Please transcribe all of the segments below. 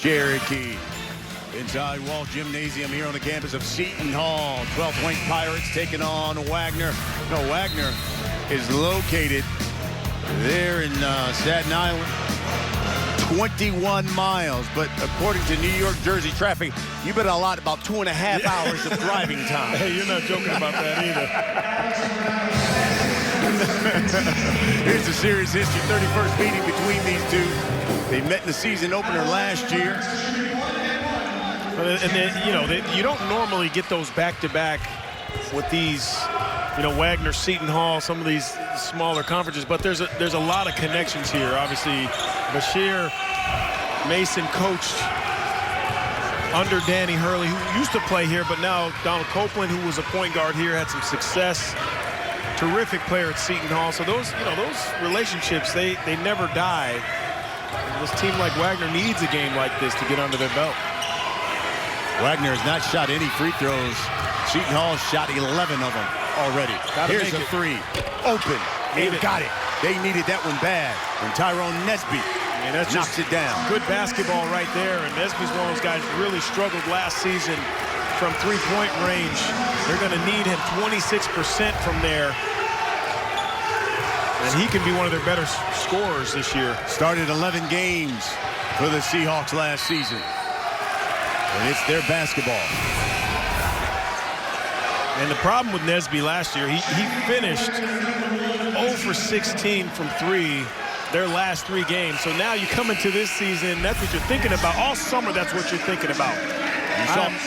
Cherokee. Inside Wall Gymnasium here on the campus of Seton Hall. 12th ranked Pirates taking on Wagner. No, Wagner is located there in Staten Island. 21 miles, but according to New York, Jersey traffic, you better allot about 2.5 hours of driving time. Hey, you're not joking about that either. Here's the series history, 31st meeting between these two. They met in the season opener last year. And then, you don't normally get those back-to-back with these, Wagner, Seton Hall, some of these smaller conferences, but there's a lot of connections here. Obviously, Bashir Mason coached under Danny Hurley, who used to play here, but now Donald Copeland, who was a point guard here, had some success. Terrific player at Seton Hall. So those relationships, they never die. And this team like Wagner needs a game like this to get under their belt. Wagner has not shot any free throws. Seton Hall shot 11 of them already. Here's a three. Open. And got it. They needed that one bad. And Tyrone Nesby knocks it down. Good basketball right there. And Nesby's one of those guys who really struggled last season from three-point range. They're going to need him 26% from there. And he can be one of their better scorers this year. Started 11 games for the Seahawks last season. And it's their basketball. And the problem with Nesby last year, he finished 0 for 16 from three their last 3 games. So now you come into this season, that's what you're thinking about. All summer, that's what you're thinking about.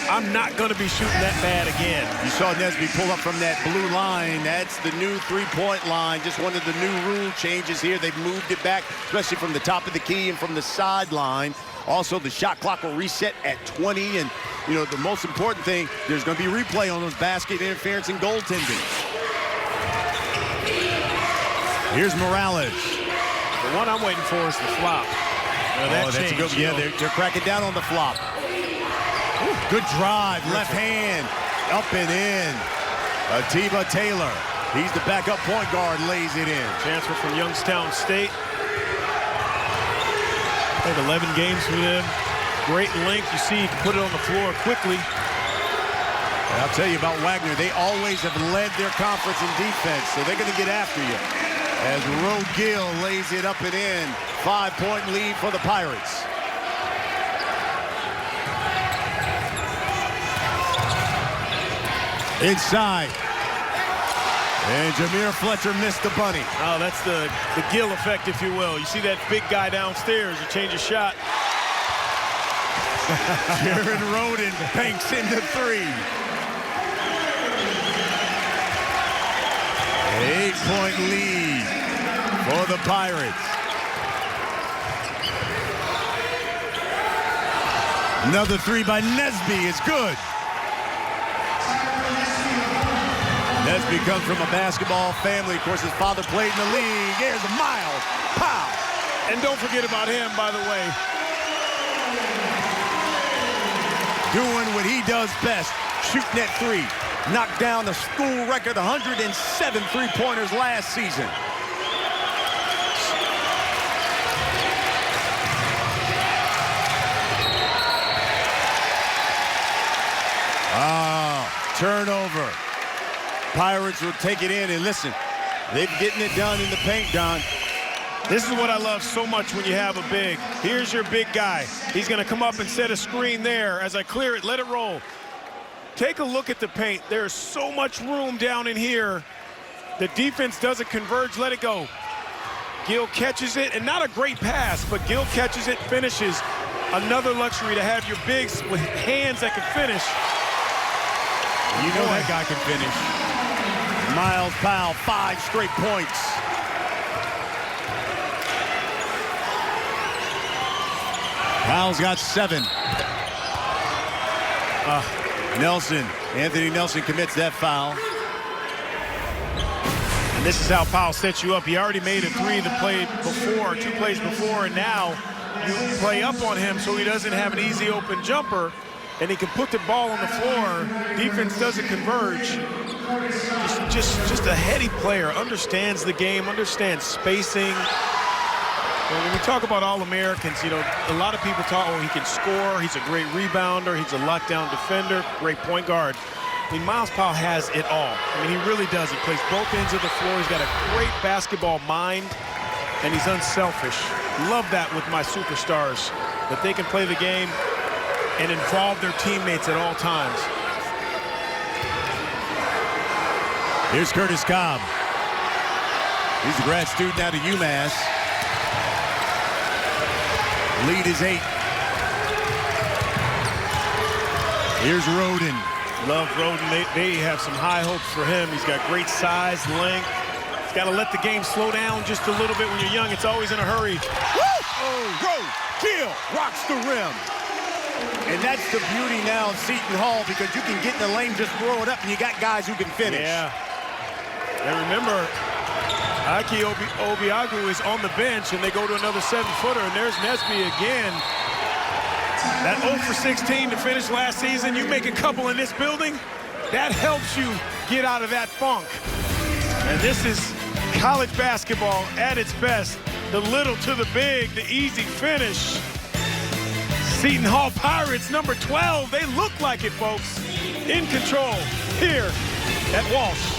I'm not going to be shooting that bad again. You saw Nesby pull up from that blue line. That's the new three-point line. Just one of the new rule changes here. They've moved it back, especially from the top of the key and from the sideline. Also, the shot clock will reset at 20. And, the most important thing, there's going to be replay on those basket interference and goaltending. Here's Morales. The one I'm waiting for is the flop. That's a good one. Yeah, they're cracking down on the flop. Ooh, good drive, left hand, up and in. Atiba Taylor, he's the backup point guard, lays it in. Transfer from Youngstown State. Played 11 games with him. Great length. You see, he can put it on the floor quickly. And I'll tell you about Wagner. They always have led their conference in defense, so they're going to get after you. As Rogill lays it up and in. 5-point lead for the Pirates. Inside. And Jameer Fletcher missed the bunny. Oh, that's the Gill effect, if you will. You see that big guy downstairs, you change a shot. Jaron Rhoden banks into 3. 8-point lead for the Pirates. Another 3 by Nesby is good. Nesby comes from a basketball family. Of course, his father played in the league. Here's a Miles. Pow! And don't forget about him, by the way. Doing what he does best, shooting that 3. Knocked down the school record 107 three-pointers last season. Turnover. Pirates will take it in, and listen, they're getting it done in the paint, Don. This is what I love so much when you have a big. Here's your big guy. He's going to come up and set a screen there. As I clear it, let it roll. Take a look at the paint. There's so much room down in here. The defense doesn't converge. Let it go. Gill catches it, and not a great pass, but Gill catches it, finishes. Another luxury to have your bigs with hands that can finish. You know that guy can finish. Miles Powell, 5 straight points. Powell's got 7. Anthony Nelson commits that foul. And this is how Powell sets you up. He already made a 3 the play before, 2 plays before, and now you play up on him so he doesn't have an easy open jumper, and he can put the ball on the floor. Defense doesn't converge. Just a heady player, understands the game, understands spacing. Well, when we talk about All-Americans, you know, a lot of people talk, oh, he can score, he's a great rebounder, he's a lockdown defender, great point guard. I mean, Myles Powell has it all. I mean, he really does. He plays both ends of the floor. He's got a great basketball mind, and he's unselfish. Love that with my superstars, that they can play the game and involve their teammates at all times. Here's Curtis Cobb. He's a grad student out of UMass. Lead is 8. Here's Roden. Love Roden. They have some high hopes for him. He's got great size, length. He's got to let the game slow down just a little bit. When you're young, it's always in a hurry. Kill rocks the rim. And that's the beauty now of Seton Hall, because you can get in the lane, just throw it up, and you got guys who can finish. Yeah. And remember, Ike Obiagu is on the bench, and they go to another 7-footer, and there's Nesby again. That 0 for 16 to finish last season, you make a couple in this building, that helps you get out of that funk. And this is college basketball at its best. The little to the big, the easy finish. Seton Hall Pirates, number 12. They look like it, folks. In control here at Walsh.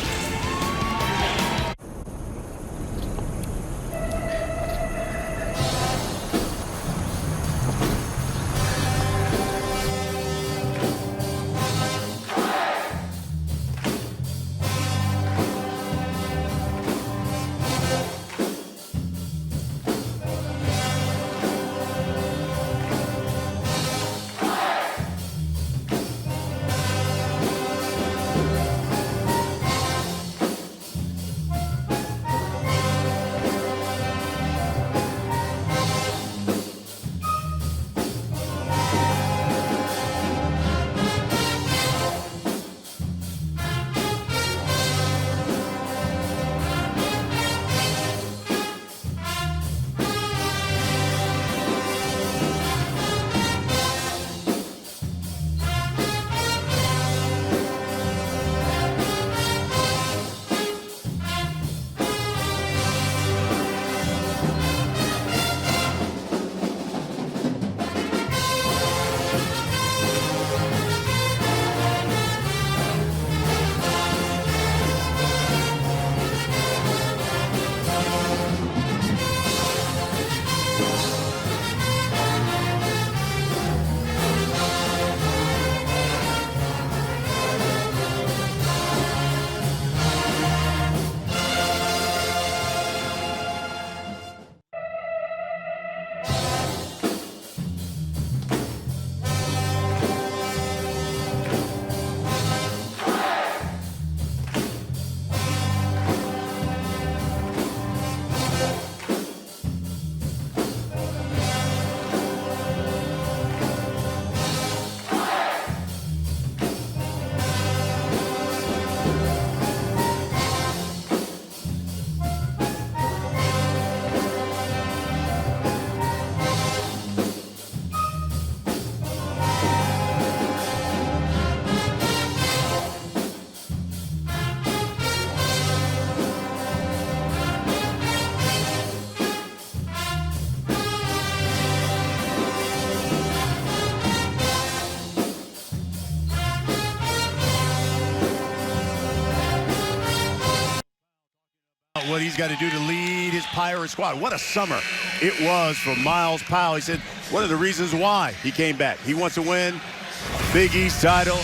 What he's got to do to lead his Pirate squad. What a summer it was for Myles Powell. He said one of the reasons why he came back. He wants to win a Big East title,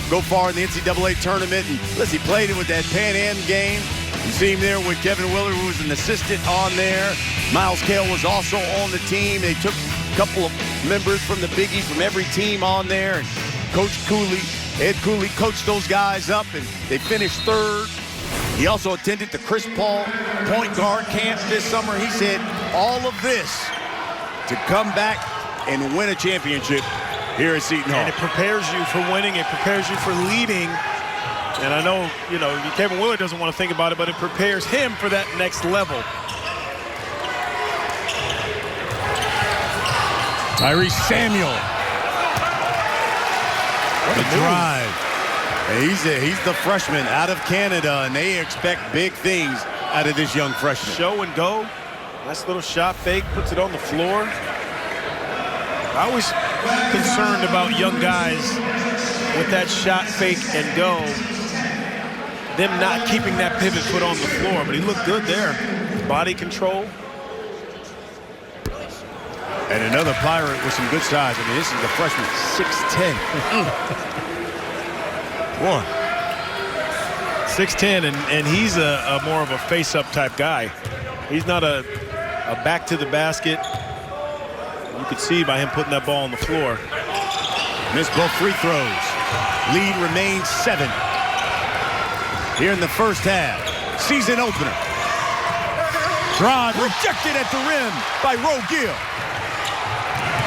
go far in the NCAA tournament. And listen, he played it with that Pan Am game. You see him there with Kevin Willard, who was an assistant on there. Miles Cale was also on the team. They took a couple of members from the Big East from every team on there. And Coach Cooley, Ed Cooley, coached those guys up, and they finished 3rd. He also attended the Chris Paul point guard camp this summer. He said all of this to come back and win a championship here at Seton Hall. And it prepares you for winning. It prepares you for leading. And I know, you know, Kevin Willard doesn't want to think about it, but it prepares him for that next level. Tyrese Samuel. What a drive. And he's the freshman out of Canada, and they expect big things out of this young freshman. Show and go. Nice little shot fake, puts it on the floor. I always concerned about young guys with that shot fake and go, them not keeping that pivot foot on the floor, but he looked good there. Body control. And another Pirate with some good size. I mean, this is the freshman, 6'10". Boy. 6'10", and he's a more of a face-up type guy. He's not a back to the basket. You could see by him putting that ball on the floor. Missed both free throws. Lead remains 7. Here in the first half. Season opener. Drive rejected at the rim by Gill.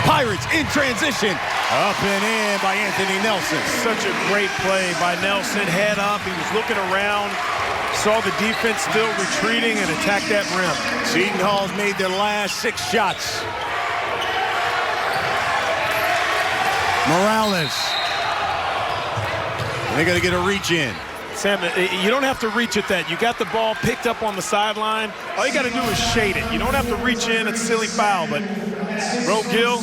Pirates in transition. Up and in by Anthony Nelson. Such a great play by Nelson. Head up. He was looking around. Saw the defense still retreating and attacked that rim. Seton Hall's made their last 6 shots. Morales. They got to get a reach in. Sam, you don't have to reach at that. You got the ball picked up on the sideline. All you got to do is shade it. You don't have to reach in. It's a silly foul, but Gill,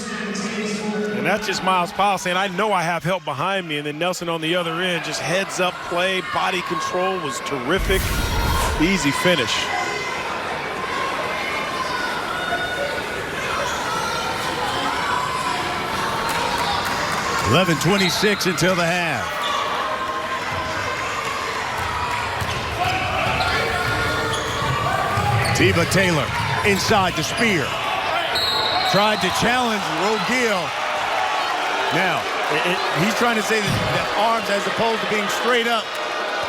and that's just Miles Powell saying, I know I have help behind me. And then Nelson on the other end, just heads up play. Body control was terrific. Easy finish. .26 until the half. Teva Taylor inside the spear. Tried to challenge Gill. Now, he's trying to say that arms, as opposed to being straight up,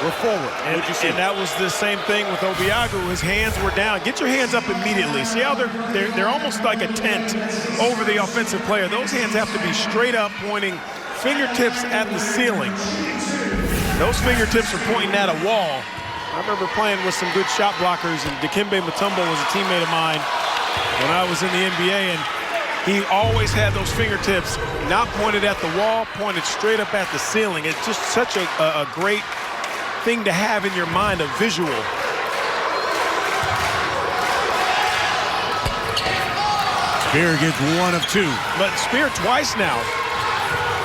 were forward. And that was the same thing with Obiagu. His hands were down. Get your hands up immediately. See how they're almost like a tent over the offensive player. Those hands have to be straight up, pointing fingertips at the ceiling. Those fingertips are pointing at a wall. I remember playing with some good shot blockers, and Dikembe Mutombo was a teammate of mine when I was in the NBA, and he always had those fingertips not pointed at the wall, pointed straight up at the ceiling. It's just such a great thing to have in your mind, a visual. Spear gets 1 of 2. But Spear twice now,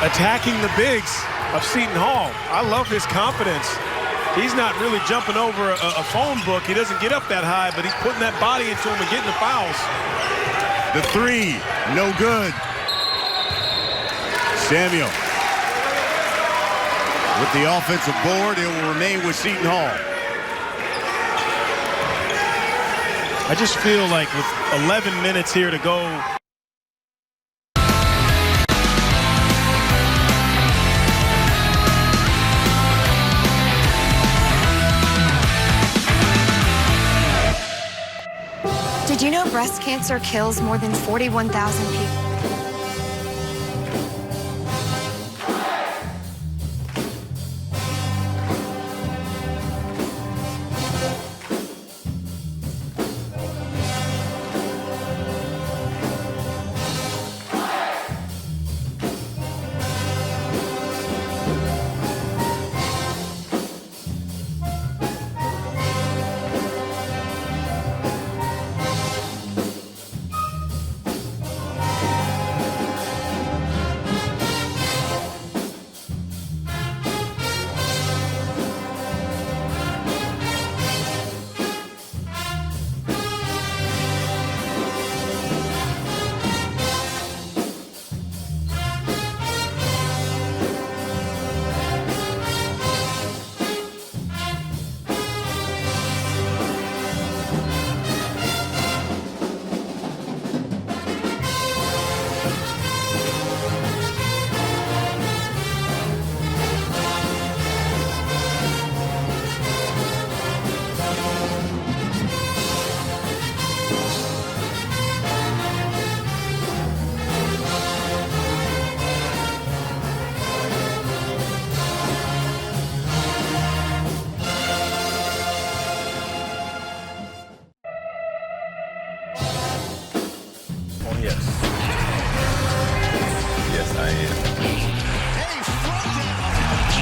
attacking the bigs of Seton Hall. I love his confidence. He's not really jumping over a phone book. He doesn't get up that high, but he's putting that body into him and getting the fouls. The 3, no good. Samuel with the offensive board. It will remain with Seton Hall. I just feel like with 11 minutes here to go, Did you know breast cancer kills more than 41,000 people?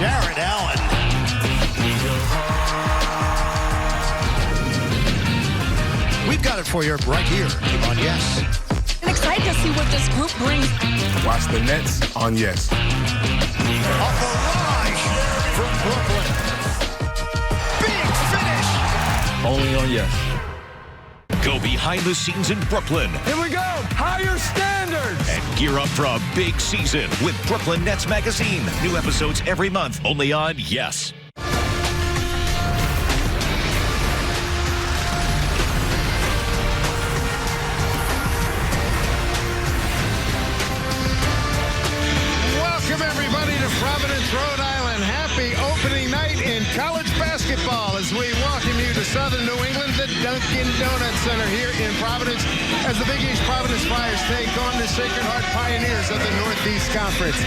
Jared Allen. We've got a it for you right here on Yes. I'm excited to see what this group brings. Watch the Nets on Yes. A barrage from Brooklyn. Big finish. Only on Yes. Go behind the scenes in Brooklyn Here we go. Higher standards. and gear up for a big season with Brooklyn Nets Magazine. New episodes every month, only on Yes. Welcome, everybody, to Providence, Rhode Island. Happy opening night in college basketball as we welcome you to Southern New England, the Dunkin' Donuts Center here in Providence, as the Big East Providence Friars take on the Sacred Heart Pioneers of the Northeast Conference.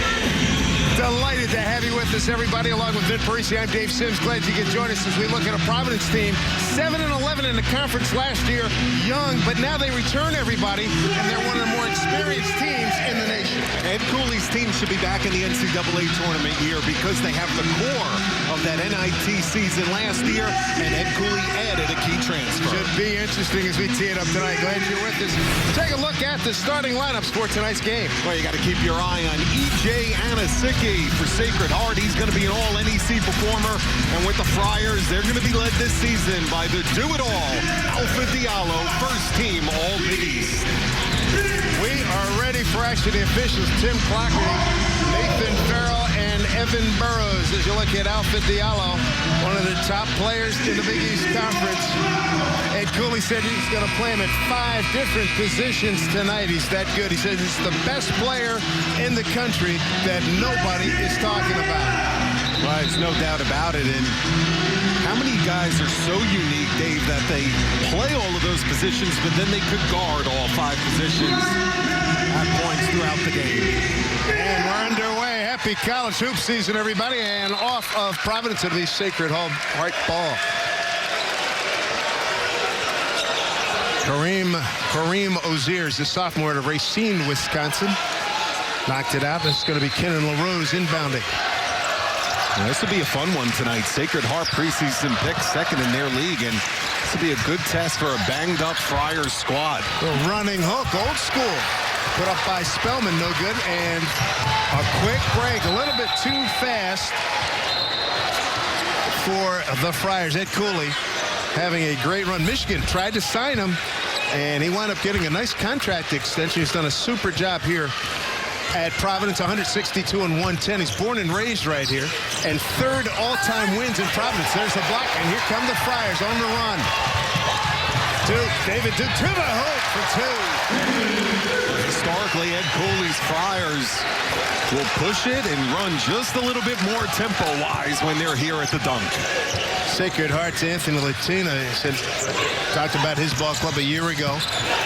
Delighted to have you with us, everybody, along with Vin Parisi. I'm Dave Sims. Glad you could join us as we look at a Providence team 7-11 in the conference last year. Young, but now they return, everybody, and they're one of the more experienced teams in the nation. Ed Cooley's team should be back in the NCAA tournament year because they have the core of that NIT season last year, and Ed Cooley added a key transfer. Should be interesting as we tee it up tonight. Glad you're with us. Take a look at the starting lineups for tonight's game. Well, you got to keep your eye on E.J. Anasicki for Sacred Heart. He's going to be an all-NEC performer, and with the Friars, they're going to be led this season by the do-it-all, Alpha Diallo, first team All-Big East. We are ready for action. The officials, Tim Clocker, Nathan Farrell, and Evan Burrows. As you look at Alpha Diallo, one of the top players in the Big East Conference. Ed Cooley said he's going to play him at 5 different positions tonight. He's that good. He says he's the best player in the country that nobody is talking about. Well, there's no doubt about it. And how many guys are so unique, Dave, that they play all of those positions, but then they could guard all 5 positions at points throughout the game. And we're underway. Happy college hoop season, everybody. And off of Providence, it'll be Sacred Heart ball. Kareem Oziers, the sophomore out of Racine, Wisconsin. Knocked it out. This is going to be Kenan LaRose inbounding. Well, this will be a fun one tonight. Sacred Heart preseason pick, second in their league, and this will be a good test for a banged-up Friars squad. The running hook, old school. Put up by Spellman, no good. And a quick break, a little bit too fast for the Friars. Ed Cooley having a great run. Michigan tried to sign him, and he wound up getting a nice contract extension. He's done a super job here at Providence, 162 and 110. He's born and raised right here, and 3rd all-time wins in Providence. There's the block, and here come the Friars on the run. David Duke to the hoop for 2. Historically, Ed Cooley's Friars will push it and run just a little bit more tempo-wise when they're here at the dunk. Sacred Heart's Anthony Latina talked about his ball club a year ago.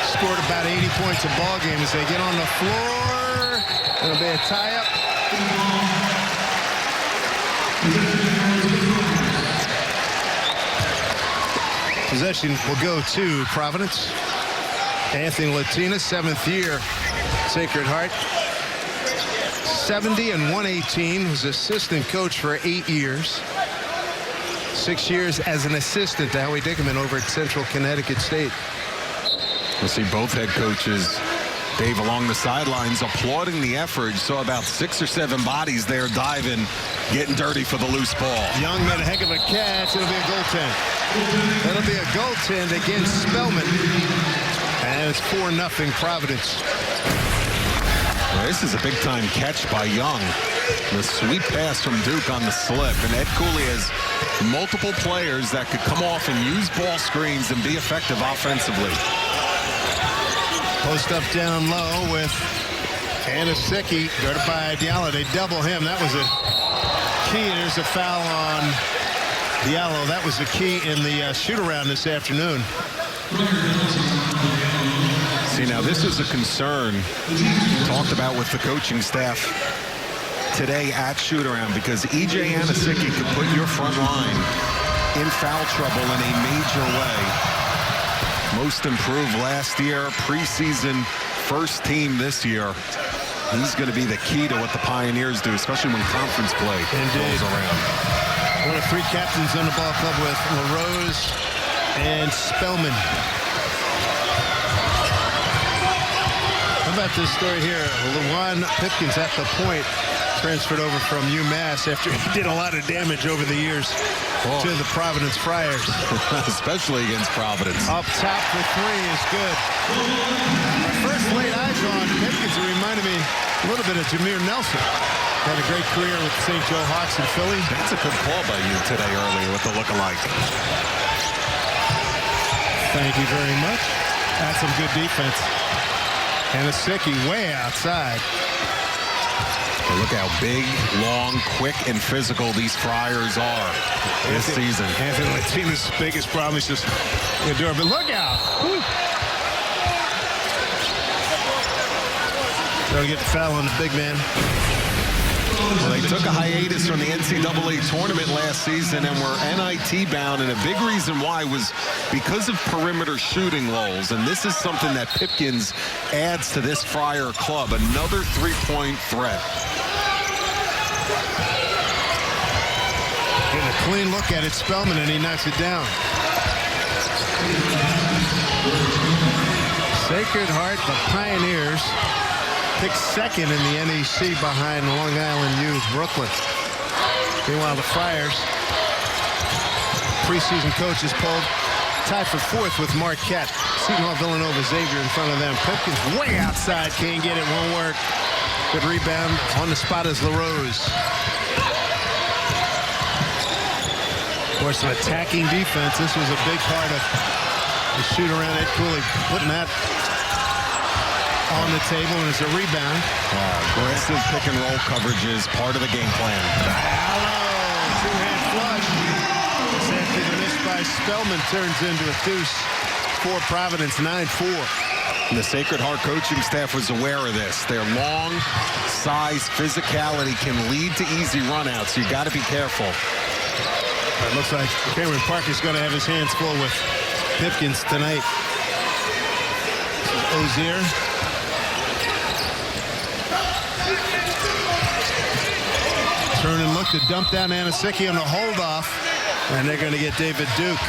Scored about 80 points a ball game as they get on the floor. It'll be a tie-up. Possession will go to Providence. Anthony Latina, 7th year, Sacred Heart. 70 and 118, was assistant coach for 8 years. 6 years as an assistant to Howie Dickerman over at Central Connecticut State. We'll see both head coaches, Dave, along the sidelines applauding the effort. Saw about 6 or 7 bodies there diving, getting dirty for the loose ball. Young made a heck of a catch. It'll be a goaltend. It'll be a goaltend against Spellman. And it's 4-0 Providence. Well, this is a big-time catch by Young. The sweet pass from Duke on the slip. And Ed Cooley has multiple players that could come off and use ball screens and be effective offensively. Post up down low with Anasicki. Guarded by Diallo. They double him. That was a key. There's a foul on Diallo. That was the key in the shoot-around this afternoon. See, now this is a concern talked about with the coaching staff today at shoot-around, because E.J. Anasicki could put your front line in foul trouble in a major way. Most improved last year, preseason first team this year. He's going to be the key to what the Pioneers do, especially when conference play rolls around. One of 3 captains on the ball club with LaRose and Spellman. about this story here? Luwan Pipkins at the point transferred over from UMass after he did a lot of damage over the years to the Providence Friars. Especially against Providence. Up top for three is good. My first laid eyes on Pipkins, it reminded me a little bit of Jameer Nelson. Had a great career with the St. Joe Hawks in Philly. That's a good call by you today earlier with the look-alike. Thank you very much. That's some good defense. And a Sickie way outside. But look how big, long, quick, and physical these Friars are this season. Anthony Latina's biggest problem is just endure. But look out. They'll get the foul on the big man. Well, they took a hiatus from the NCAA tournament last season and were NIT bound, and a big reason why was because of perimeter shooting lulls. And this is something that Pipkins adds to this Friar club, another three-point threat. Getting a clean look at it, Spellman, and he knocks it down. Sacred Heart, the Pioneers, picked second in the NEC behind Long Island U, Brooklyn. Meanwhile, the Friars, preseason coaches polled, tied for fourth with Marquette. Seton Hall, Villanova, Xavier in front of them. Pipkins way outside, can't get it, won't work. Good rebound, on the spot is LaRose. Of course, an attacking defense. This was a big part of the shoot around Ed Cooley, putting that on the table, and it's a rebound. Aggressive pick and roll coverage is part of the game plan. Hello, two-hand flush. This after the miss by Spellman turns into a deuce for Providence, 9-4. The Sacred Heart coaching staff was aware of this. Their long size, physicality can lead to easy runouts. You got to be careful. It looks like Cameron Parker's going to have his hands full with Pipkins tonight. Ozier. Turn and look to dump down Anasicki on the hold-off, and they're going to get David Duke.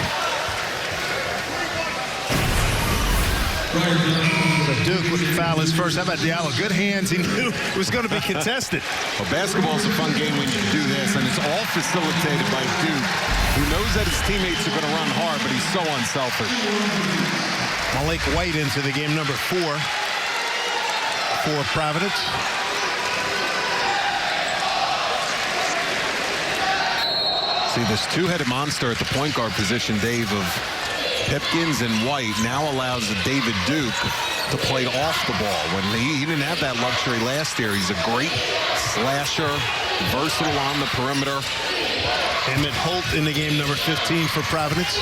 So Duke would foul his first. How about Diallo? Good hands. He knew it was going to be contested. Well, basketball's a fun game when you do this, and it's all facilitated by Duke, who knows that his teammates are going to run hard, but he's so unselfish. Malik White into the game, number 4 for Providence. See, this two-headed monster at the point guard position, Dave, of Pipkins and White now allows David Duke to play off the ball. When he didn't have that luxury last year. He's a great slasher, versatile on the perimeter. Emmett Holt in the game, number 15 for Providence.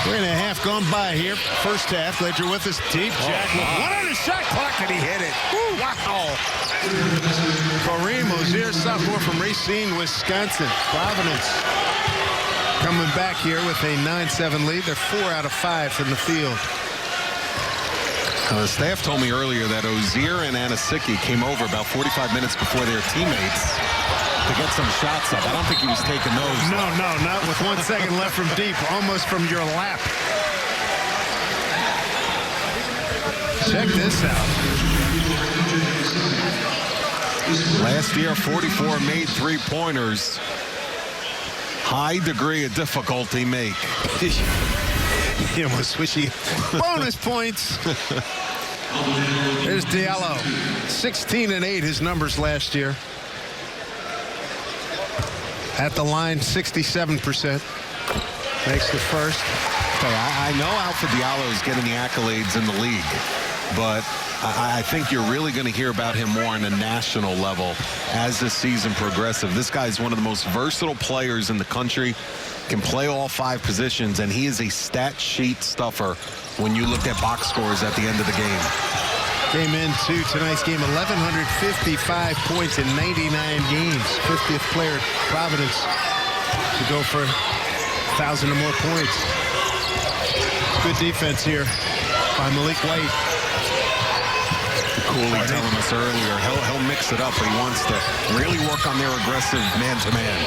3.5 gone by here. First half. Glad you're with us. Deep Jack. One on the shot clock, and he hit it. Woo, wow. Kareem Ozier, sophomore from Racine, Wisconsin. Providence coming back here with a 9-7 lead. They're 4 out of 5 from the field. The staff told me earlier that Ozier and Anasicki came over about 45 minutes before their teammates to get some shots up. I don't think he was taking those. No, not with 1 second left from deep, almost from your lap. Check this out. Last year, 44 made three-pointers. High degree of difficulty make. You almost wish he bonus points. There's Diallo. 16 and 8, his numbers last year. At the line, 67%. Makes the first. Okay, I know Alpha Diallo is getting the accolades in the league, but I think you're really going to hear about him more on a national level as the season progresses. This guy is one of the most versatile players in the country, can play all 5 positions, and he is a stat sheet stuffer when you look at box scores at the end of the game. Came into tonight's game, 1,155 points in 99 games. 50th player at Providence to go for 1,000 or more points. Good defense here by Malik White. Cooley telling us earlier, he'll mix it up, but he wants to really work on their aggressive man-to-man.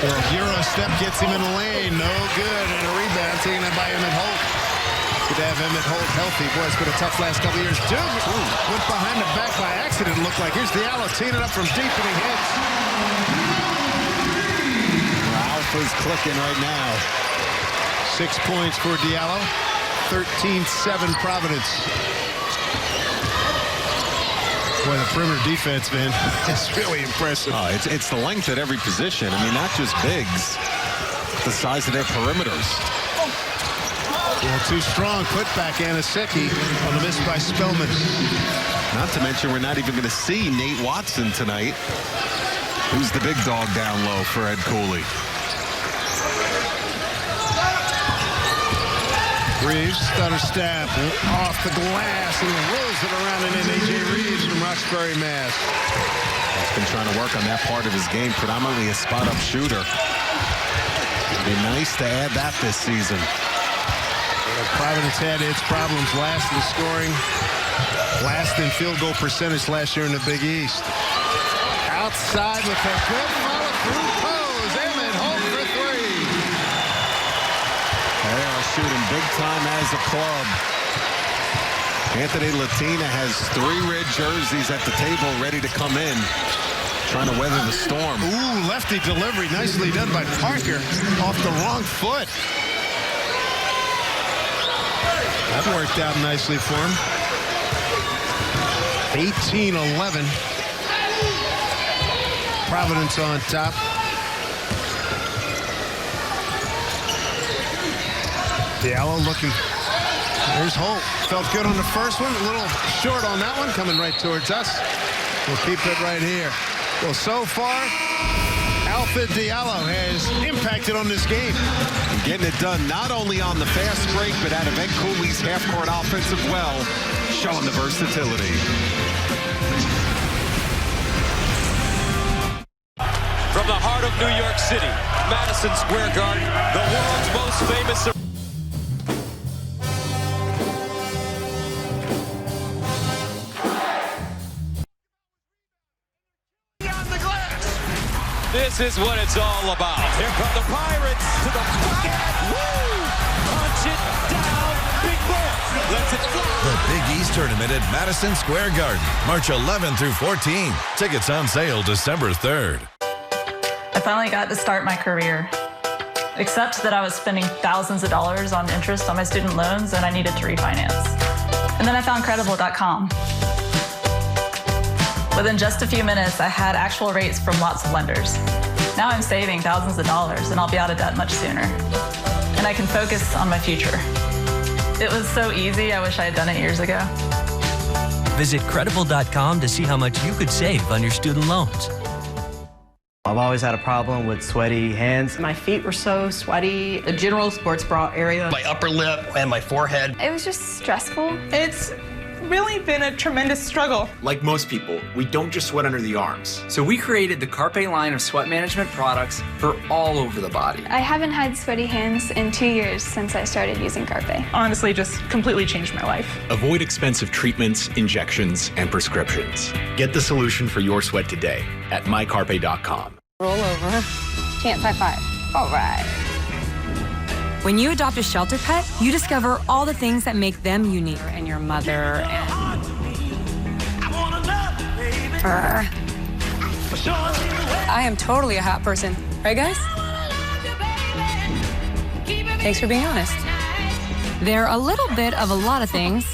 Well, Euro step gets him in the lane. No good. And a rebound taken by Emmett Holt. Good to have Emmett Holt healthy. Boy, it's been a tough last couple of years. Dude went behind the back by accident, it looked like. Here's Diallo teeing it up from deep, and he hits. Alpha's clicking right now. 6 points for Diallo. 13-7 Providence. Boy, the perimeter defense, man, it's really impressive. Oh, it's the length at every position. I mean, not just bigs. The size of their perimeters. Well, too strong. Putback, Aniseki on the miss by Spellman. Not to mention, we're not even going to see Nate Watson tonight, who's the big dog down low for Ed Cooley. Reeves, stutter step off the glass and rolls it around and in. A.J. Reeves from Roxbury, Mass. He's been trying to work on that part of his game, predominantly a spot-up shooter. It'd be nice to add that this season. Providence had its problems last in scoring, last in field goal percentage last year in the Big East. Outside with a good follow-through pose. Emmett Holt for three. They are shooting big time as a club. Anthony Latina has 3 red jerseys at the table ready to come in, trying to weather the storm. Ooh, lefty delivery. Nicely done by Parker off the wrong foot. That worked out nicely for him. 18-11. Providence on top. Diallo looking. There's Holt. Felt good on the first one. A little short on that one. Coming right towards us. We'll keep it right here. Well, so far, Alfred Diallo has impacted on this game. Getting it done not only on the fast break, but out of Ed Cooley's half-court offensive well, showing the versatility. From the heart of New York City, Madison Square Garden, the world's most famous. This is what it's all about. Here come the Pirates to the bucket. Woo! Punch it down. Big boy. Let's it fly. The Big East Tournament at Madison Square Garden, March 11 through 14. Tickets on sale December 3rd. I finally got to start my career, except that I was spending thousands of dollars on interest on my student loans and I needed to refinance. And then I found Credible.com. Within just a few minutes, I had actual rates from lots of lenders. Now I'm saving thousands of dollars and I'll be out of debt much sooner. And I can focus on my future. It was so easy, I wish I had done it years ago. Visit Credible.com to see how much you could save on your student loans. I've always had a problem with sweaty hands. My feet were so sweaty. The general sports bra area. My upper lip and my forehead. It was just stressful. It's really been a tremendous struggle. Like most people, we don't just sweat under the arms. So we created the Carpe line of sweat management products for all over the body. I haven't had sweaty hands in 2 years since I started using Carpe. Honestly, just completely changed my life. Avoid expensive treatments, injections, and prescriptions. Get the solution for your sweat today at mycarpe.com. Roll over. Chance high five. All right. When you adopt a shelter pet, you discover all the things that make them unique. And your mother and... Fur. I am totally a hot person. Right, guys? Thanks for being honest. They're a little bit of a lot of things,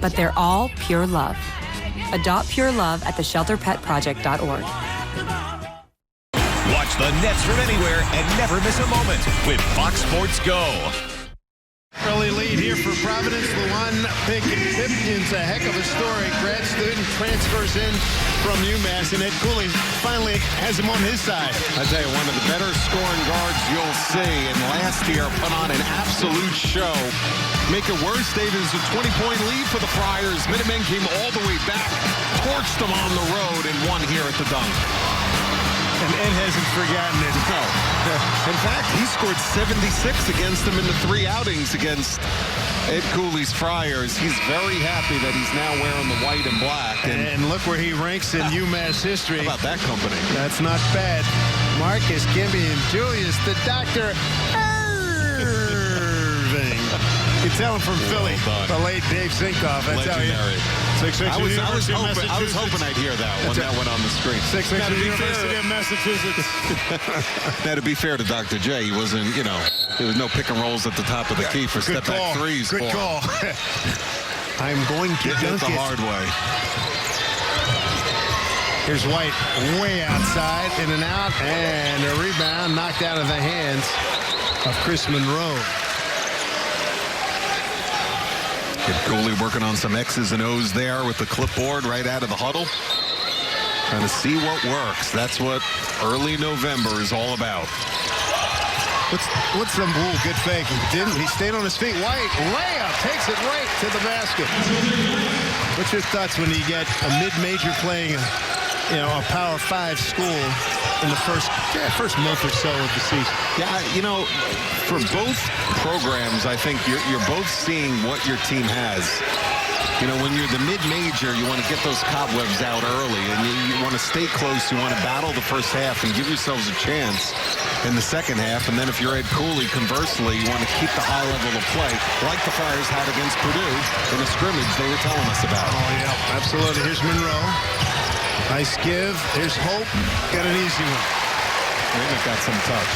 but they're all pure love. Adopt pure love at theshelterpetproject.org. Watch the Nets from anywhere and never miss a moment with Fox Sports Go. Early lead here for Providence. Luan Pipkin's a heck of a story. Grad student transfers in from UMass, and Ed Cooley finally has him on his side. I tell you, one of the better scoring guards you'll see. And last year put on an absolute show. Make it worse, David, is a 20-point lead for the Friars. Minutemen came all the way back, torched them on the road, and won here at the Dunk. And Ed hasn't forgotten it. No. In fact, he scored 76 against them in the 3 outings against Ed Cooley's Friars. He's very happy that he's now wearing the white and black. And look where he ranks in UMass history. How about that company? That's not bad. Marcus, Kimby, and Julius, the Dr. Irving. You Tell him from Philly. The late Dave Sinkoff. I tell you. Legendary. I was hoping I'd hear that when that went on the screen. 6'6" University of Massachusetts. Now, to be fair to Dr. J, he wasn't, there was no pick and rolls at the top of the key for step-back threes. Good call. I'm going to dunk it the hard way. Here's White way outside, in and out, and a rebound knocked out of the hands of Chris Monroe. Get Cooley working on some X's and O's there with the clipboard right out of the huddle. Trying to see what works. That's what early November is all about. What's the move? Good fake. He didn't. He stayed on his feet. White layup takes it right to the basket. What's your thoughts when you get a mid-major playing a Power 5 school in the first month or so of the season? Yeah, for both programs, I think you're both seeing what your team has. When you're the mid-major, you want to get those cobwebs out early, and you want to stay close. You want to battle the first half and give yourselves a chance in the second half. And then if you're Ed Cooley, conversely, you want to keep the high level of play, like the Friars had against Purdue in a scrimmage they were telling us about. Oh, yeah, absolutely. Here's Monroe. Nice give. Here's Hope. Got an easy one. Raymond got some touch.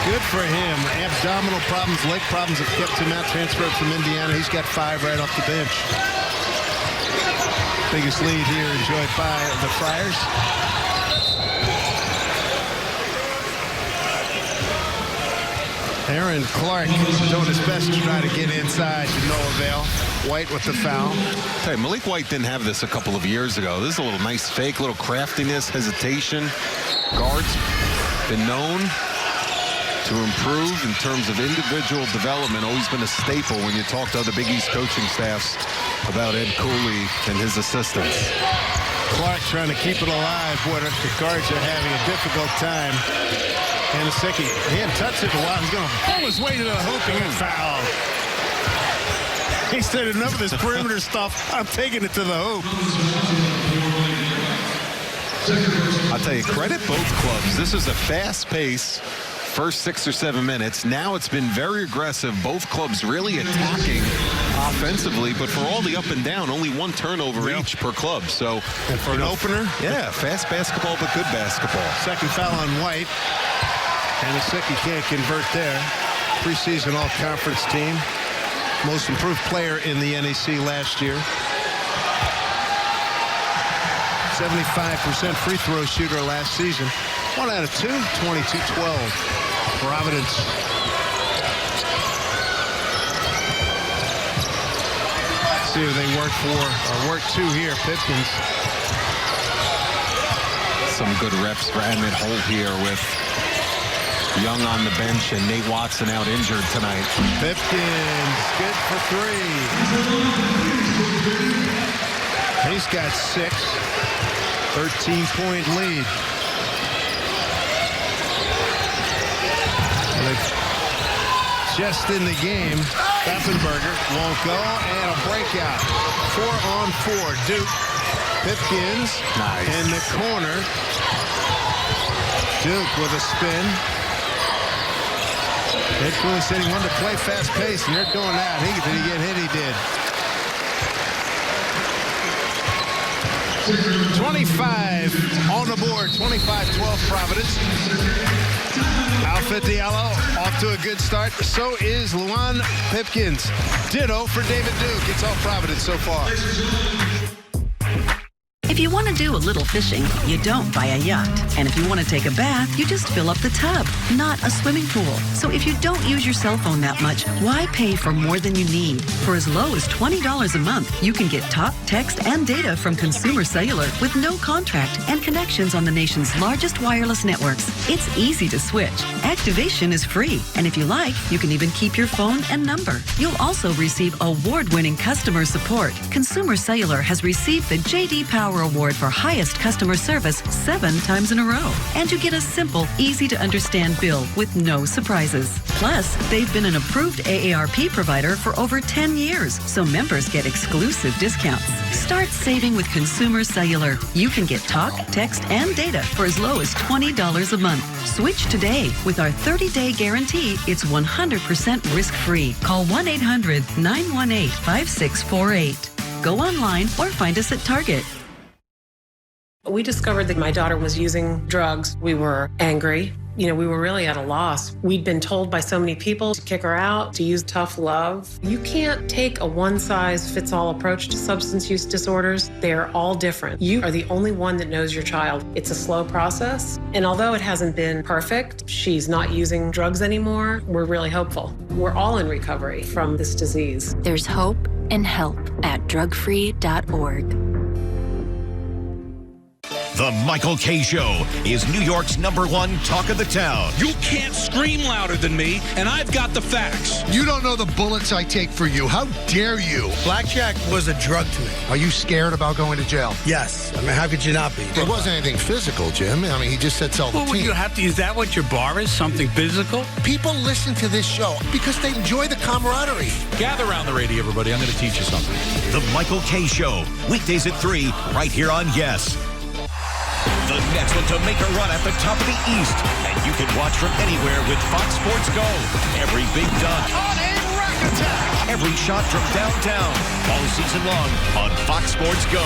Good for him. Abdominal problems, leg problems have kept him out. Transferred from Indiana. He's got 5 right off the bench. Biggest lead here enjoyed by the Friars. Aaron Clark doing his best to try to get inside to no avail. White with the foul. Hey, Malik White didn't have this a couple of years ago. This is a little nice fake, little craftiness, hesitation. Guards been known to improve in terms of individual development. Always been a staple when you talk to other Big East coaching staffs about Ed Cooley and his assistants. Clark trying to keep it alive. Boy, the Guards are having a difficult time. Aniseki, he hadn't touched it in a while. He's going to pull his way to the hoop and get fouled. He said, enough of this perimeter stuff. I'm taking it to the hoop. I'll tell you, credit both clubs. This is a fast pace. First 6 or 7 minutes. Now it's been very aggressive. Both clubs really attacking offensively, but for all the up and down, only 1 turnover each per club. So, and for an opener? Yeah, fast basketball, but good basketball. Second foul on White. Aniseki can't convert there. Preseason all-conference team. Most improved player in the NEC last year. 75% free throw shooter last season. 1 out of 2, 22-12. Providence. See who they work for, or work to here. Pipkins. Some good reps for Emmett Holt here with Young on the bench and Nate Watson out injured tonight. Pipkins, good for 3. He's got 6. 13-point lead. Just in the game, Pfaffenberger won't go, and a breakout. 4-on-4. Duke. Pipkins in the corner. Duke with a spin. Ed Cooley said he wanted to play fast pace, and they're doing that. Did he get hit? He did. 25 on the board. 25-12 Providence. Alpha Diallo off to a good start. So is Luan Pipkins. Ditto for David Duke. It's all Providence so far. If you want to do a little fishing, you don't buy a yacht. And if you want to take a bath, you just fill up the tub, not a swimming pool. So if you don't use your cell phone that much, why pay for more than you need? For as low as $20 a month, you can get talk, text, and data from Consumer Cellular with no contract and connections on the nation's largest wireless networks. It's easy to switch. Activation is free. And if you like, you can even keep your phone and number. You'll also receive award-winning customer support. Consumer Cellular has received the J.D. Power Award for highest customer service 7 times in a row. And you get a simple, easy to understand bill with no surprises. Plus, they've been an approved AARP provider for over 10 years, so members get exclusive discounts. Start saving with Consumer Cellular. You can get talk, text, and data for as low as $20 a month. Switch today. With our 30-day guarantee, it's 100% risk-free. Call 1-800-918-5648. Go online or find us at Target. We discovered that my daughter was using drugs. We were angry. We were really at a loss. We'd been told by so many people to kick her out, to use tough love. You can't take a one-size-fits-all approach to substance use disorders. They're all different. You are the only one that knows your child. It's a slow process. And although it hasn't been perfect, she's not using drugs anymore, we're really hopeful. We're all in recovery from this disease. There's hope and help at drugfree.org. The Michael K. Show is New York's #1 talk of the town. You can't scream louder than me, and I've got the facts. You don't know the bullets I take for you. How dare you? Blackjack was a drug to me. Are you scared about going to jail? Yes. I mean, how could you not be? It wasn't anything physical, Jim. I mean, he just said sell the team. You have to, is that what your bar is? Something physical? People listen to this show because they enjoy the camaraderie. Gather around the radio, everybody. I'm going to teach you something. The Michael K. Show, weekdays at 3, right here on Yes. The Nets look to make a run at the top of the East, and you can watch from anywhere with Fox Sports Go. Every big dunk, On a rack attack. every shot from downtown, all season long on Fox Sports Go.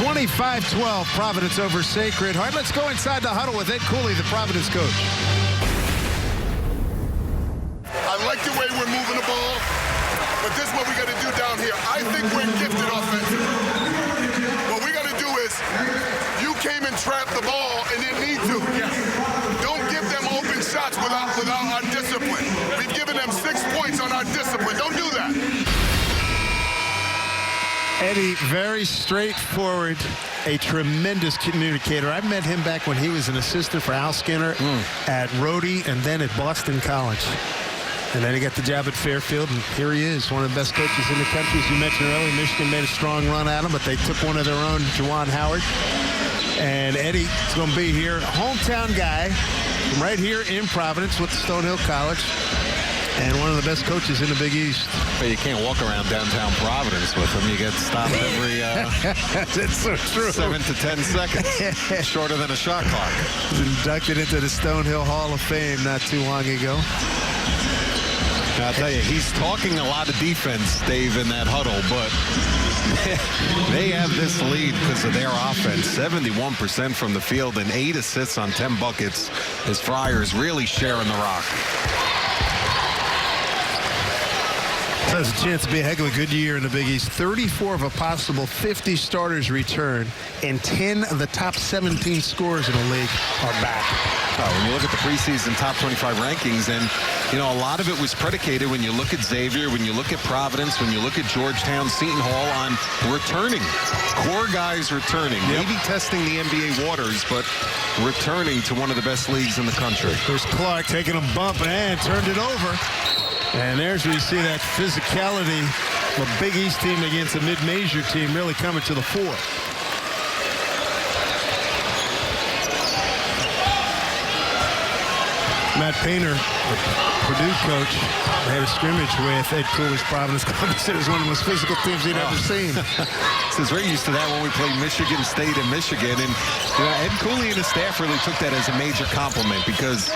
25-12, Providence over Sacred Heart. Let's go inside the huddle with Ed Cooley, the Providence coach. I like the way we're moving the ball, but this is what we got to do down here. I think we're gifted offensively. What we got to do is, you came and trapped the ball and didn't need to. Don't give them open shots without our discipline. We've given them 6 points on our discipline. Don't do that. Eddie, very straightforward, a tremendous communicator. I met him back when he was an assistant for Al Skinner at Rhodey and then at Boston College. And then he got the job at Fairfield, and here he is, one of the best coaches in the country. As you mentioned earlier, Michigan made a strong run at him, but they took one of their own, Juwan Howard. And Eddie is going to be here, hometown guy, from right here in Providence with Stonehill College, and one of the best coaches in the Big East. But you can't walk around downtown Providence with him. You get stopped every That's so true. 7 to 10 seconds, shorter than a shot clock. He was inducted into the Stonehill Hall of Fame not too long ago. I'll tell you, he's talking a lot of defense, Dave, in that huddle, but they have this lead because of their offense. 71% from the field and 8 assists on 10 buckets as Friars really sharing the rock. So there's a chance to be a heck of a good year in the Big East. 34 of a possible 50 starters return, and 10 of the top 17 scorers in the league are back. When you look at the preseason top 25 rankings, and a lot of it was predicated when you look at Xavier, when you look at Providence, when you look at Georgetown, Seton Hall on returning. Core guys returning. Maybe testing the NBA waters, but returning to one of the best leagues in the country. There's Clark taking a bump and turned it over. And there's where you see that physicality of a Big East team against a mid-major team really coming to the fore. Matt Painter, the Purdue coach, had a scrimmage with Ed Cooley's Providence. Considered as one of the most physical teams he'd ever seen. Says we're used to that when we played Michigan State and Michigan. And Ed Cooley and his staff really took that as a major compliment because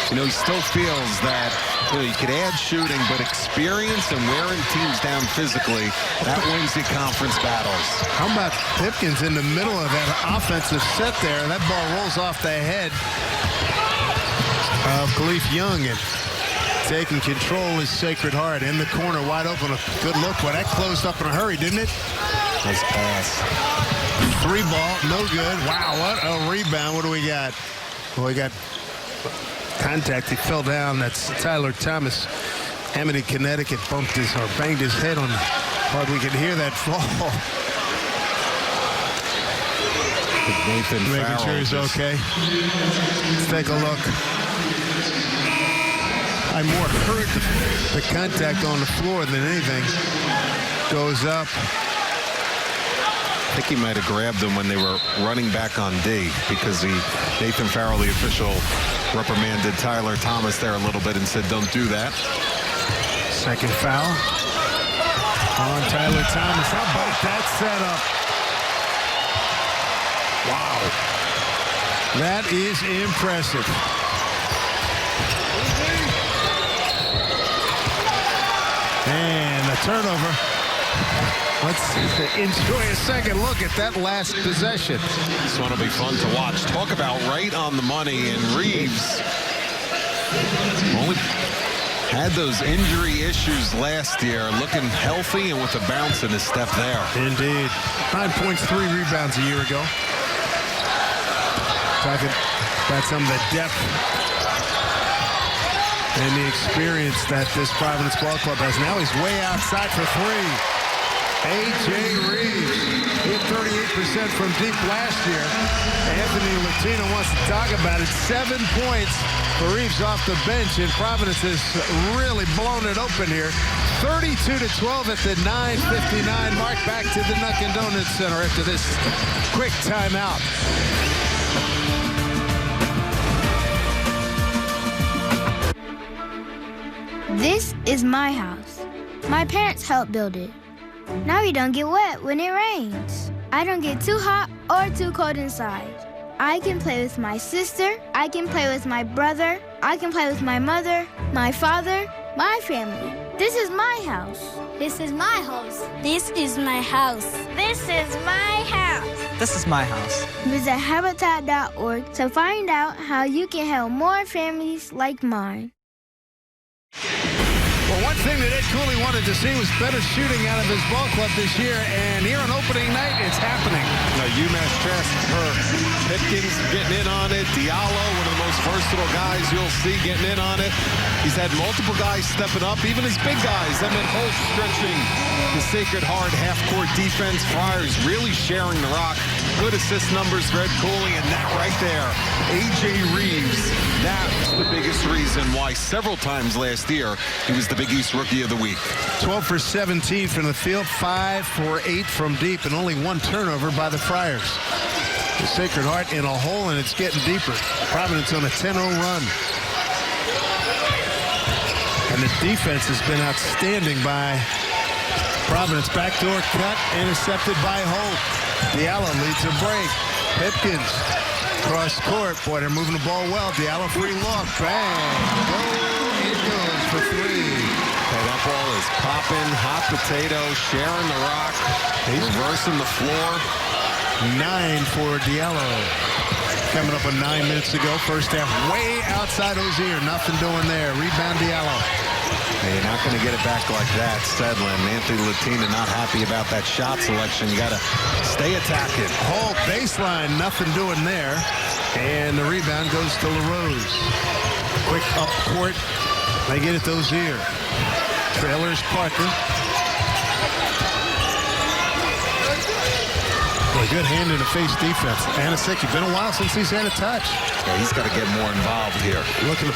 he still feels that you could add shooting, but experience and wearing teams down physically, that wins the conference battles. How about Pipkins in the middle of that offensive set there? That ball rolls off the head of Khalif Young, and taking control is Sacred Heart in the corner, wide open. A good look. Well, that closed up in a hurry, didn't it? Nice pass. 3 ball, no good. Wow, what a rebound. What do we got? Well, we got contact. He fell down. That's Tyler Thomas. Amity, Connecticut bumped or banged his head on hard. We could hear that fall. Nathan making sure he's okay. Let's take a look. I more heard the contact on the floor than anything. Goes up. think he might have grabbed him when they were running back on D because Nathan Farrell, the official, reprimanded Tyler Thomas there a little bit and said, don't do that. Second foul on Tyler Thomas. How about that setup? Wow. That is impressive. And a turnover. Let's enjoy a second look at that last possession. This one will be fun to watch. Talk about right on the money. And Reeves only had those injury issues last year, looking healthy and with a bounce in his step there. Indeed. 9 points, 3 rebounds a year ago. Talking about some of the depth and the experience that this Providence Ball Club has. Now he's way outside for 3. A.J. Reeves hit 38% from deep last year. Anthony Latino wants to talk about it. 7 points for Reeves off the bench, and Providence has really blown it open here. 32-12 at the 9:59 mark. Back to the Dunkin' Donuts Center after this quick timeout. This is my house. My parents helped build it. Now we don't get wet when it rains. I don't get too hot or too cold inside. I can play with my sister. I can play with my brother. I can play with my mother, my father, my family. This is my house. This is my house. This is my house. This is my house. This is my house. Visit Habitat.org to find out how you can help more families like mine. Well, one thing that Ed Cooley wanted to see was better shooting out of his ball club this year, and here on opening night, it's happening. Now, UMass transfer Pipkins getting in on it. Diallo, one of the most versatile guys you'll see getting in on it. He's had multiple guys stepping up, even his big guys. Emmett Holt stretching the Sacred Heart half-court defense. Friars really sharing the rock. Good assist numbers for Ed Cooley, and that right there, A.J. Reeves. That's the biggest reason why several times last year he was the Big East Rookie of the Week. 12 for 17 from the field, 5 for 8 from deep, and only 1 turnover by the Friars. The Sacred Heart in a hole, and it's getting deeper. Providence on a 10-0 run. And the defense has been outstanding by Providence. Backdoor cut, intercepted by Holt. Diallo leads a break. Pipkins, cross court. Boy, they're moving the ball well. Diallo free look. Bang. It goes for 3. Okay, that ball is popping. Hot potato, sharing the rock. He's reversing the floor. 9 for Diallo. Coming up on 9 minutes ago. First half way outside Ozier. Nothing doing there. Rebound Diallo. Hey, you're not going to get it back like that, Sedlin. Anthony Latina not happy about that shot selection. You got to stay attacking. Holt baseline. Nothing doing there. And the rebound goes to LaRose. Quick up court. They get it to Ozier. Trailers Parker. A good hand in the face defense. Anasicki, been a while since he's had a touch. Yeah, he's got to get more involved here. Looking to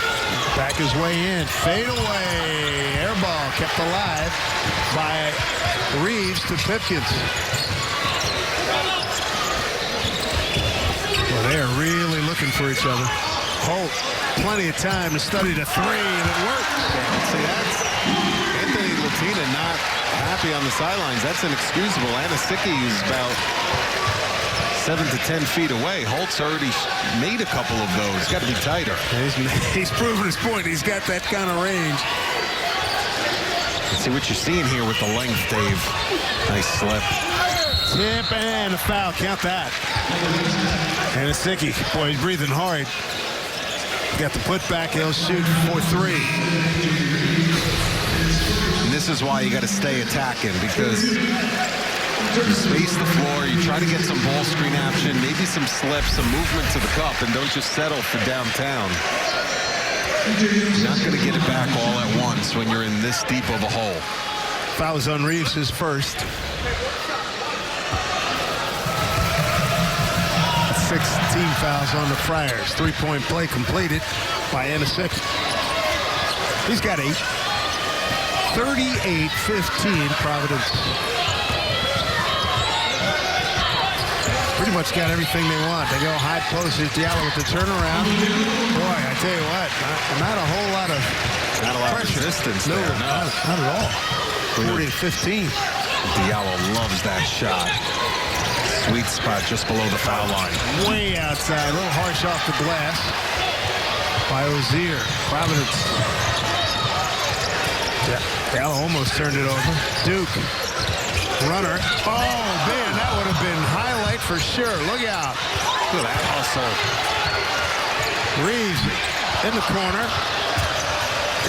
back his way in. Fade away. Air ball kept alive by Reeves to Pipkins. Well, they're really looking for each other. Holt, plenty of time to study the 3, and it works. Yeah, see, that's Anthony Latina not happy on the sidelines. That's inexcusable. Anasicki is about 7 to 10 feet away. Holt's already made a couple of those. Got to be tighter. He's proven his point. He's got that kind of range. Let's see what you're seeing here with the length, Dave. Nice slip. Tip and a foul. Count that. Anasicki, boy, he's breathing hard. Got the putback. He'll shoot for 3. And this is why you got to stay attacking, because you space the floor, you try to get some ball screen action, maybe some slips, some movement to the cup, and don't just settle for downtown. You're not going to get it back all at once when you're in this deep of a hole. Fouls on Reeves, his first. 16 fouls on the Friars. 3-point play completed by Anasicki. He's got 8. 38-15 Providence. pretty much got everything they want. They go high post. Here's Diallo with the turnaround. Boy, I tell you what, not a whole lot of resistance there. No, not at all. 40-15. Diallo loves that shot. Sweet spot just below the foul line. Way outside. A little harsh off the glass by Ozier. Providence. Diallo almost turned it over. Duke. Runner. Oh, man, that would have been highlight for sure. Look out. Look at that hustle. Reeves in the corner.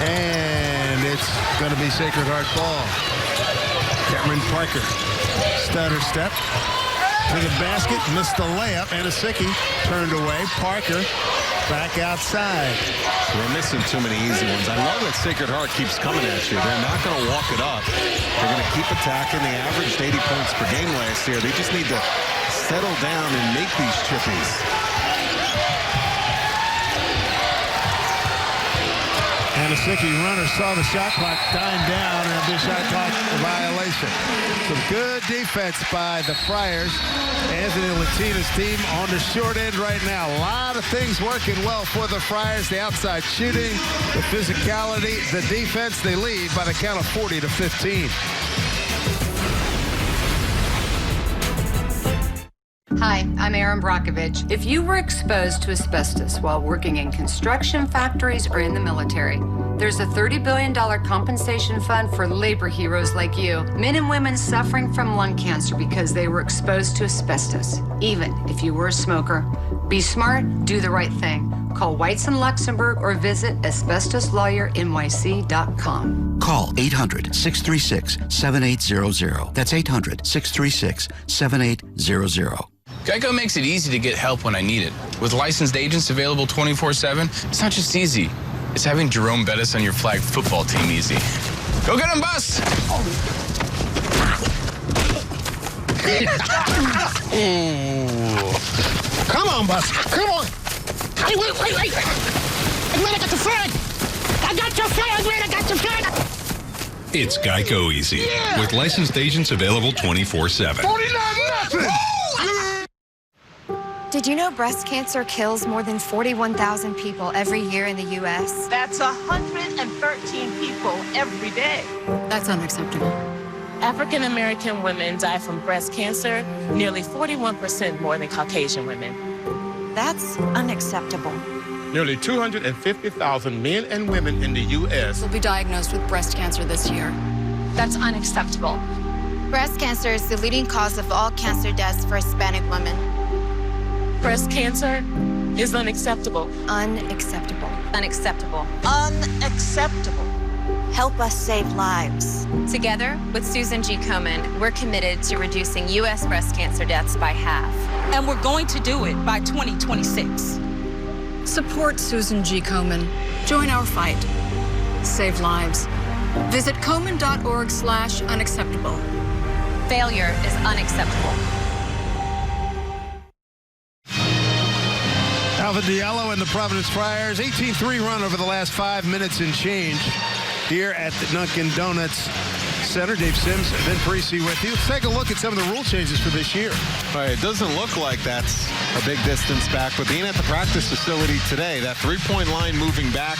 And it's going to be Sacred Heart ball. Cameron Parker. Stutter step to the basket. Missed the layup. Anasicki turned away. Parker back outside. We're missing too many easy ones. I love that Sacred Heart keeps coming at you. They're not going to walk it up. They're going to keep attacking. They averaged 80 points per game last year. They just need to settle down and make these chippies. Anasicki, runner, saw the shot clock dying down, and a shot clock violation. Some good defense by the Friars. Anthony Latina's team on the short end right now. A lot of things working well for the Friars. The outside shooting, the physicality, the defense. They lead by the count of 40-15. Hi, I'm Erin Brockovich. If you were exposed to asbestos while working in construction factories or in the military, there's a $30 billion compensation fund for labor heroes like you, men and women suffering from lung cancer because they were exposed to asbestos, even if you were a smoker. Be smart, do the right thing. Call Whites and Luxembourg or visit asbestosLawyerNYC.com. Call 800-636-7800. That's 800-636-7800. Geico makes it easy to get help when I need it. With licensed agents available 24/7, it's not just easy. It's having Jerome Bettis on your flag football team easy. Go get him, Bus! Come on, Bus. Come on. Hey, wait. I'm glad I got the flag. I got your flag, man. I got your flag. It's Geico Easy. Yeah. With licensed agents available 24/7. 49-0. Did you know breast cancer kills more than 41,000 people every year in the U.S.? That's 113 people every day. That's unacceptable. African American women die from breast cancer nearly 41% more than Caucasian women. That's unacceptable. Nearly 250,000 men and women in the U.S. will be diagnosed with breast cancer this year. That's unacceptable. Breast cancer is the leading cause of all cancer deaths for Hispanic women. Breast cancer is unacceptable. Unacceptable. Unacceptable. Unacceptable. Help us save lives. Together with Susan G. Komen, we're committed to reducing U.S. breast cancer deaths by half. And we're going to do it by 2026. Support Susan G. Komen. Join our fight. Save lives. Visit Komen.org/unacceptable. Failure is unacceptable. Alvin Diallo and the Providence Friars, 18-3 run over the last 5 minutes and change here at the Dunkin' Donuts Center. Dave Sims, Ben Parisi with you. Let's take a look at some of the rule changes for this year. All right, it doesn't look like that's a big distance back, but being at the practice facility today, that three-point line moving back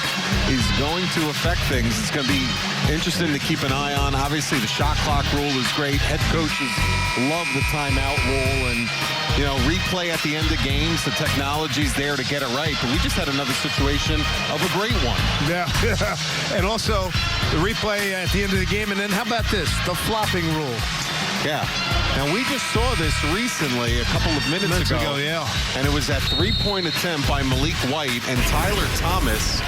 is going to affect things. It's going to be interesting to keep an eye on. Obviously, the shot clock rule is great. Head coaches love the timeout rule, and you know, replay at the end of games. The technology's there to get it right, but we just had another situation of a great one. Yeah, and also the replay at the end of the game, and then how about this, the flopping rule? Yeah, and we just saw this recently a couple of minutes ago. Yeah. And it was that three-point attempt by Malik White and Tyler Thomas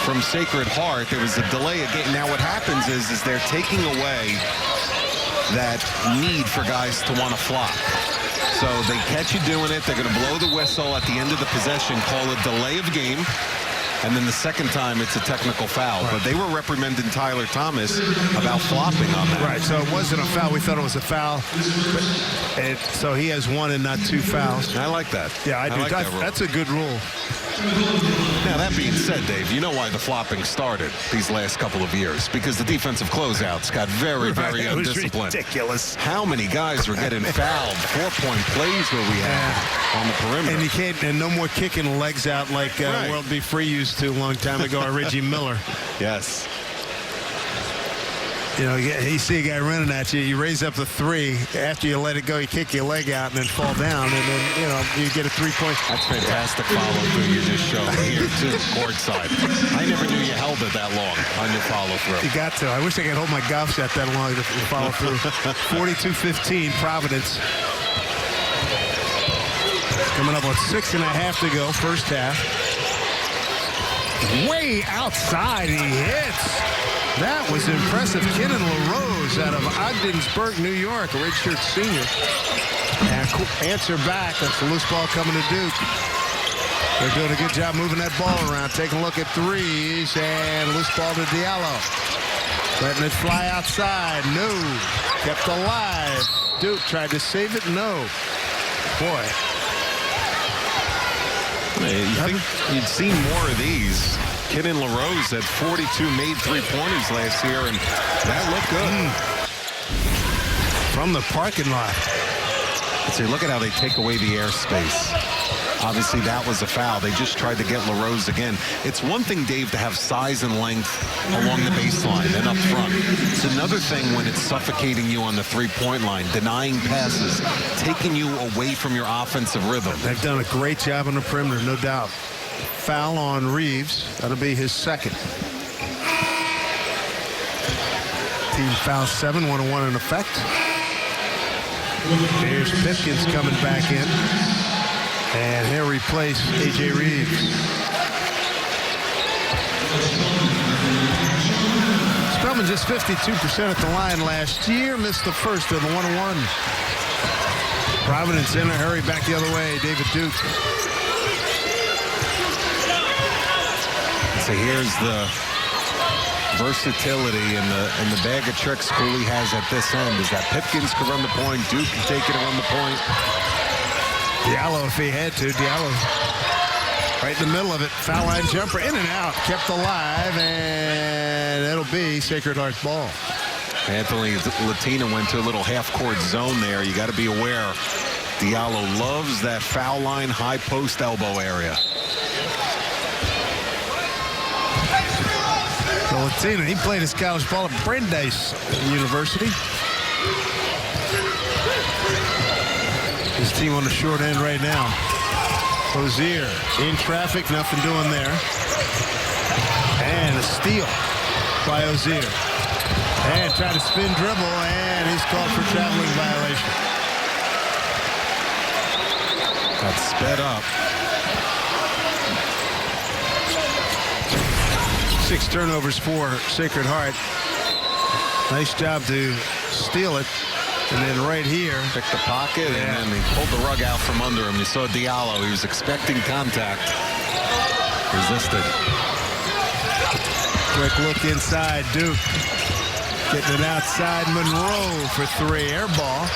from Sacred Heart. There was a delay again. Now what happens is they're taking away that need for guys to want to flop. So they catch you doing it. They're going to blow the whistle at the end of the possession, call a delay of game. And then the second time, it's a technical foul. But they were reprimanding Tyler Thomas about flopping on that. Right, so it wasn't a foul. We thought it was a foul. So he has 1 and not 2 fouls. I like that. Yeah, I do. like that rule. That's a good rule. Now, that being said, Dave, you know why the flopping started these last couple of years? Because the defensive closeouts got very, very undisciplined. Ridiculous. How many guys were getting fouled? 4-point plays where we had on the perimeter. And you can't, and no more kicking legs out like World Be Free used to a long time ago, or Reggie Miller. Yes. You know, you see a guy running at you, you raise up the 3. After you let it go, you kick your leg out and then fall down, and then, you know, you get a 3-point. That's fantastic follow-through you just showed here, too, courtside. I never knew you held it that long on your follow-through. You got to. I wish I could hold my golf shot that long to follow through. 42-15, Providence. Coming up on 6.5 to go, first half. Way outside, he hits. That was impressive. Kenan LaRose out of Ogdensburg, New York, a redshirt senior. And answer back. That's a loose ball coming to Duke. They're doing a good job moving that ball around. Taking a look at threes, and loose ball to Diallo. Letting it fly outside. No. Kept alive. Duke tried to save it. No. Boy. You think you'd seen more of these. Kenan LaRose had 42 made 3-pointers last year, and that looked good. From the parking lot. So look at how they take away the airspace. Obviously, that was a foul. They just tried to get LaRose again. It's one thing, Dave, to have size and length along the baseline and up front. It's another thing when it's suffocating you on the 3-point line, denying passes, taking you away from your offensive rhythm. They've done a great job on the perimeter, no doubt. Foul on Reeves. That'll be his second. Team foul 7, 1-1 in effect. Here's Pipkins coming back in. And he'll replace A.J. Reeves. Spellman just 52% at the line last year. Missed the first of the 1-1. Providence in a hurry back the other way. David Duke. So here's the versatility and the bag of tricks Cooley has at this end is that Pipkins can run the point, Duke can take it and run the point. Diallo, if he had to, Diallo right in the middle of it. Foul line jumper, in and out, kept alive, and it'll be Sacred Heart's ball. Anthony Latina went to a little half-court zone there. You got to be aware. Diallo loves that foul line, high post elbow area. So Latina, he played his college ball at Brandeis University. His team on the short end right now. Rozier in traffic, nothing doing there. And a steal by Ozier. And try to spin dribble, and he's called for traveling violation. Got sped up. 6 turnovers for Sacred Heart. Nice job to steal it. And then right here. Picked the pocket, and then he pulled the rug out from under him. You saw Diallo. He was expecting contact. Resisted. Quick look inside. Duke getting it outside. Monroe for 3. Air ball.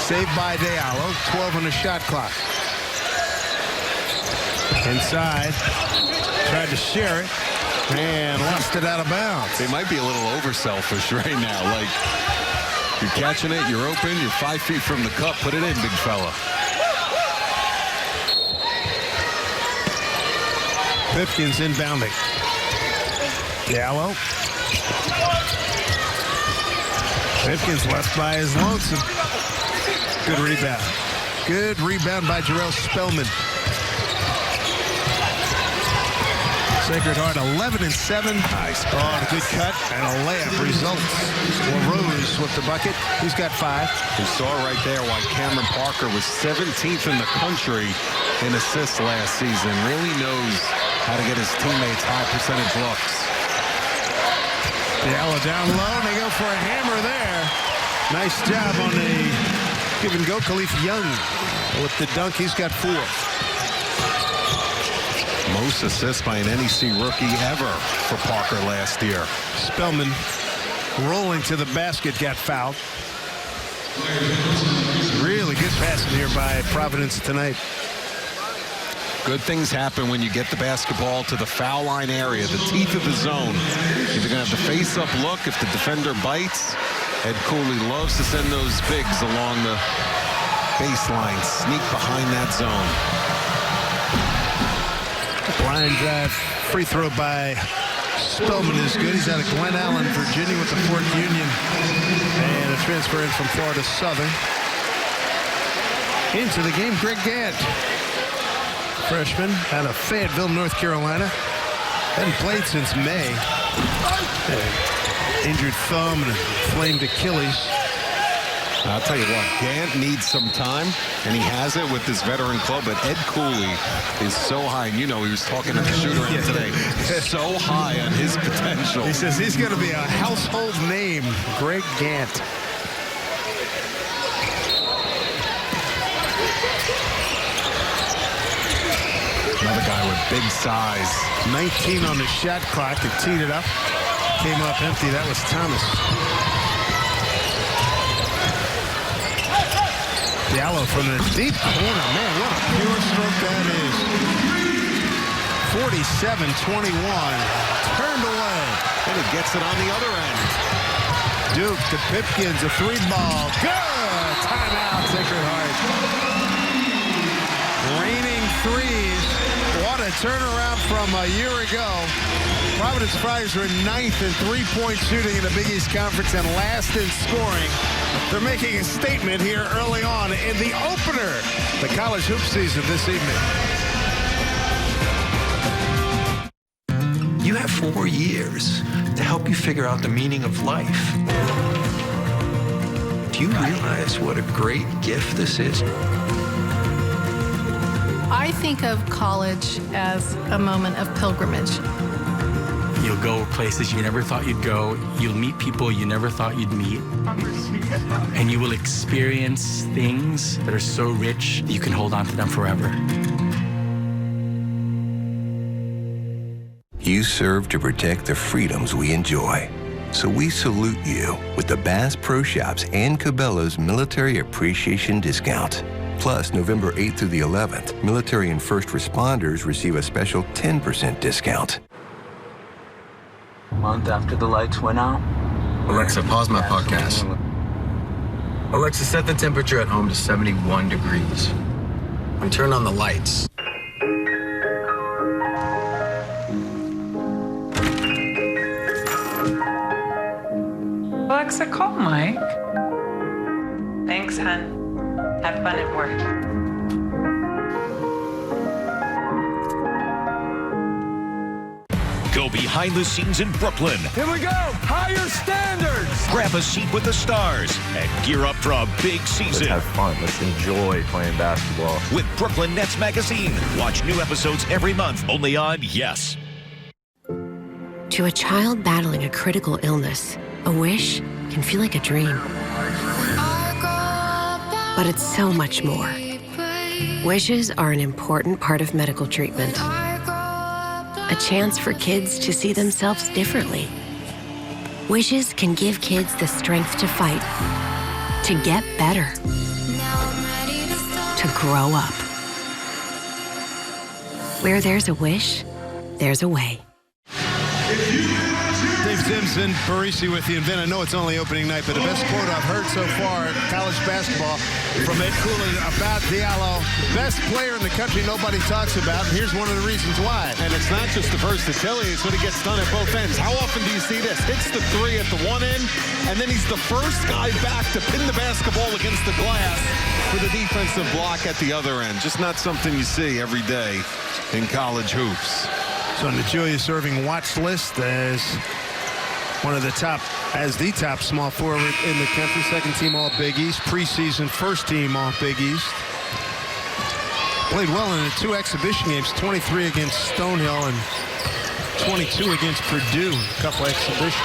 Saved by Diallo. 12 on the shot clock. Inside. Tried to share it. And lost it out of bounds. They might be a little over-selfish right now. Like, you're catching it, you're open, you're 5 feet from the cup. Put it in, big fella. Pipkins inbounding. Diallo. Pipkins left by his lonesome. Good rebound. Good rebound by Jarrell Spellman. Sacred Heart 11-7. Nice. Oh, a good cut and a layup results. LaRose with the bucket. He's got 5. You saw right there why Cameron Parker was 17th in the country in assists last season. Really knows how to get his teammates high percentage looks. Diallo down low, and they go for a hammer there. Nice job on the give and go. Khalif Young with the dunk. He's got 4. Most assists by an NEC rookie ever for Parker last year. Spellman rolling to the basket, got fouled. Really good passing here by Providence tonight. Good things happen when you get the basketball to the foul line area, the teeth of the zone. You're going to have the face-up look if the defender bites. Ed Cooley loves to send those bigs along the baseline, sneak behind that zone. Line drive, free throw by Spellman is good. He's out of Glen Allen, Virginia with the Fort Union. And a transfer in from Florida Southern. Into the game, Greg Gant. Freshman out of Fayetteville, North Carolina. Hadn't played since May. Injured thumb and inflamed Achilles. I'll tell you what, Gant needs some time, and he has it with this veteran club, but Ed Cooley is so high, and you know he was talking to the shoot-around today, so high on his potential. He says he's going to be a household name, Greg Gant. Another guy with big size. 19 on the shot clock. They teed it up. Came up empty. That was Thomas. Diallo from the deep corner. Man, what a pure stroke that is. 47-21. Turned away. And he gets it on the other end. Duke to Pipkins. A three ball. Good. Timeout, Sacred Heart. Raining threes. What a turnaround from a year ago. Providence Friars were 9th in three-point shooting in the Big East Conference and last in scoring. They're making a statement here early on in the opener, the college hoop season this evening. You have 4 years to help you figure out the meaning of life. Do you realize what a great gift this is? I think of college as a moment of pilgrimage. You'll go places you never thought you'd go. You'll meet people you never thought you'd meet. And you will experience things that are so rich that you can hold on to them forever. You serve to protect the freedoms we enjoy. So we salute you with the Bass Pro Shops and Cabela's Military Appreciation Discount. Plus, November 8th through the 11th, military and first responders receive a special 10% discount. A month after the lights went out. Alexa, pause my podcast. Alexa, set the temperature at home to 71 degrees. And turn on the lights. Alexa, call Mike. Thanks, hon. Have fun at work. Go behind the scenes in Brooklyn. Here we go. Higher standards. Grab a seat with the stars and gear up for a big season. Let's have fun. Let's enjoy playing basketball. With Brooklyn Nets Magazine. Watch new episodes every month only on Yes. To a child battling a critical illness, a wish can feel like a dream. But it's so much more. Wishes are an important part of medical treatment. A chance for kids to see themselves differently. Wishes can give kids the strength to fight, to get better, to grow up. Where there's a wish, there's a way. Dave Simpson, Parisi with you. And Vin, I know it's only opening night, but the best quote I've heard so far in college basketball from Ed Cooley about Diallo. Best player in the country nobody talks about, and here's one of the reasons why. And it's not just the versatility, it's when he gets done at both ends. How often do you see this? Hits the three at the one end, and then he's the first guy back to pin the basketball against the glass for the defensive block at the other end. Just not something you see every day in college hoops. So on the Julius Erving watch list as one of the top, as the top small forward in the country, second team All Big East, preseason first team All Big East. Played well in the 2 exhibition games, 23 against Stonehill and 22 against Purdue, a couple exhibitions.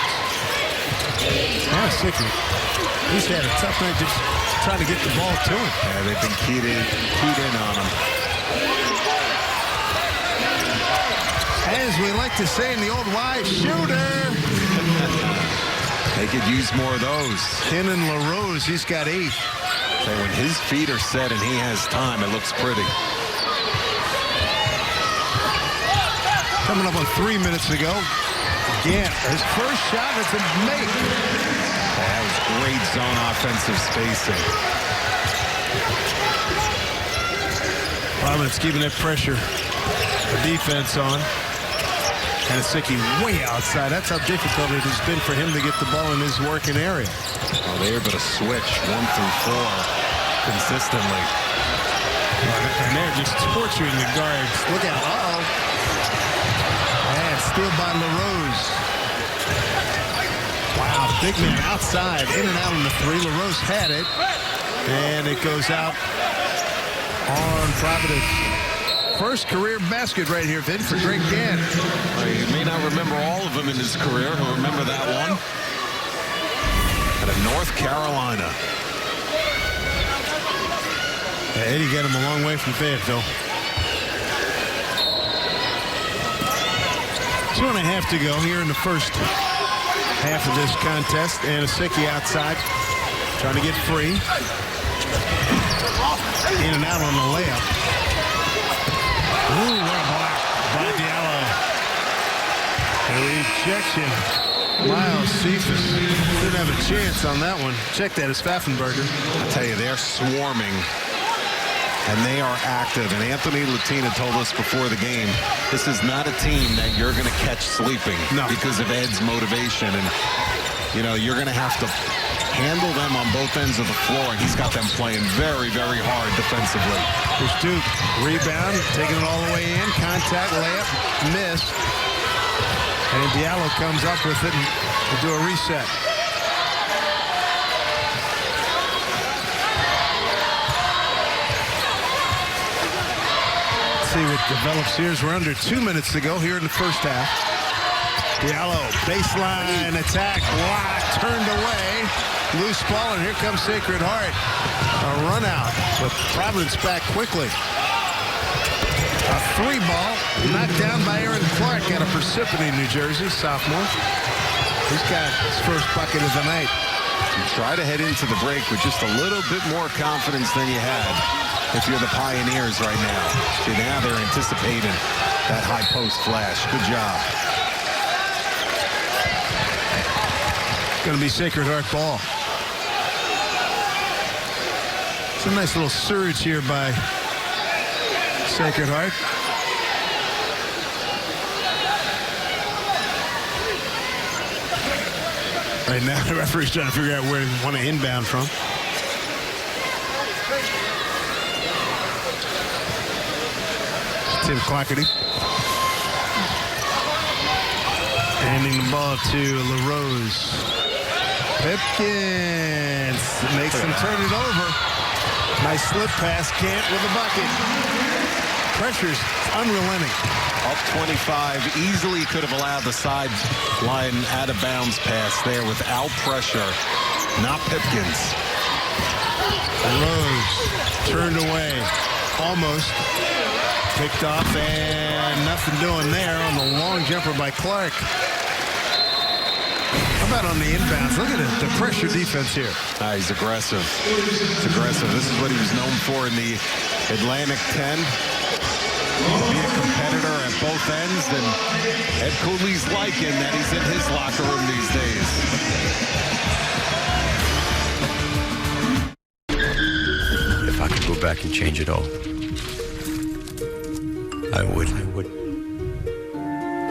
Kind of sick. He's had a tough night just trying to get the ball to him. Yeah, they've been keyed in on him. As we like to say in the old Y, shooter. They could use more of those. Kenan LaRose, he's got 8. So when his feet are set and he has time, it looks pretty. Coming up on 3 minutes to go. Again, his first shot, it's a make. That was great zone offensive spacing. Providence keeping that pressure. The defense on. And Asicki way outside. That's how difficult it has been for him to get the ball in his working area. Oh, they're able to switch 1 through 4 consistently. And they're just torturing the guards. Look out. Uh-oh. And steal by LaRose. Wow, big man outside. In and out on the 3. LaRose had it. And it goes out on Providence. First career basket right here, Vin, for Drake Gann. You may not remember all of them in his career. He'll remember that one. Out of North Carolina. Yeah, Eddie got him a long way from Fayetteville. 2.5 to go here in the first half of this contest. And Asicki outside, trying to get free. In and out on the layup. Ooh, what a block by Diallo. Rejection. Miles Cephas didn't have a chance on that one. Check that, it's Pfaffenberger. I tell you, they're swarming. And they are active. And Anthony Latina told us before the game, this is not a team that you're going to catch sleeping because of Ed's motivation. And, you know, you're going to have to handle them on both ends of the floor, and he's got them playing very, very hard defensively. Here's Duke. Rebound, taking it all the way in. Contact, layup, missed. And then Diallo comes up with it and will do a reset. Let's see what develops here as we're under 2 minutes to go here in the first half. Diallo, baseline attack, block, turned away. Loose ball, and here comes Sacred Heart. A run out, but Providence back quickly. A 3 ball, knocked down by Aaron Clark out of Parsippany, New Jersey, sophomore. He's got his first bucket of the night. You try to head into the break with just a little bit more confidence than you had if you're the Pioneers right now. See, now they're anticipating that high post flash. Good job. Going to be Sacred Heart ball. It's a nice little surge here by Sacred Heart. Right now, the referee's trying to figure out where they want to inbound from. Tim Clougherty. Handing the ball to LaRose. Pipkins makes him turn it over. Nice slip pass. Kent with the bucket. Pressure's unrelenting. Up 25. Easily could have allowed the sideline out of bounds pass there without pressure. Not Pipkins. Rose turned away. Almost. Picked off and nothing doing there on the long jumper by Clark. How about on the inbounds? Look at it, the pressure defense here. He's aggressive. He's aggressive. This is what he was known for in the Atlantic 10. Be a competitor at both ends, and Ed Cooley's liking that he's in his locker room these days. If I could go back and change it all, I would.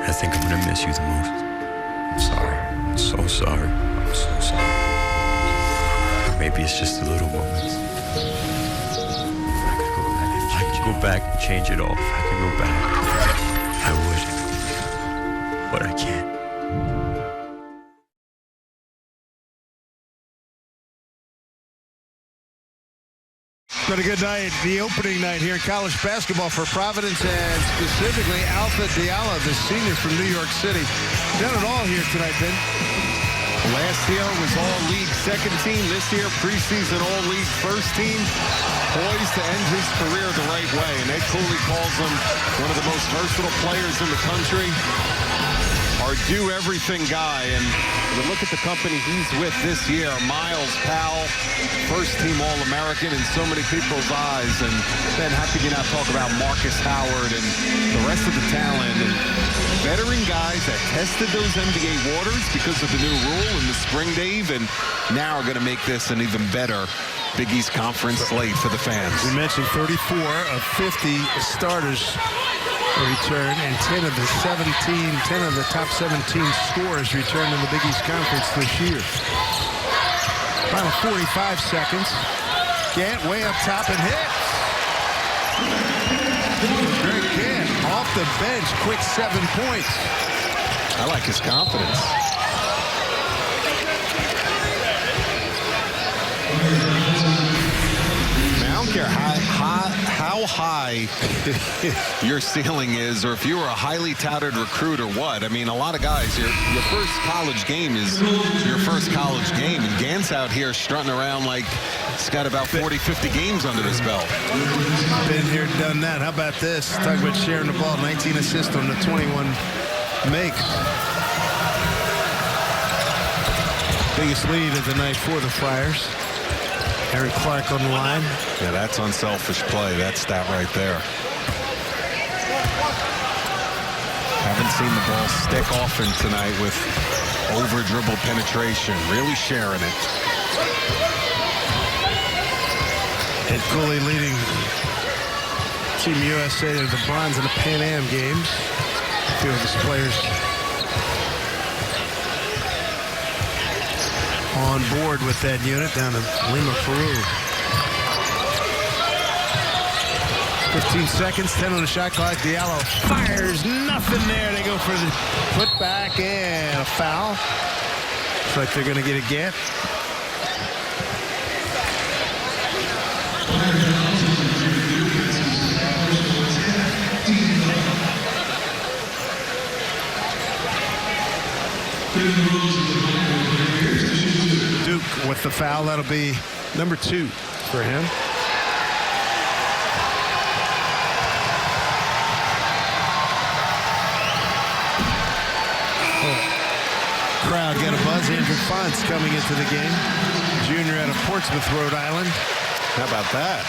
I think I'm gonna miss you the most. I'm sorry. I'm so sorry. I'm so sorry. Maybe it's just the little moments. If I could go back and change it all. If I could go back, I would. But I can't. Been a good night, the opening night here in college basketball for Providence, and specifically Alpha Diallo, the senior from New York City. Done it all here tonight, Ben. Last year was all-league second team. This year, preseason all-league first team. poised to end his career the right way. And Ed Cooley calls him one of the most versatile players in the country. Our do-everything guy. And you look at the company he's with this year. Miles Powell, first-team All-American in so many people's eyes. And then how could you not talk about Marcus Howard and the rest of the talent and veteran guys that tested those NBA waters because of the new rule in the spring, Dave, and now are going to make this an even better Big East Conference slate for the fans. We mentioned 34 of 50 starters return, and 10 of the top 17 scorers returned in the Big East Conference this year. Final 45 seconds. Gant way up top and hits. Greg Gant off the bench, quick 7 points. I like his confidence. I don't care how high your ceiling is, or if you were a highly touted recruit or what. I mean, a lot of guys, your first college game is your first college game. And Gant's out here strutting around like he's got about 40, 50 games under his belt. Been here, done that. How about this? Talk about sharing the ball. 19 assists on the 21 makes. Biggest lead of the night for the Friars. Eric Clark on the line. Yeah, that's unselfish play. That stat right there. Haven't seen the ball stick often tonight with over-dribble penetration. Really sharing it. Ed Cooley leading Team USA to the bronze in the Pan Am games. A few of his players on board with that unit down in Lima, Peru. 15 seconds, 10 on the shot clock. Diallo fires, nothing there. They go for the putback and a foul. Looks like they're going to get a get. Duke with the foul. That'll be number 2 for him. Crowd got a buzz. Andrew Fonts coming into the game. Junior out of Portsmouth, Rhode Island. How about that?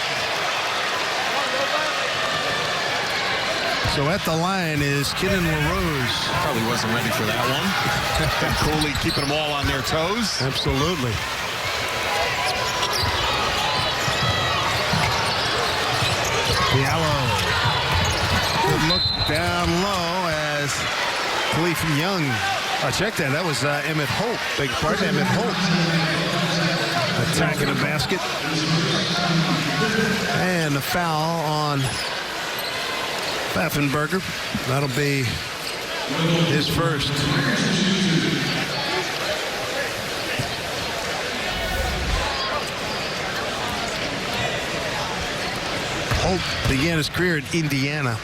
So at the line is Kenan LaRose. Probably wasn't ready for that one. Cooley keeping them all on their toes. Absolutely. Diallo. Good look down low as Khalif Young. Check that. That was Emmett Holt. Big part. Emmett Holt attacking the basket. And a foul on Pfaffenberger. That'll be his first. Holt began his career at Indiana.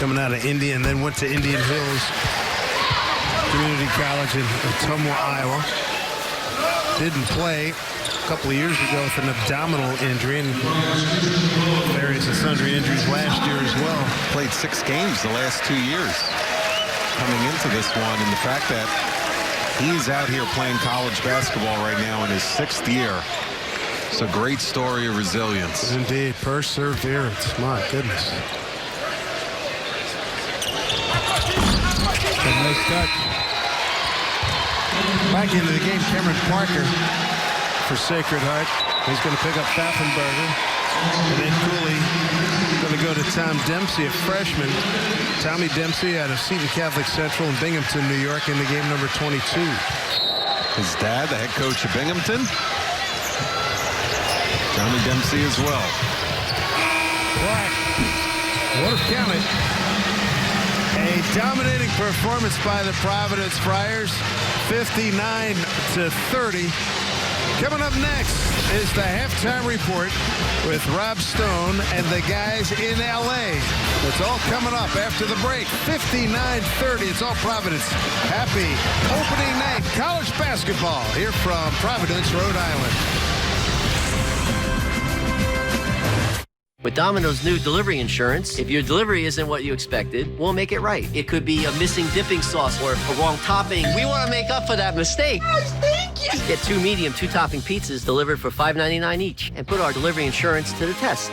Coming out of India and then went to Indian Hills Community College in Ottumwa, Iowa. Didn't play a couple of years ago with an abdominal injury and various and sundry injuries last year as well. Played 6 games the last 2 years coming into this one, and the fact that he's out here playing college basketball right now in his 6th year. It's a great story of resilience. Indeed, perseverance. My goodness. A nice touch. Back into the game, Cameron Parker for Sacred Heart. He's going to pick up Pfaffenberger. And then Cooley going to go to Tom Dempsey, a freshman. Tommy Dempsey out of Seton Catholic Central in Binghamton, New York, in the game number 22. His dad, the head coach of Binghamton. Tommy Dempsey as well. Black. Would have counted. A dominating performance by the Providence Friars, 59-30. Coming up next is the halftime report with Rob Stone and the guys in L.A. It's all coming up after the break. 59-30. It's all Providence. Happy opening night college basketball here from Providence, Rhode Island. With Domino's new delivery insurance, if your delivery isn't what you expected, we'll make it right. It could be a missing dipping sauce or a wrong topping. We want to make up for that mistake. Thank you. Get 2 medium, 2 topping pizzas delivered for $5.99 each and put our delivery insurance to the test.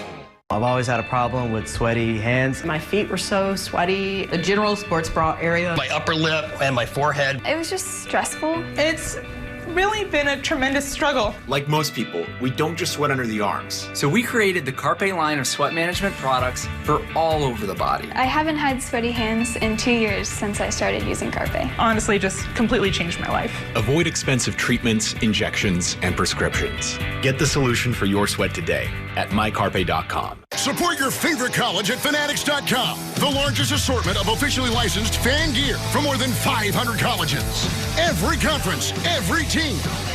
I've always had a problem with sweaty hands. My feet were so sweaty. The general sports bra area. My upper lip and my forehead. It was just stressful. It's really been a tremendous struggle. Like most people, we don't just sweat under the arms. So we created the Carpe line of sweat management products for all over the body. I haven't had sweaty hands in 2 years since I started using Carpe. Honestly, just completely changed my life. Avoid expensive treatments, injections, and prescriptions. Get the solution for your sweat today at mycarpe.com. Support your favorite college at Fanatics.com. The largest assortment of officially licensed fan gear from more than 500 colleges. Every conference, every team.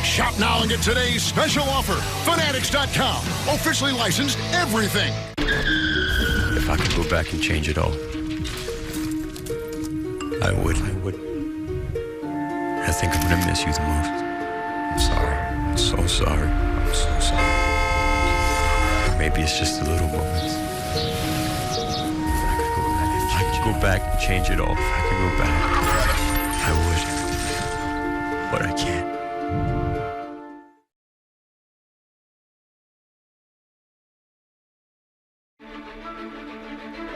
Shop now and get today's special offer. Fanatics.com. Officially licensed everything. If I could go back and change it all, I would. I think I'm gonna miss you the most. I'm sorry. I'm so sorry. I'm so sorry. Maybe it's just the little moments. If I could go back and change it all. If I could go back, I would. But I can't.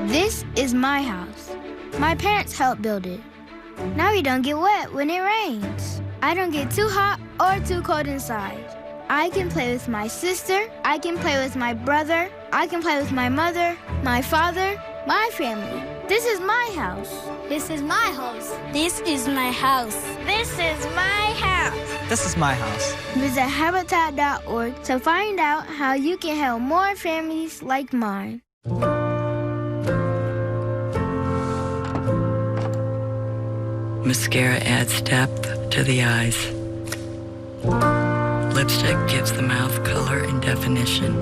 This is my house. My parents helped build it. Now we don't get wet when it rains. I don't get too hot or too cold inside. I can play with my sister, I can play with my brother, I can play with my mother, my father, my family. This is my house. This is my house. This is my house. This is my house. This is my house. Visit Habitat.org to find out how you can help more families like mine. Mascara adds depth to the eyes. Lipstick gives the mouth color and definition.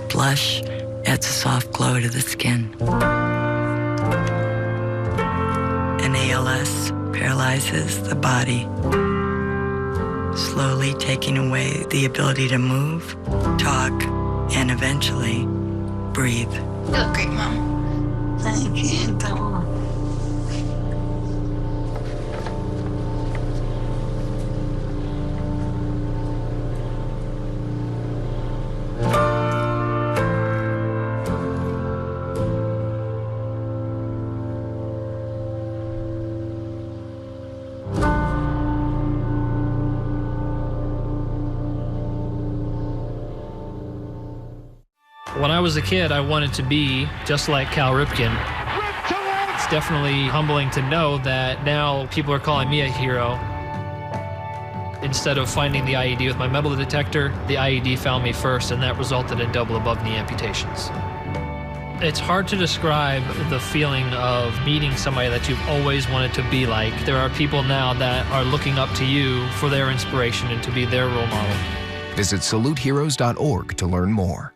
Blush adds a soft glow to the skin. And ALS paralyzes the body, slowly taking away the ability to move, talk, and eventually breathe. You look great, Mom. Thank you. When I was a kid, I wanted to be just like Cal Ripken. It's definitely humbling to know that now people are calling me a hero. Instead of finding the IED with my metal detector, the IED found me first, and that resulted in double above-knee amputations. It's hard to describe the feeling of meeting somebody that you've always wanted to be like. There are people now that are looking up to you for their inspiration and to be their role model. Visit saluteheroes.org to learn more.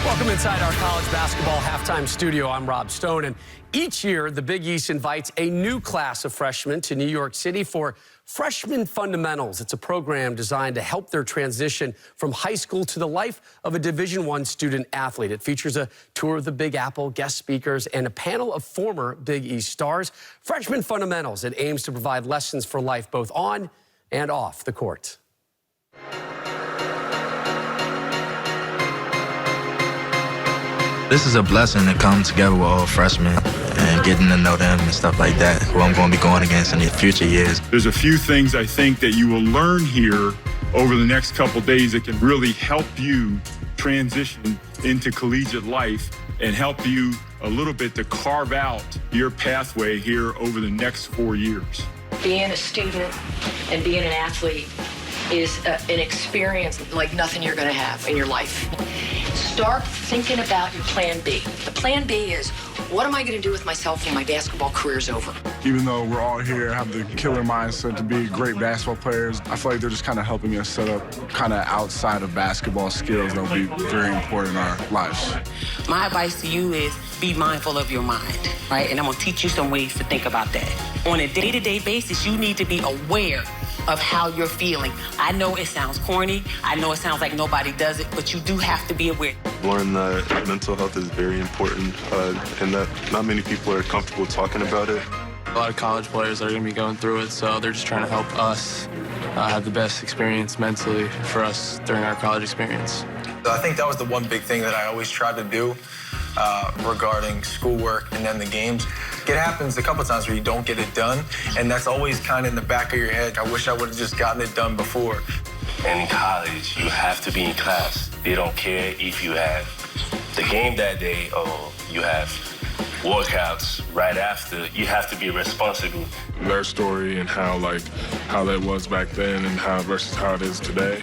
Welcome inside our college basketball halftime studio. I'm Rob Stone, and each year the Big East invites a new class of freshmen to New York City for Freshman Fundamentals. It's a program designed to help their transition from high school to the life of a Division I student athlete. It features a tour of the Big Apple, guest speakers, and a panel of former Big East stars. Freshman Fundamentals, it aims to provide lessons for life both on and off the court. This is a blessing to come together with all freshmen and getting to know them and stuff like that, who I'm going to be going against in the future years. There's a few things I think that you will learn here over the next couple days that can really help you transition into collegiate life and help you a little bit to carve out your pathway here over the next 4 years. Being a student and being an athlete is an experience like nothing you're going to have in your life. Start thinking about your plan B. The plan B is, what am I going to do with myself when my basketball career is over? Even though we're all here, have the killer mindset to be great basketball players, I feel like they're just kind of helping us set up kind of outside of basketball skills that will be very important in our lives. My advice to you is be mindful of your mind, right? And I'm going to teach you some ways to think about that. On a day-to-day basis, you need to be aware of how you're feeling. I know it sounds corny. I know it sounds like nobody does it, but you do have to be aware. Learn that mental health is very important and that not many people are comfortable talking about it. A lot of college players are going to be going through it, so they're just trying to help us have the best experience mentally for us during our college experience. I think that was the one big thing that I always tried to do regarding schoolwork and then the games. It happens a couple times where you don't get it done, and that's always kind of in the back of your head. I wish I would have just gotten it done before. And in college, you have to be in class. They don't care if you have the game that day or you have workouts right after. You have to be responsible. Their story and how that was back then and how versus how it is today.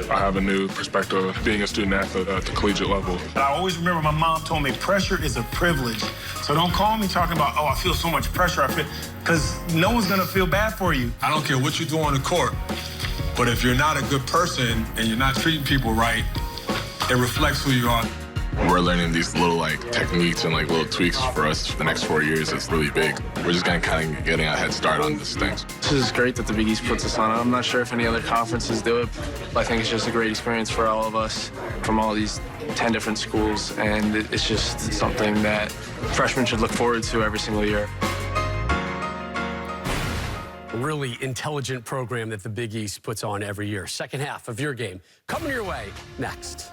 I have a new perspective of being a student athlete at the collegiate level. I always remember my mom told me pressure is a privilege. So don't call me talking about, oh, I feel so much pressure. Because no one's going to feel bad for you. I don't care what you do on the court, but if you're not a good person and you're not treating people right, it reflects who you are. We're learning these little techniques and little tweaks for us for the next 4 years. It's really big. We're just kind of getting a head start on this thing. This is great that the Big East puts us on. I'm not sure if any other conferences do it, but I think it's just a great experience for all of us from all these 10 different schools, and it's just something that freshmen should look forward to every single year. A really intelligent program that the Big East puts on every year. Second half of your game coming your way next.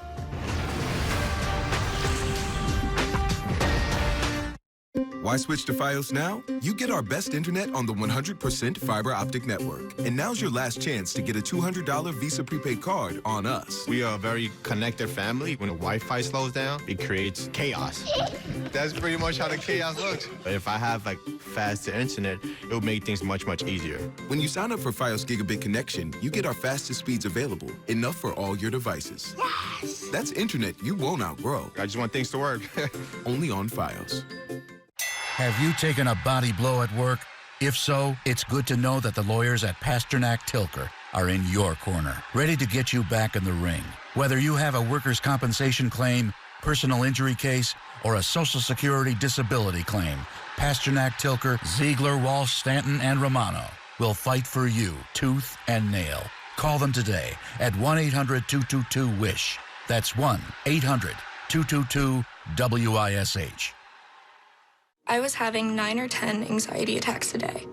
Why switch to Fios now? You get our best internet on the 100% fiber optic network. And now's your last chance to get a $200 Visa prepaid card on us. We are a very connected family. When the Wi-Fi slows down, it creates chaos. That's pretty much how the chaos looks. But if I have faster internet, it'll make things much, much easier. When you sign up for Fios Gigabit Connection, you get our fastest speeds available, enough for all your devices. Yes! That's internet you won't outgrow. I just want things to work. Only on Fios. Have you taken a body blow at work? If so, it's good to know that the lawyers at Pasternak Tilker are in your corner, ready to get you back in the ring. Whether you have a workers' compensation claim, personal injury case, or a Social Security disability claim, Pasternak Tilker, Ziegler, Walsh, Stanton, and Romano will fight for you tooth and nail. Call them today at 1-800-222-WISH. That's 1-800-222-WISH. I was having 9 or 10 anxiety attacks a day.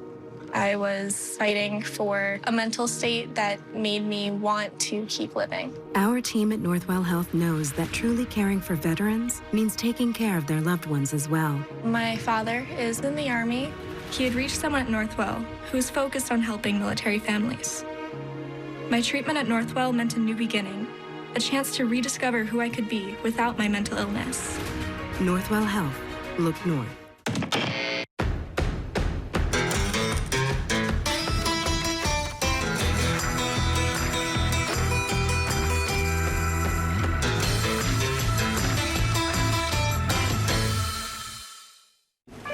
I was fighting for a mental state that made me want to keep living. Our team at Northwell Health knows that truly caring for veterans means taking care of their loved ones as well. My father is in the Army. He had reached someone at Northwell who was focused on helping military families. My treatment at Northwell meant a new beginning, a chance to rediscover who I could be without my mental illness. Northwell Health. Look north.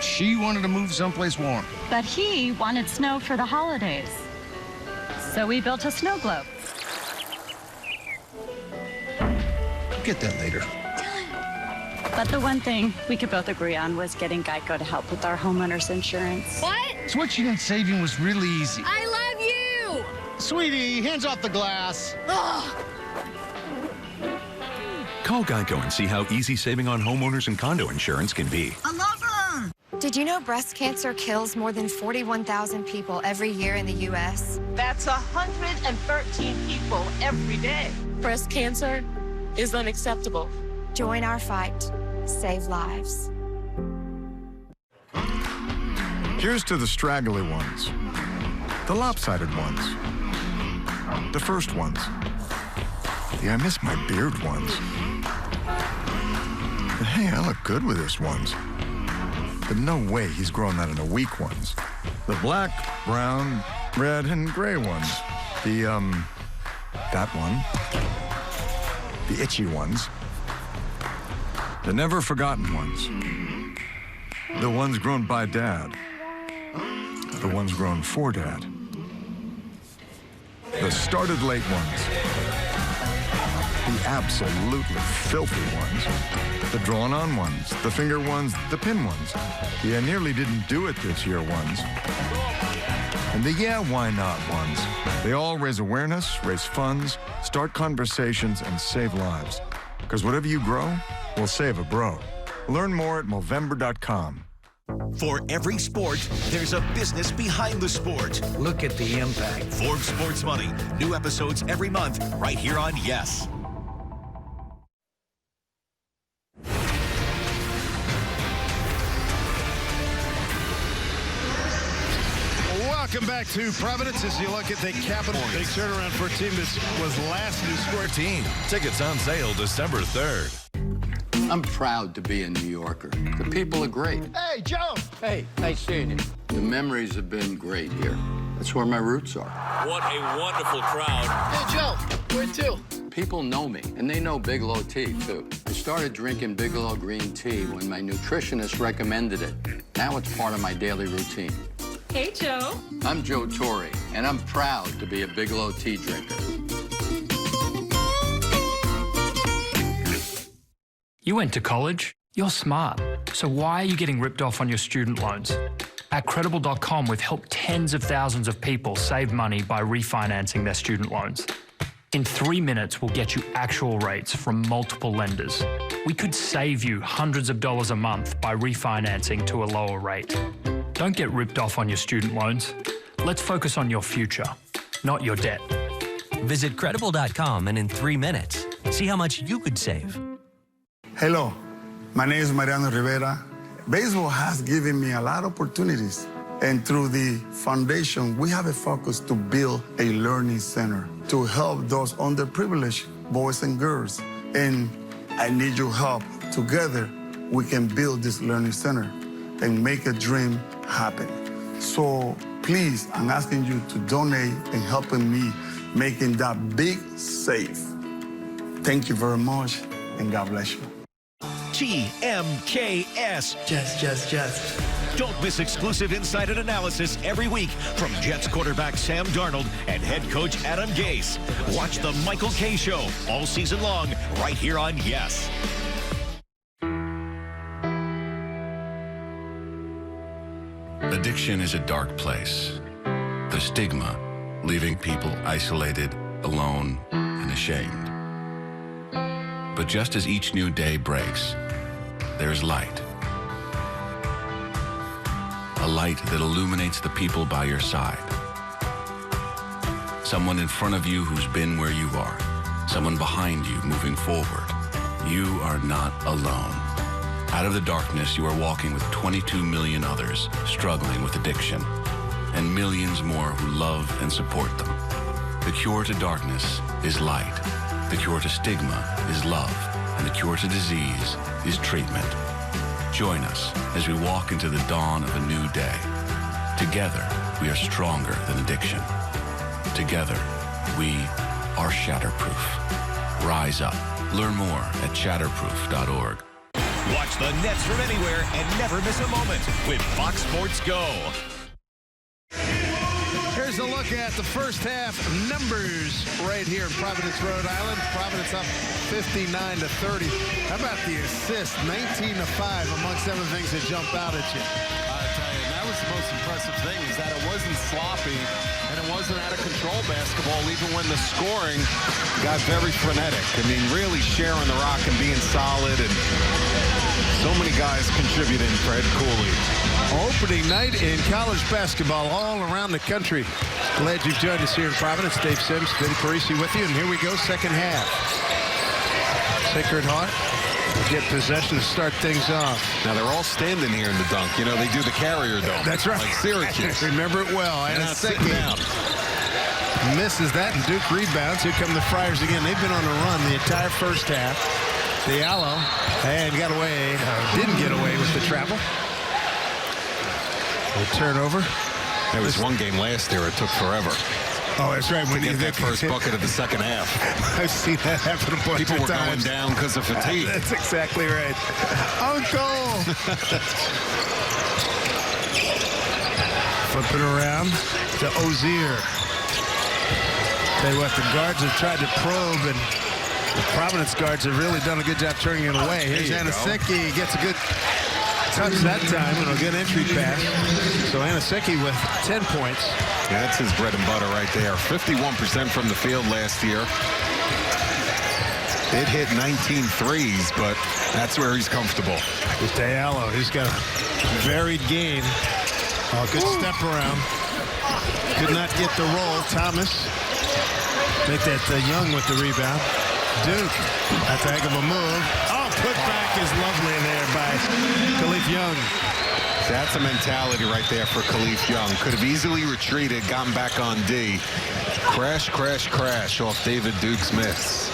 She wanted to move someplace warm. But he wanted snow for the holidays. So we built a snow globe. Get that later. But the one thing we could both agree on was getting Geico to help with our homeowner's insurance. What? Switching and saving was really easy. I love you! Sweetie, hands off the glass. Ugh. Call Geico and see how easy saving on homeowners and condo insurance can be. I love her! Did you know breast cancer kills more than 41,000 people every year in the U.S.? That's 113 people every day. Breast cancer is unacceptable. Join our fight. Save lives. Here's to the straggly ones, the lopsided ones, the first ones, the I miss my beard ones. But hey, I look good with this ones. But no way he's growing that in the weak ones. The black, brown, red, and gray ones. That one. The itchy ones. The never forgotten ones. The ones grown by Dad. The ones grown for Dad. The started late ones. The absolutely filthy ones. The drawn-on ones. The finger ones. The pin ones. The I nearly didn't do it this year ones. and the yeah, why not ones. They all raise awareness, raise funds, start conversations, and save lives. Because whatever you grow will save a bro. Learn more at Movember.com. For every sport, there's a business behind the sport. Look at the impact. Forbes Sports Money. New episodes every month, right here on Yes. Welcome back to Providence as you look at the Capitol. Big turnaround for a team that was last in score. Team. Tickets on sale December 3rd. I'm proud to be a New Yorker. The people are great. Hey, Joe! Hey, nice seeing you. The memories have been great here. That's where my roots are. What a wonderful crowd. Hey, Joe, where to? People know me, and they know Bigelow tea, too. I started drinking Bigelow green tea when my nutritionist recommended it. Now it's part of my daily routine. Hey, Joe. I'm Joe Torre, and I'm proud to be a Bigelow tea drinker. You went to college? You're smart. So why are you getting ripped off on your student loans? At Credible.com, we've helped tens of thousands of people save money by refinancing their student loans. In 3 minutes, we'll get you actual rates from multiple lenders. We could save you hundreds of dollars a month by refinancing to a lower rate. Don't get ripped off on your student loans. Let's focus on your future, not your debt. Visit Credible.com and in 3 minutes, see how much you could save. Hello, my name is Mariano Rivera. Baseball has given me a lot of opportunities. And through the foundation, we have a focus to build a learning center to help those underprivileged boys and girls. And I need your help. Together, we can build this learning center and make a dream happen. So please, I'm asking you to donate and helping me making that big safe. Thank you very much, and God bless you. TMKS. Just. Don't miss exclusive insight and analysis every week from Jets quarterback Sam Darnold and head coach Adam Gase. Watch the Michael K. Show all season long right here on Yes. Addiction is a dark place. The stigma, leaving people isolated, alone, and ashamed. But just as each new day breaks, there's light. A light that illuminates the people by your side. Someone in front of you who's been where you are. Someone behind you moving forward. You are not alone. Out of the darkness, you are walking with 22 million others struggling with addiction, and millions more who love and support them. The cure to darkness is light. The cure to stigma is love. And the cure to disease is treatment. Join us as we walk into the dawn of a new day. Together, we are stronger than addiction. Together, we are shatterproof. Rise up. Learn more at shatterproof.org. Watch the Nets from anywhere and never miss a moment with Fox Sports Go. Here's a look at the first half numbers right here in Providence, Rhode Island. Providence up 59-30. How about the assist? 19-5 amongst other things that jump out at you. I tell you, that was the most impressive thing is that it wasn't sloppy and it wasn't out of control basketball even when the scoring got very frenetic. I mean, really sharing the rock and being solid, and so many guys contributing for Ed Cooley. Opening night in college basketball all around the country. Glad you've joined us here in Providence. Dave Sims, Vin Parisi with you, and here we go, second half. Sacred Heart will get possession to start things off. Now they're all standing here in the dunk. You know, they do the carrier dome. That's right. Like Syracuse. Remember it well. And a sitting down. Misses that, and Duke rebounds. Here come the Friars again. They've been on a run the entire first half. Diallo, and got away, didn't get away with the travel. A turnover. There was one game last year, it took forever. Oh, that's right. When you get that first bucket of the second half. I've seen that happen a bunch of times. People were going down because of fatigue. That's exactly right. Uncle! Flipping around to Ozier. Tell you what, the guards have tried to probe, and the Providence guards have really done a good job turning it away. Here's Anasecki, gets a good touch that time, and a good entry pass. So Anaseki with 10 points. Yeah, that's his bread and butter right there. 51% from the field last year. It hit 19 threes, but that's where he's comfortable. With Diallo, he's got a varied game. Oh, good step around. Could not get the roll. Thomas. Make that Young with the rebound. Duke. That's a heck of a move. Oh, putback is lovely there by Khalif Young. That's a mentality right there for Khalif Young. Could have easily retreated, gotten back on D. Crash, crash, crash off David Duke's miss.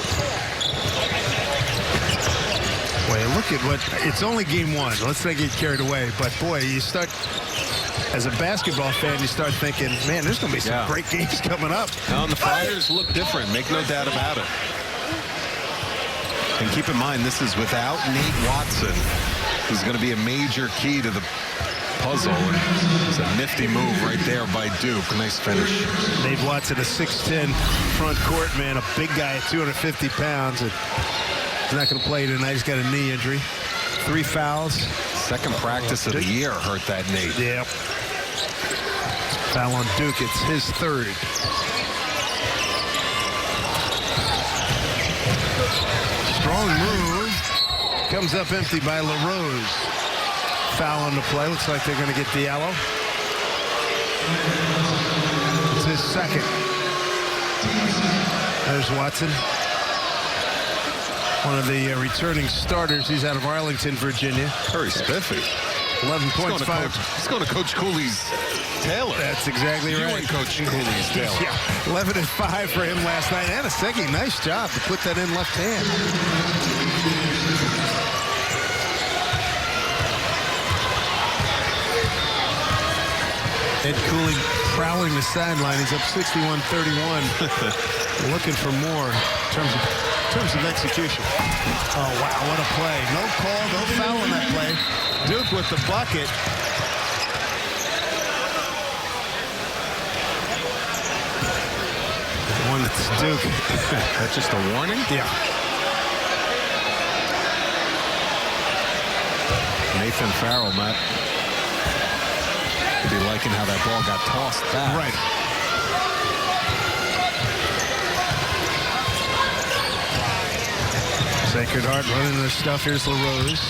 Boy, look at what, it's only game one. Let's not get carried away. But boy, you start, as a basketball fan, you start thinking, man, there's going to be some great games coming up. Now, the Flyers look different. Make no doubt about it. And keep in mind, this is without Nate Watson, who's going to be a major key to the puzzle. It's a nifty move right there by Duke. Nice finish. Nate Watson, a 6'10 front court man, a big guy at 250 pounds. And he's not going to play tonight. He's got a knee injury. 3 fouls. Second practice of the year hurt that Nate. Yep. Foul on Duke. It's his third. Strong move. Comes up empty by LaRose. Foul on the play. Looks like they're going to get Diallo. It's his second. There's Watson. One of the returning starters. He's out of Arlington, Virginia. Very spiffy. 11 points, 5. He's going to Coach Cooley's Taylor. That's exactly right. And Coach Cooley's Taylor. Yeah, 11 and 5 for him last night. Anaseki, nice job to put that in left hand. Ed Cooley prowling the sideline. He's up 61-31. Looking for more in terms of execution. Oh, wow, what a play. No call, no foul on that play. Duke with the bucket. One that's Duke. That's just a warning? Yeah. Nathan Farrell, Matt. Could be liking how that ball got tossed back. Right. Sacred Heart running their stuff. Here's LaRose.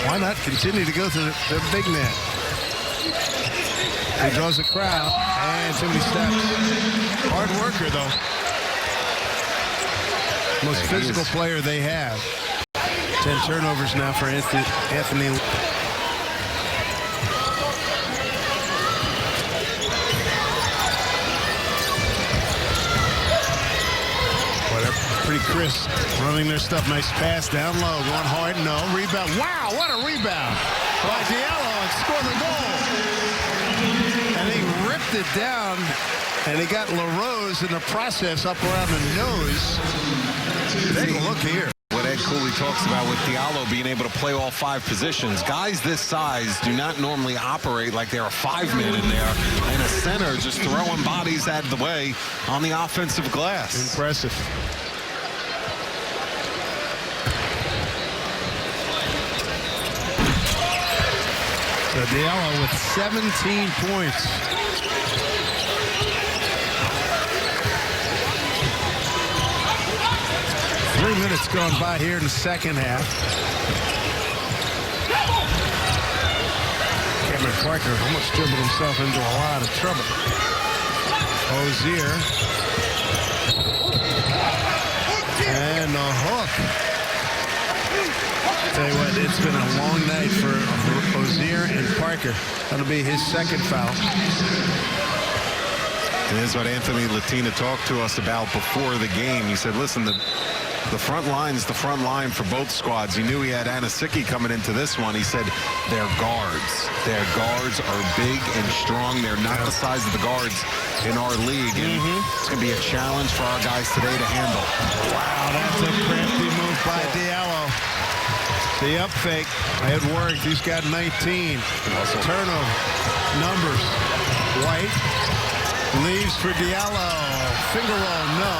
Why not continue to go to the big man? He draws a crowd. And too many steps. Hard worker, though. Most physical player they have. 10 turnovers now for Anthony. Pretty crisp, running their stuff. Nice pass down low, going hard. No rebound. Wow, what a rebound by Diallo, and scored the goal. And he ripped it down, and he got LaRose in the process up around the nose. Take a look here. What Ed Cooley talks about with Diallo being able to play all 5 positions. Guys this size do not normally operate like they're a 5-man in there, and a center just throwing bodies out of the way on the offensive glass. Impressive. So Diallo with 17 points. Three minutes gone by here in the second half. Cameron Parker almost dribbled himself into a lot of trouble. Ozier. And a hook. Tell you what, it's been a long night for Ozier and Parker. That'll be his second foul. And this is what Anthony Latina talked to us about before the game. He said, listen, the front line is the front line for both squads. He knew he had Anaseki coming into this one. He said, their guards. Their guards are big and strong. They're not the size of the guards in our league. And it's going to be a challenge for our guys today to handle. Wow, that's a crafty move by Diallo. The up fake, it worked. He's got 19. Turnover. Numbers. White leaves for Diallo. Finger roll, no.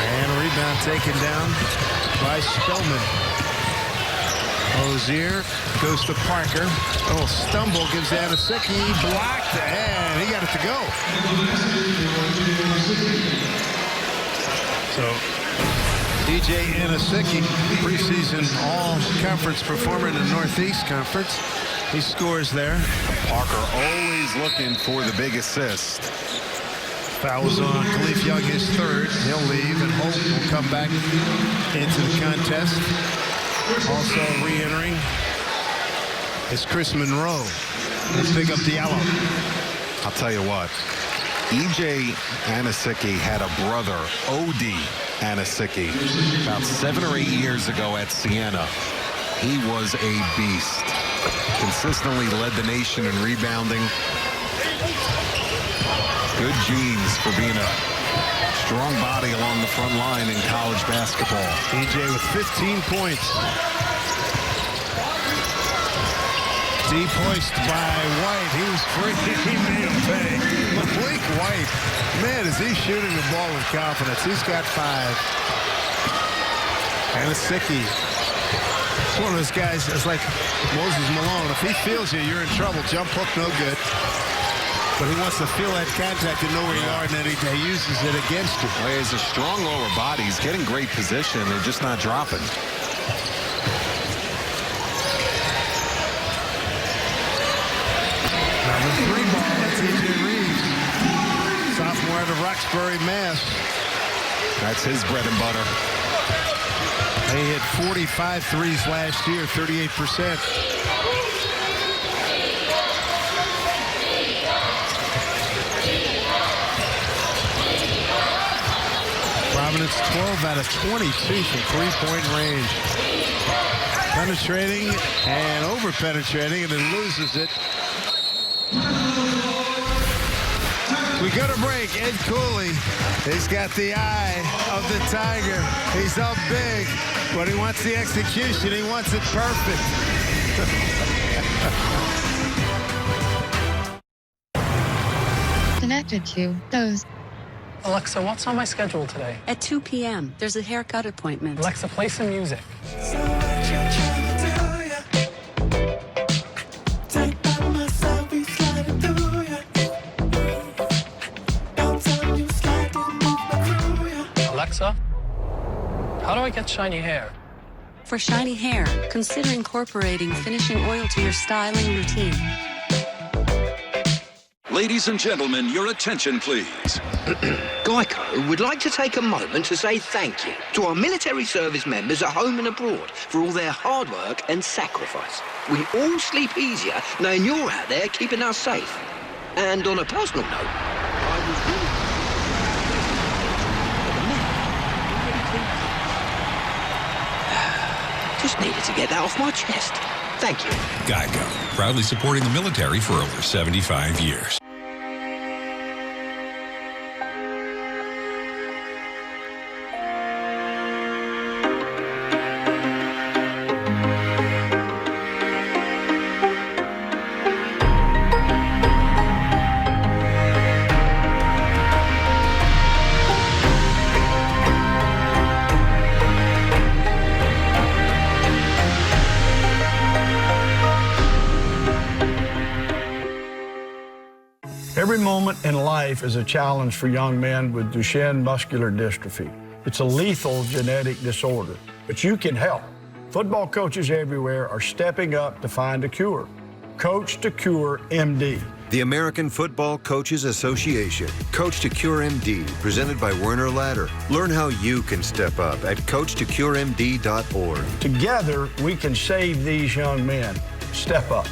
And a rebound taken down by Spellman. Ozier goes to Parker. A little stumble gives Anasicki. Blocked, and he got it to go. So DJ Anasicki, preseason all-conference performer in the Northeast Conference. He scores there. Parker always looking for the big assist. Fouls on Khalif Young, his third. He'll leave, and Holt will come back into the contest. Also re-entering is Chris Monroe. Let's pick up Diallo. I'll tell you what, E.J. Anasicki had a brother, O.D. Anasicki, about 7 or 8 years ago at Siena. He was a beast. Consistently led the nation in rebounding. Good genes for being a strong body along the front line in college basketball. E.J. with 15 points. Deep hoist by White. He was free. He made him pay. Malik White. Man, is he shooting the ball with confidence. He's got 5. Anasicki. It's one of those guys that's like Moses Malone. If he feels you, you're in trouble. Jump hook, no good. But he wants to feel that contact and know where you are, and then he uses it against you. Well, he has a strong lower body. He's getting great position. They're just not dropping. Number 3 ball, that's E.J. Reeves. Sophomore out of Roxbury, Mass. That's his bread and butter. He hit 45 threes last year, 38%. Providence 12 out of 22 from three-point range. Penetrating and over-penetrating, and then loses it. We go to break. Ed Cooley, he's got the eye of the Tiger. He's up big, but he wants the execution. He wants it perfect. Connected to those. Alexa, what's on my schedule today? At 2 p.m., there's a haircut appointment. Alexa, play some music. Alexa, how do I get shiny hair? For shiny hair, consider incorporating finishing oil to your styling routine. Ladies and gentlemen, your attention, please. Geico would like to take a moment to say thank you to our military service members at home and abroad for all their hard work and sacrifice. We all sleep easier knowing you're out there keeping us safe. And on a personal note, I was really... Just needed to get that off my chest. Thank you. Geico, proudly supporting the military for over 75 years. Every moment in life is a challenge for young men with Duchenne muscular dystrophy. It's a lethal genetic disorder, but you can help. Football coaches everywhere are stepping up to find a cure. Coach to Cure MD. The American Football Coaches Association. Coach to Cure MD, presented by Werner Ladder. Learn how you can step up at coachtocuremd.org. Together, we can save these young men. Step up.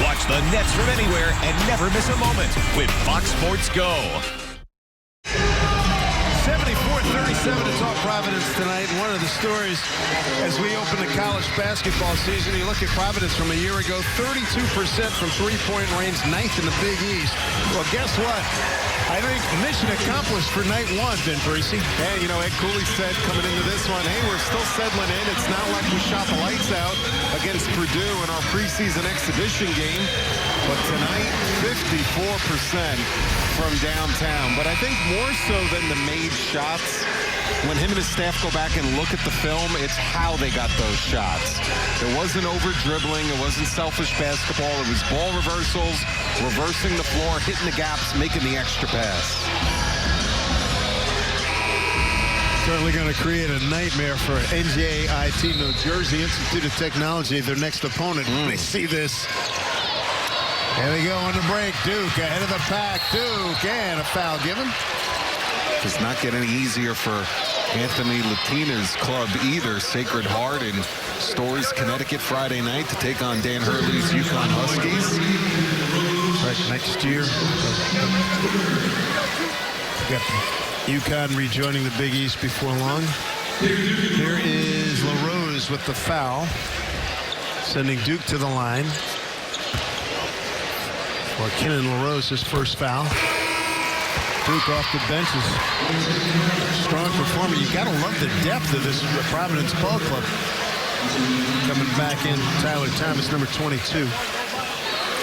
Watch the Nets from anywhere and never miss a moment with Fox Sports Go. 74-37 to talk Providence tonight. One of the stories as we open the college basketball season, you look at Providence from a year ago, 32% from three-point range, 9th in the Big East. Well, guess what? I think mission accomplished for night one, Ben Parisi. Hey, you know, Ed Cooley said coming into this one, hey, we're still settling in. It's not like we shot the lights out against Purdue in our preseason exhibition game. But tonight, 54% from downtown. But I think more so than the made shots, when him and his staff go back and look at the film, it's how they got those shots. It wasn't over-dribbling. It wasn't selfish basketball. It was ball reversals, reversing the floor, hitting the gaps, making the extra pass. Certainly going to create a nightmare for NJIT, New Jersey Institute of Technology, their next opponent. They see this. There they go on the break. Duke ahead of the pack. Duke, and a foul given. Does not get any easier for Anthony Latina's club either. Sacred Heart in Stories, Connecticut, Friday night to take on Dan Hurley's UConn Huskies. Right, next year. UConn rejoining the Big East before long. Here is LaRose with the foul, sending Duke to the line. For Kenan LaRose, his first foul. Duke off the bench is strong performer. You got to love the depth of this Providence ball club. Coming back in, Tyler Thomas, number 22.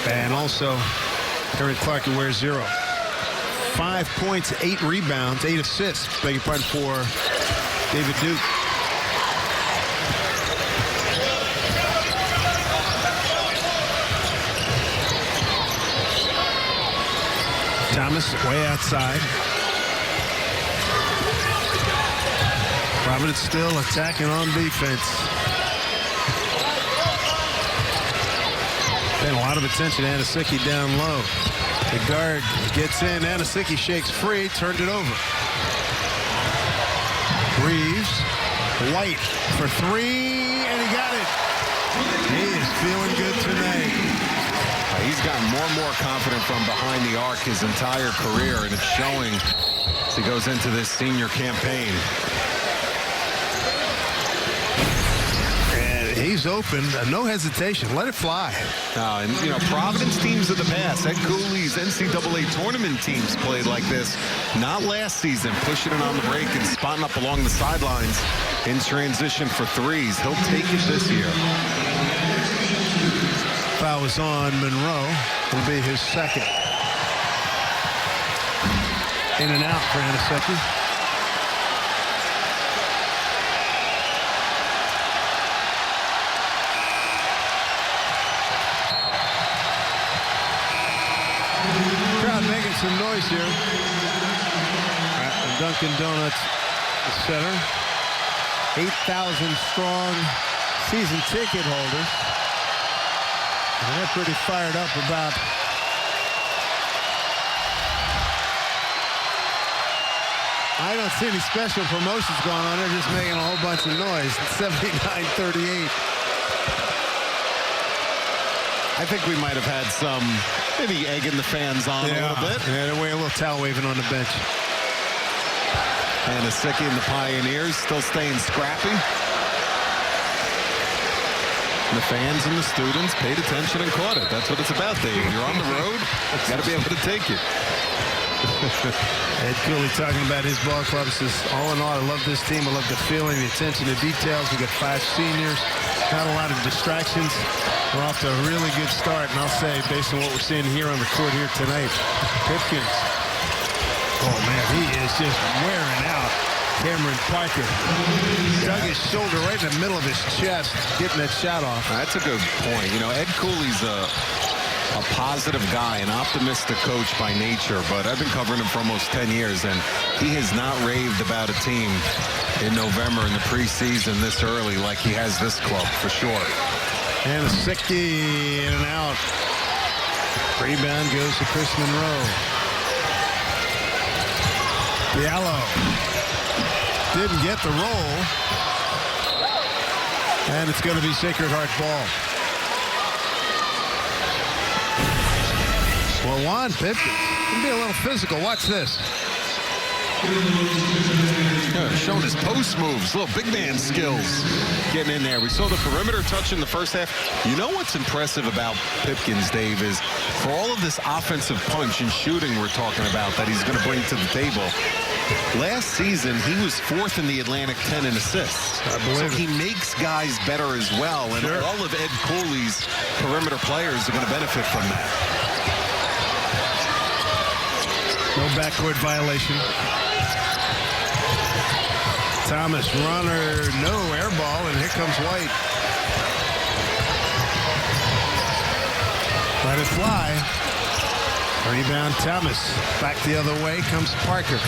And also, Terry Clark, who wears 0. 5 points, 8 rebounds, 8 assists, beg your pardon, for David Duke. Thomas way outside. Providence still attacking on defense. Paying a lot of attention to Anasicki down low. The guard gets in. Anasicki shakes free, turned it over. Reeves, White for 3, and he got it. He is feeling good tonight. He's gotten more and more confident from behind the arc his entire career, and it's showing as he goes into this senior campaign. He's open, no hesitation. Let it fly. And, you know, Providence teams of the past, Ed Cooley's NCAA tournament teams played like this. Not last season, pushing it on the break and spotting up along the sidelines in transition for threes. He'll take it this year. Foul was on Monroe. Will be his second. In and out for Anasicki. Making some noise here at Dunkin' Donuts Center. 8,000 strong season ticket holders. And they're pretty fired up about I don't see any special promotions going on. They're just making a whole bunch of noise. 79-38. I think we might have had some maybe egging the fans on a little bit. Yeah, they're wearing a little towel waving on the bench. Anasicki and the Pioneers still staying scrappy. The fans and the students paid attention and caught it. That's what it's about, Dave. You're on the road, got to be able to take it. Ed Cooley talking about his ball club. Says, all in all, I love this team. I love the feeling, the attention to details. We got 5 seniors. Not a lot of distractions. We're off to a really good start, and I'll say, based on what we're seeing here on the court here tonight, Pipkins, oh man, he is just wearing out Cameron Parker. Dug his shoulder right in the middle of his chest, getting that shot off. That's a good point. You know, Ed Cooley's a positive guy, an optimistic coach by nature, but I've been covering him for almost 10 years, and he has not raved about a team in November in the preseason this early like he has this club, for sure. Anasicki in and out. Rebound goes to Chris Monroe. Diallo didn't get the roll. And it's going to be Sacred Heart ball. Well, Juan Pipkins can be a little physical. Watch this. Showing his post moves, little big man skills getting in there. We saw the perimeter touch in the first half. You know what's impressive about Pipkins, Dave, is for all of this offensive punch and shooting we're talking about that he's going to bring to the table. Last season, he was 4th in the Atlantic 10 in assists. I believe so he makes guys better as well, and all of Ed Cooley's perimeter players are going to benefit from that. No backcourt violation. Thomas, runner, no air ball, and here comes White. Let it fly. Rebound, Thomas. Back the other way comes Parker.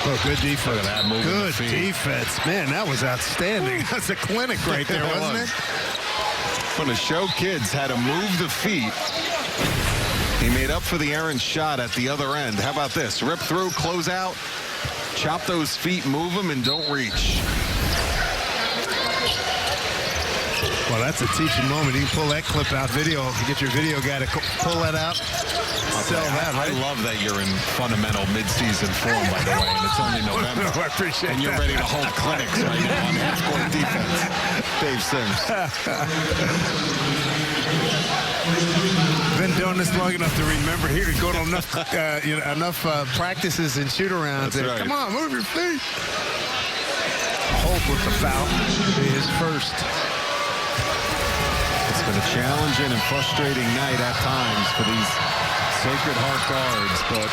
Oh, good defense. Look at that moving good the feet. defense. Man, that was outstanding. That's a clinic right there, wasn't it? Want to show kids how to move the feet. He made up for the errant shot at the other end. How about this? Rip through, close out, chop those feet, move them, and don't reach. Well, that's a teaching moment. You can pull that clip out, video. You get your video guy to pull that out. Sell that, right? I love that you're in fundamental midseason form, by the way, and it's only November. I appreciate and you're that. ready to hold clinics right now on half-court defense. Dave Sims. Been doing this long enough to remember here to go to enough practices and shoot-arounds. That's right. Come on, move your feet. Hope with the foul. His first. It's been a challenging and frustrating night at times for these Sacred Heart guards, but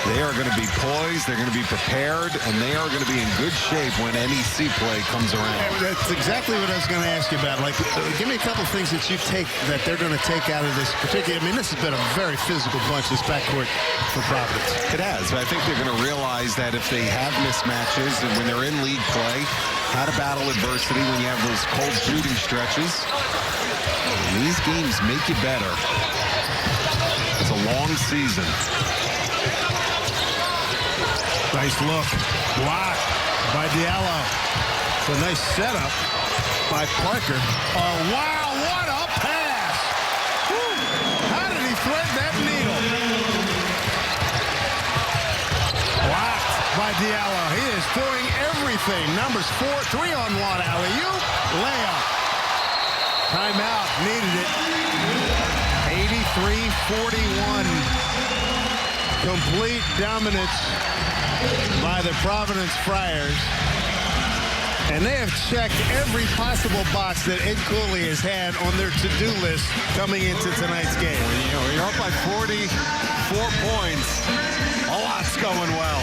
they are going to be poised, they're going to be prepared, and they are going to be in good shape when NEC play comes around. That's exactly what I was going to ask you about. Like, give me a couple things that you take that they're going to take out of this particular. I mean, this has been a very physical bunch, this backcourt for Providence. It has, but I think they're going to realize that if they have mismatches and when they're in league play, how to battle adversity when you have those cold shooting stretches. And these games make you better. It's a long season. Nice look. Block by Diallo. It's a nice setup by Parker. Oh, wow, what a pass. Whew. How did he thread that needle? Blocked by Diallo. He is doing everything. Numbers 3-on-1 alley-oop. Layup. Timeout. Needed it. 83-41. Complete dominance by the Providence Friars. And they have checked every possible box that Ed Cooley has had on their to-do list coming into tonight's game. When you're up by 44 points, a lot's going well.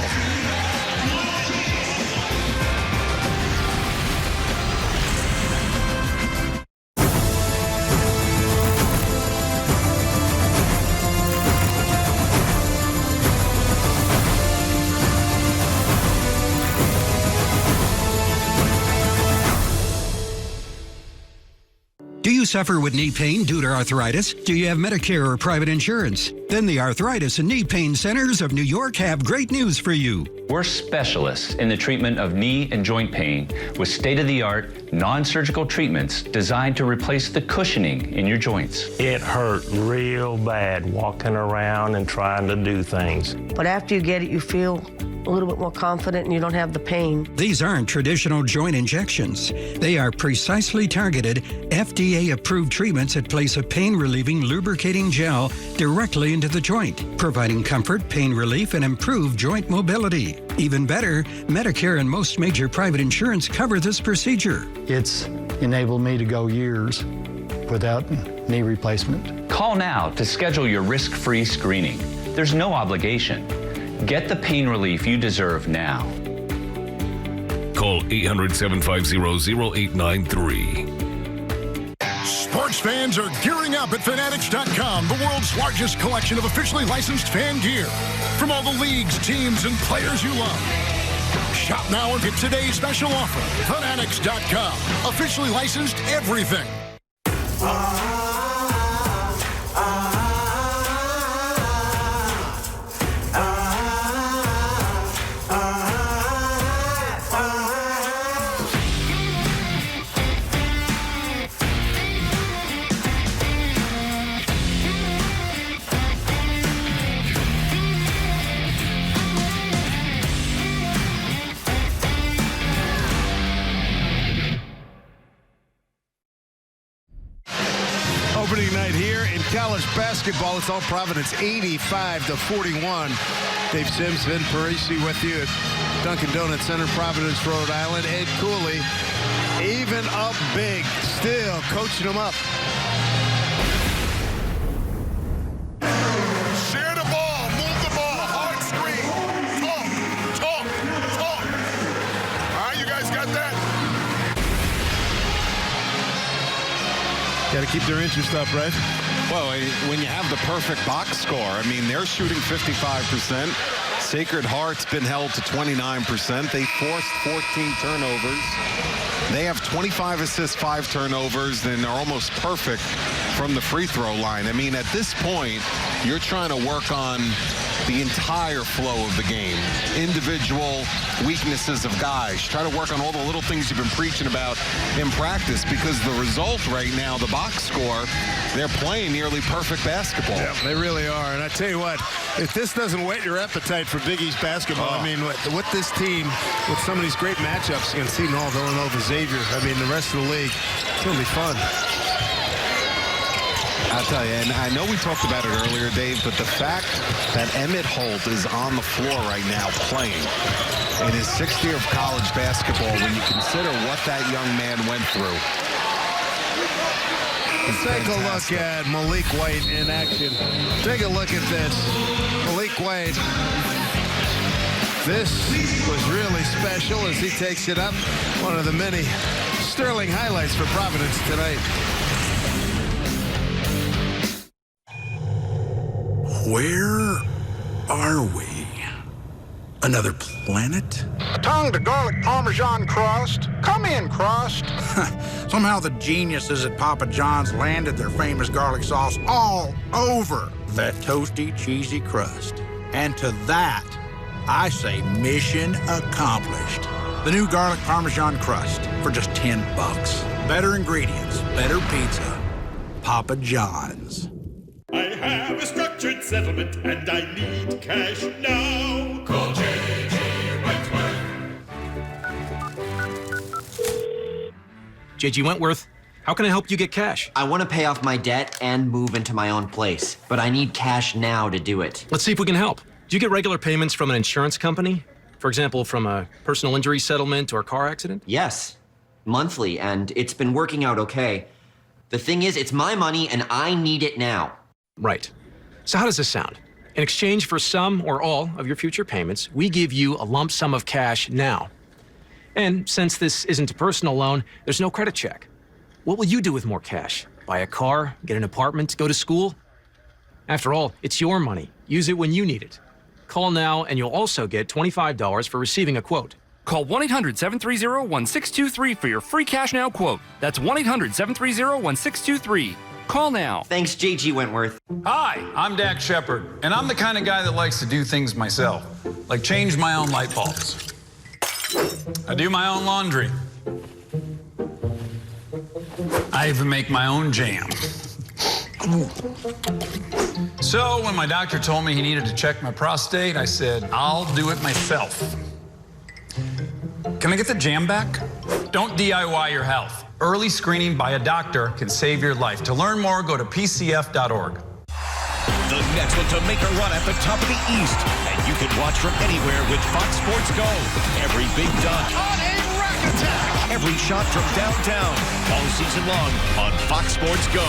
Do you suffer with knee pain due to arthritis? Do you have Medicare or private insurance? Then the Arthritis and Knee Pain Centers of New York have great news for you. We're specialists in the treatment of knee and joint pain with state-of-the-art, non-surgical treatments designed to replace the cushioning in your joints. It hurt real bad walking around and trying to do things. But after you get it, you feel a little bit more confident and you don't have the pain. These aren't traditional joint injections. They are precisely targeted, FDA-approved treatments that place a pain-relieving, lubricating gel directly into the joint, providing comfort, pain relief, and improved joint mobility. Even better, Medicare and most major private insurance cover this procedure. It's enabled me to go years without knee replacement. Call now to schedule your risk-free screening. There's no obligation. Get the pain relief you deserve now. Call 800-750-0893. Sports fans are gearing up at Fanatics.com, the world's largest collection of officially licensed fan gear. From all the leagues, teams, and players you love. Shop now and get today's special offer. Fanatics.com, officially licensed everything. Opening night here in college basketball. It's all Providence, 85-41. Dave Sims, Vin Parisi with you at Dunkin' Donuts Center, Providence, Rhode Island. Ed Cooley, even up big, still coaching them up. keep their interest up, right? Well, when you have the perfect box score, I mean, they're shooting 55%. Sacred Heart's been held to 29%. They forced 14 turnovers. They have 25 assists, 5 turnovers, and they're almost perfect from the free throw line. I mean, at this point, you're trying to work on the entire flow of the game. Individual weaknesses of guys. Try to work on all the little things you've been preaching about in practice, because the result right now, the box score, they're playing nearly perfect basketball. Yeah, they really are. And I tell you what, if this doesn't whet your appetite for Big East basketball, I mean, with this team, with some of these great matchups against Seton Hall, Villanova, Xavier, I mean, the rest of the league, it's going to be fun. I'll tell you, and I know we talked about it earlier, Dave, but the fact that Emmett Holt is on the floor right now playing in his 6th year of college basketball, when you consider what that young man went through. Take a look at Malik White in action. Take a look at this. Malik White. This was really special as he takes it up. One of the many sterling highlights for Providence tonight. Where are we? Another planet? Tongue to garlic Parmesan crust. Come in, crust. Somehow the geniuses at Papa John's landed their famous garlic sauce all over that toasty, cheesy crust. And to that, I say mission accomplished. The new garlic Parmesan crust for just $10. Better ingredients, better pizza. Papa John's. I have a structured settlement and I need cash now. Call J.G. Wentworth. J.G. Wentworth, how can I help you get cash? I want to pay off my debt and move into my own place, but I need cash now to do it. Let's see if we can help. Do you get regular payments from an insurance company? For example, from a personal injury settlement or car accident? Yes, monthly, and it's been working out okay. The thing is, it's my money and I need it now. Right. So how does this sound? In exchange for some or all of your future payments, we give you a lump sum of cash now. And since this isn't a personal loan, there's no credit check. What will you do with more cash? Buy a car, get an apartment, go to school? After all, it's your money. Use it when you need it. Call now and you'll also get $25 for receiving a quote. Call 1-800-730-1623 for your free cash now quote. That's 1-800-730-1623. Call now. Thanks, J.G. Wentworth. Hi, I'm Dak Shepard, and I'm the kind of guy that likes to do things myself, like change my own light bulbs. I do my own laundry. I even make my own jam. So when my doctor told me he needed to check my prostate, I said, I'll do it myself. Can I get the jam back? Don't DIY your health. Early screening by a doctor can save your life. To learn more, go to pcf.org. The Nets look to make a run at the top of the East, and you can watch from anywhere with Fox Sports Go. Every big dunk, On a rack attack. every shot from downtown, all season long on Fox Sports Go.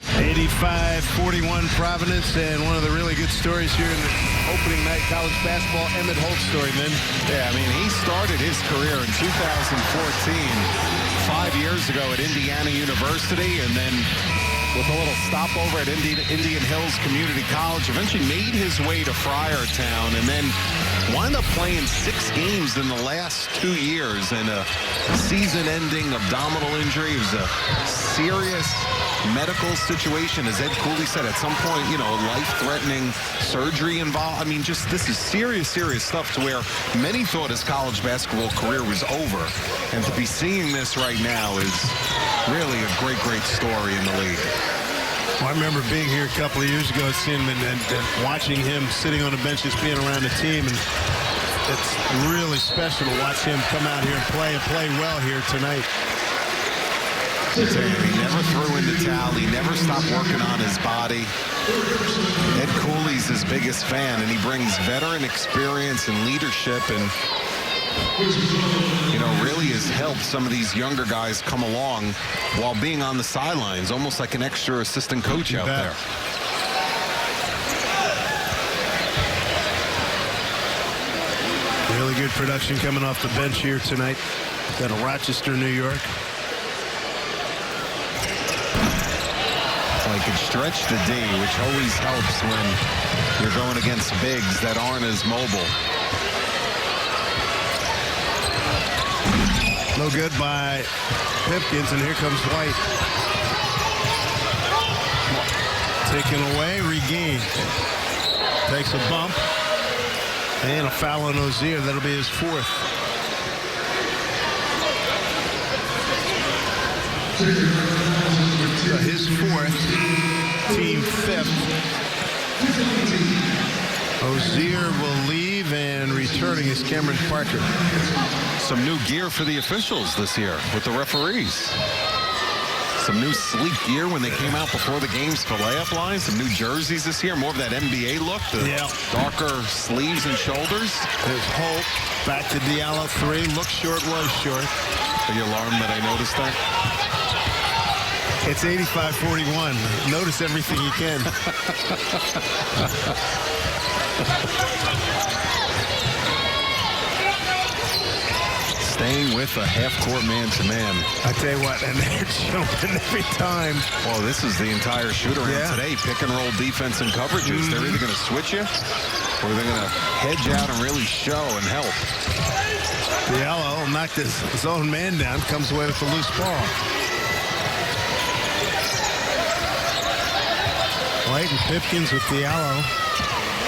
85-41 Providence, and one of the really good stories here in the opening night college basketball, Emmett Holt story, man. Yeah, I mean, he started his career in 2014, 5 years ago at Indiana University, and then with a little stopover at Indian Hills Community College, eventually made his way to Friartown, and then wound up playing 6 games in the last 2 years, and a season-ending abdominal injury. It was a serious medical situation, as Ed Cooley said, at some point, you know, life-threatening surgery involved. I mean, just this is serious, serious stuff, to where many thought his college basketball career was over. And to be seeing this right now is really a great, great story in the league. Well, I remember being here a couple of years ago, seeing him and watching him sitting on the bench, just being around the team, and it's really special to watch him come out here and play well here tonight. He never threw in the towel. He never stopped working on his body. Ed Cooley's his biggest fan, and he brings veteran experience and leadership, and you know, really has helped some of these younger guys come along while being on the sidelines, almost like an extra assistant coach out there. Really good production coming off the bench here tonight out of Rochester, New York. could stretch the D, which always helps when you're going against bigs that aren't as mobile. No good by Pipkins, and here comes White. Taken away, regained. Takes a bump. And a foul on Ozier. That'll be his fourth. His fourth, team fifth. Ozier will leave, and returning is Cameron Parker. Some new gear for the officials this year with the referees. Some new sleek gear when they came out before the games for layup lines. Some new jerseys this year. More of that NBA look. The darker sleeves and shoulders. There's Holt. Back to Diallo. 3. Looked short, was short. Are you alarmed that I noticed that? It's 85-41. Notice everything you can. Staying with a half-court man-to-man. I tell you what, and they're jumping every time. Well, this is the entire shoot-around today. Pick-and-roll defense and coverages. They're either going to switch you, or they're going to hedge out and really show and help. Diallo knocked his own man down, comes away with the loose ball. White and Pipkins with Diallo.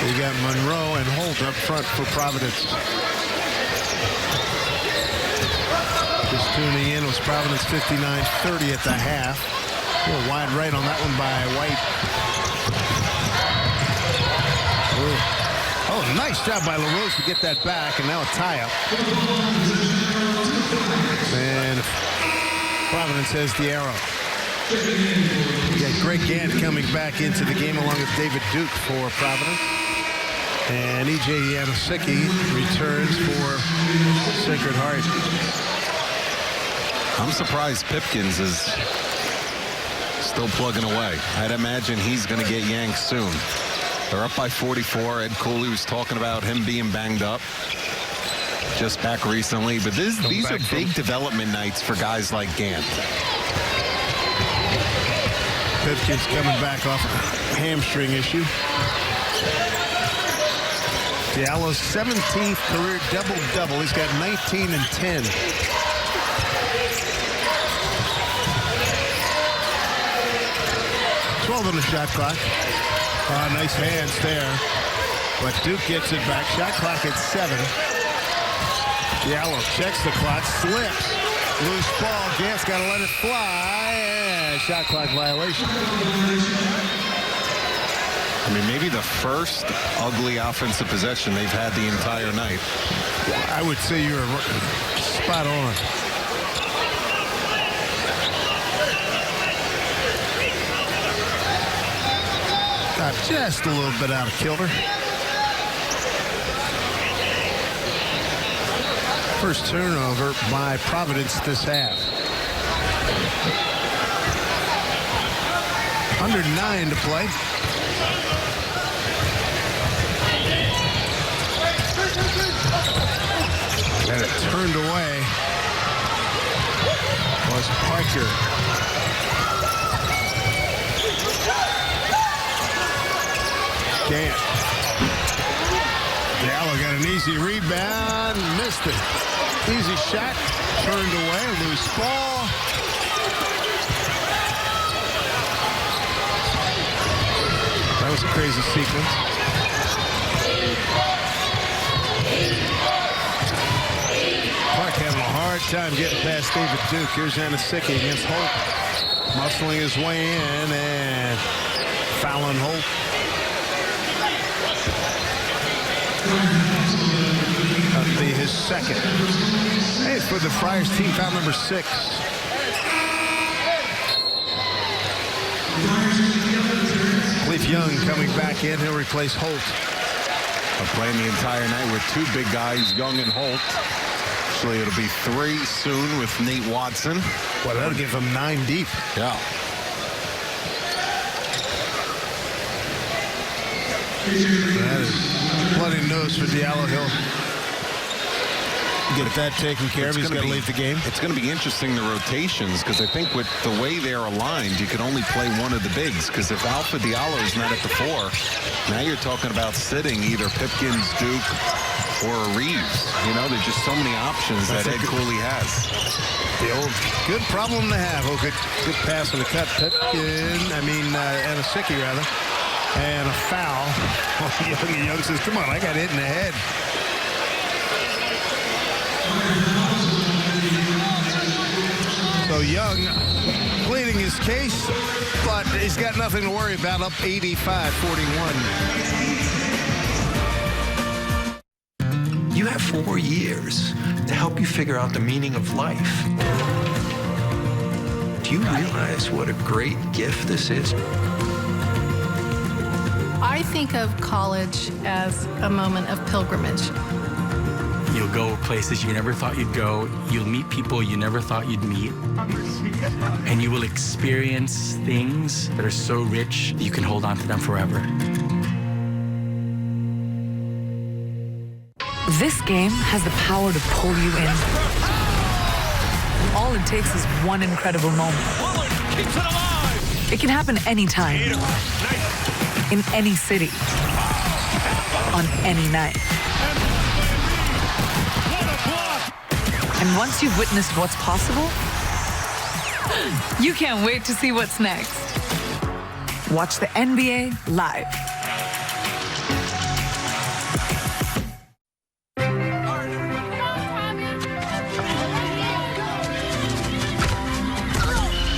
You got Monroe and Holt up front for Providence. Just tuning in, was Providence 59-30 at the half. A little wide right on that one by White. Ooh. Oh, nice job by LaRose to get that back, and now a tie-up. And Providence has the arrow. You got Greg Gant coming back into the game along with David Duke for Providence. And E.J. Yanosicki returns for Sacred Heart. I'm surprised Pipkins is still plugging away. I'd imagine he's going to get yanked soon. They're up by 44. Ed Cooley was talking about him being banged up just back recently. But these are big development nights for guys like Gant. Pipkins coming back off a hamstring issue. Diallo's 17th career double-double. He's got 19 and 10. 12 on the shot clock. Nice hands there. But Duke gets it back. Shot clock at 7. Diallo checks the clock, slips. Loose ball. Gant's got to let it fly. And shot clock violation. I mean, maybe the first ugly offensive possession they've had the entire night. I would say you're spot on. Got just a little bit out of kilter. First turnover by Providence this half. Under 9 to play. And it turned away was Parker. Gant. Diallo got an easy rebound, missed it. Easy shot, turned away, loose ball. That was a crazy sequence. Clark having a hard time getting past David Duke. Here's Yanosicki against Holt. Muscling his way in and fouling Holt. That'll be his second. Hey, for the Friars team, foul number 6. Cliff Young coming back in. He'll replace Holt. Playing the entire night with 2 big guys, Young and Holt. Actually, it'll be 3 soon with Nate Watson. Well, that'll give him 9 deep. Yeah. That is bloody nose for Diallo. He'll get that taken care of. He's going to leave the game. It's going to be interesting, the rotations, because I think with the way they're aligned, you could only play one of the bigs, because if Alpha Diallo is not at the 4, now you're talking about sitting either Pipkins, Duke, or Reeves. You know, there's just so many options that Ed Cooley has. The old good problem to have. Oh, good pass on the cut. Anasicki, rather. And a foul. Young says, come on, I got hit in the head. So Young pleading his case, but he's got nothing to worry about, up 85-41. You have 4 years to help you figure out the meaning of life. Do you realize what a great gift this is? I think of college as a moment of pilgrimage. You'll go places you never thought you'd go. You'll meet people you never thought you'd meet. And you will experience things that are so rich that you can hold on to them forever. This game has the power to pull you in. All it takes is one incredible moment. Keeps it alive. It can happen anytime, in any city, on any night. And once you've witnessed what's possible, you can't wait to see what's next. Watch the NBA live.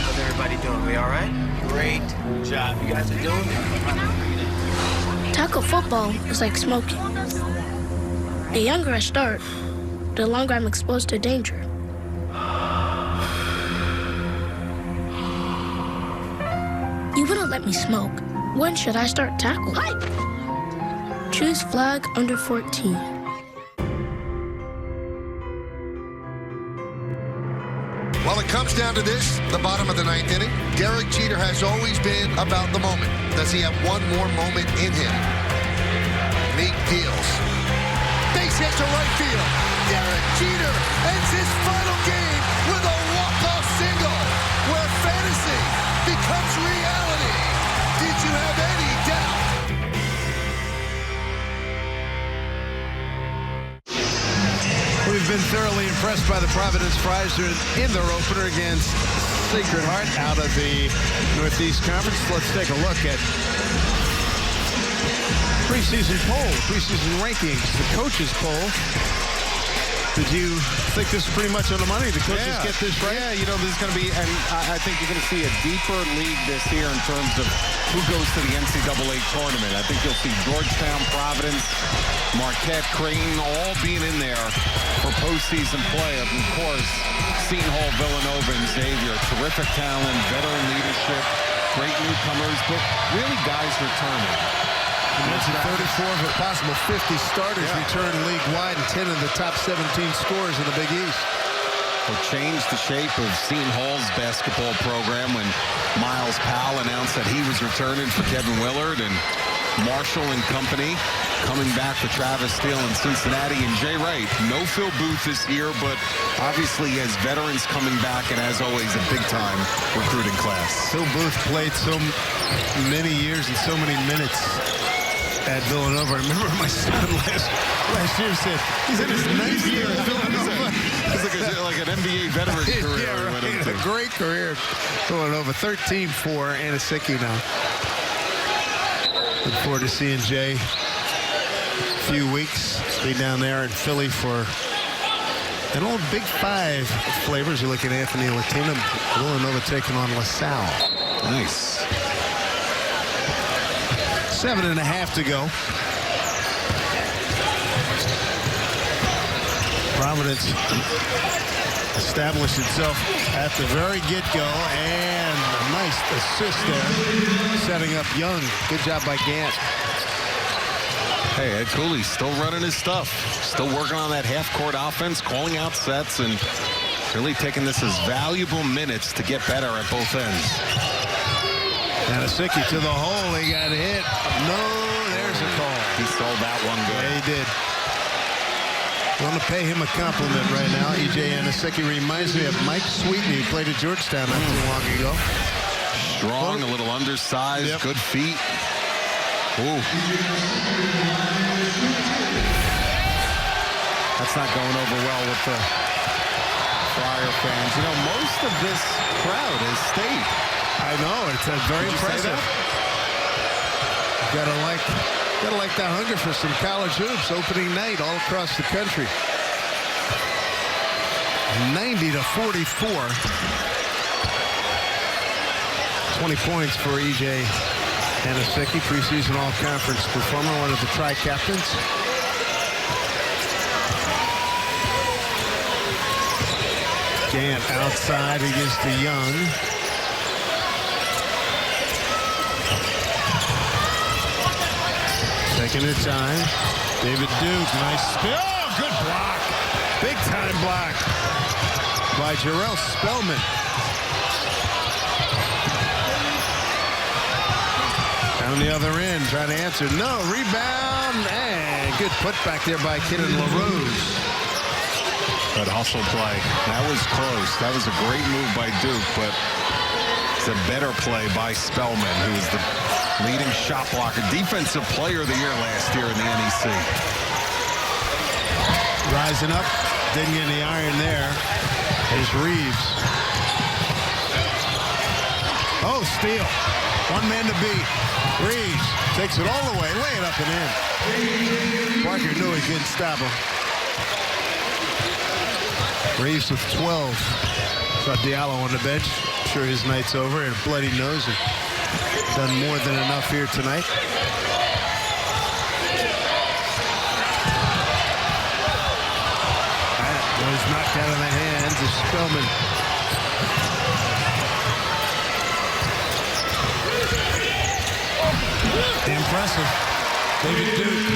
How's everybody doing? We all right? Great job. You guys are doing it. Tackle football is like smoking. The younger I start, the longer I'm exposed to danger. You wouldn't let me smoke. When should I start tackle? Choose flag under 14. Well, it comes down to this, the bottom of the 9th inning. Derek Jeter has always been about the moment. Does he have one more moment in him? Meek deals. Base hit to right field. Derek Jeter ends his final game with a walk-off single, where fantasy becomes reality. Did you have any doubt? We've been thoroughly impressed by the Providence Friars in their opener against Sacred Heart out of the Northeast Conference. Let's take a look at preseason poll, preseason rankings, the coaches poll. Did you think this is pretty much on the money? The coaches get this right? Yeah, you know, this is going to be, and I think you're going to see a deeper league this year in terms of who goes to the NCAA tournament. I think you'll see Georgetown, Providence, Marquette, Creighton, all being in there for postseason play. Of course, Seton Hall, Villanova, and Xavier. Terrific talent, veteran leadership, great newcomers, but really guys returning. You mentioned 34 of a possible 50 starters return league-wide, and 10 of the top 17 scorers in the Big East. Will change the shape of Seton Hall's basketball program when Miles Powell announced that he was returning for Kevin Willard, and Marshall and company coming back for Travis Steele in Cincinnati, and Jay Wright. No Phil Booth this year, but obviously as veterans coming back, and as always a big-time recruiting class. Phil Booth played so many years and so many minutes at Villanova. I remember my son last year said he's in his 9th year at Villanova. It's like an NBA veteran career. Yeah, right. A great career at Villanova. 13 for Anasicki now. Look forward to seeing Jay a few weeks. Be down there in Philly for an old Big Five flavors. You look at Anthony Latino, Villanova taking on LaSalle. Nice. 7.5 to go. Providence established itself at the very get-go, and a nice assist there, setting up Young. Good job by Gant. Hey, Ed Cooley's still running his stuff. Still working on that half-court offense, calling out sets, and really taking this as valuable minutes to get better at both ends. Anasicki to the hole. He got hit. No, there's a call. He stole that one good. Yeah, he did. I want to pay him a compliment right now. E.J. Anoseki reminds me of Mike Sweetney. He played at Georgetown not too long ago. Strong, a little undersized, good feet. Ooh. That's not going over well with the Friar fans. You know, most of this crowd is state. I know, it's very impressive. Gotta like the hunger for some college hoops opening night all across the country. 90-44. 20 points for E.J. Anoseki, preseason all-conference performer, one of the tri-captains. Gant outside against the Young. Taking their time. David Duke, nice spill. Oh, good block. Big time block by Jarrell Spellman. Down the other end, trying to answer. No, rebound. And good putback there by Kenan LaRose. Good hustle play. That was close. That was a great move by Duke, but it's a better play by Spellman, who is the leading shot blocker. Defensive player of the year last year in the NEC. Rising up. Didn't get any iron there. Is Reeves. Oh, steal. One man to beat. Reeves takes it all the way. Lay it up and in. Parker knew he couldn't stop him. Reeves with 12. Saw Diallo on the bench. I'm sure his night's over and a bloody nose. And done more than enough here tonight. That was knocked out of the hands of Spellman. Impressive. David Duke.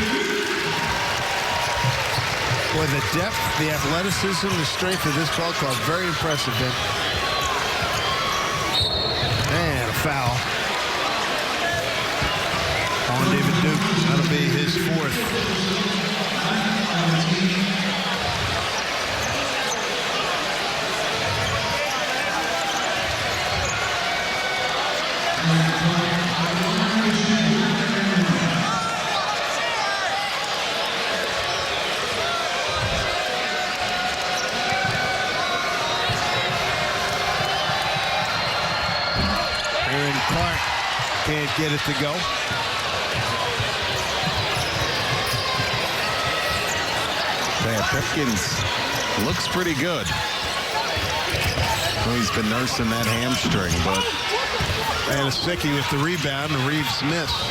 Boy, the depth, the athleticism, the strength of this ball club, very impressive, Ben. And a foul on David Duke. That'll be his fourth. Can't get it to go. Man, Pipkins looks pretty good. Well, he's been nursing that hamstring, but Anoseki with the rebound, and Reeves missed.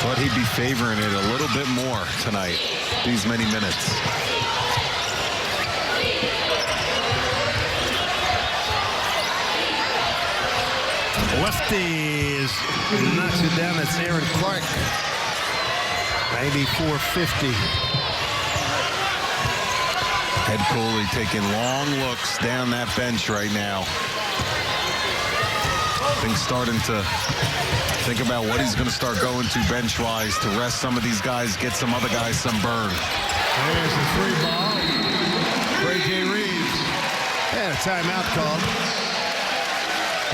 Thought he'd be favoring it a little bit more tonight, these many minutes. Lefties knocks it down. It's Aaron Clark. 94-50. Ed Cooley taking long looks down that bench right now. I think starting to think about what he's going to start going to bench-wise to rest some of these guys, get some other guys some burn. There's the free ball. Ray J. Reeves. And a timeout called.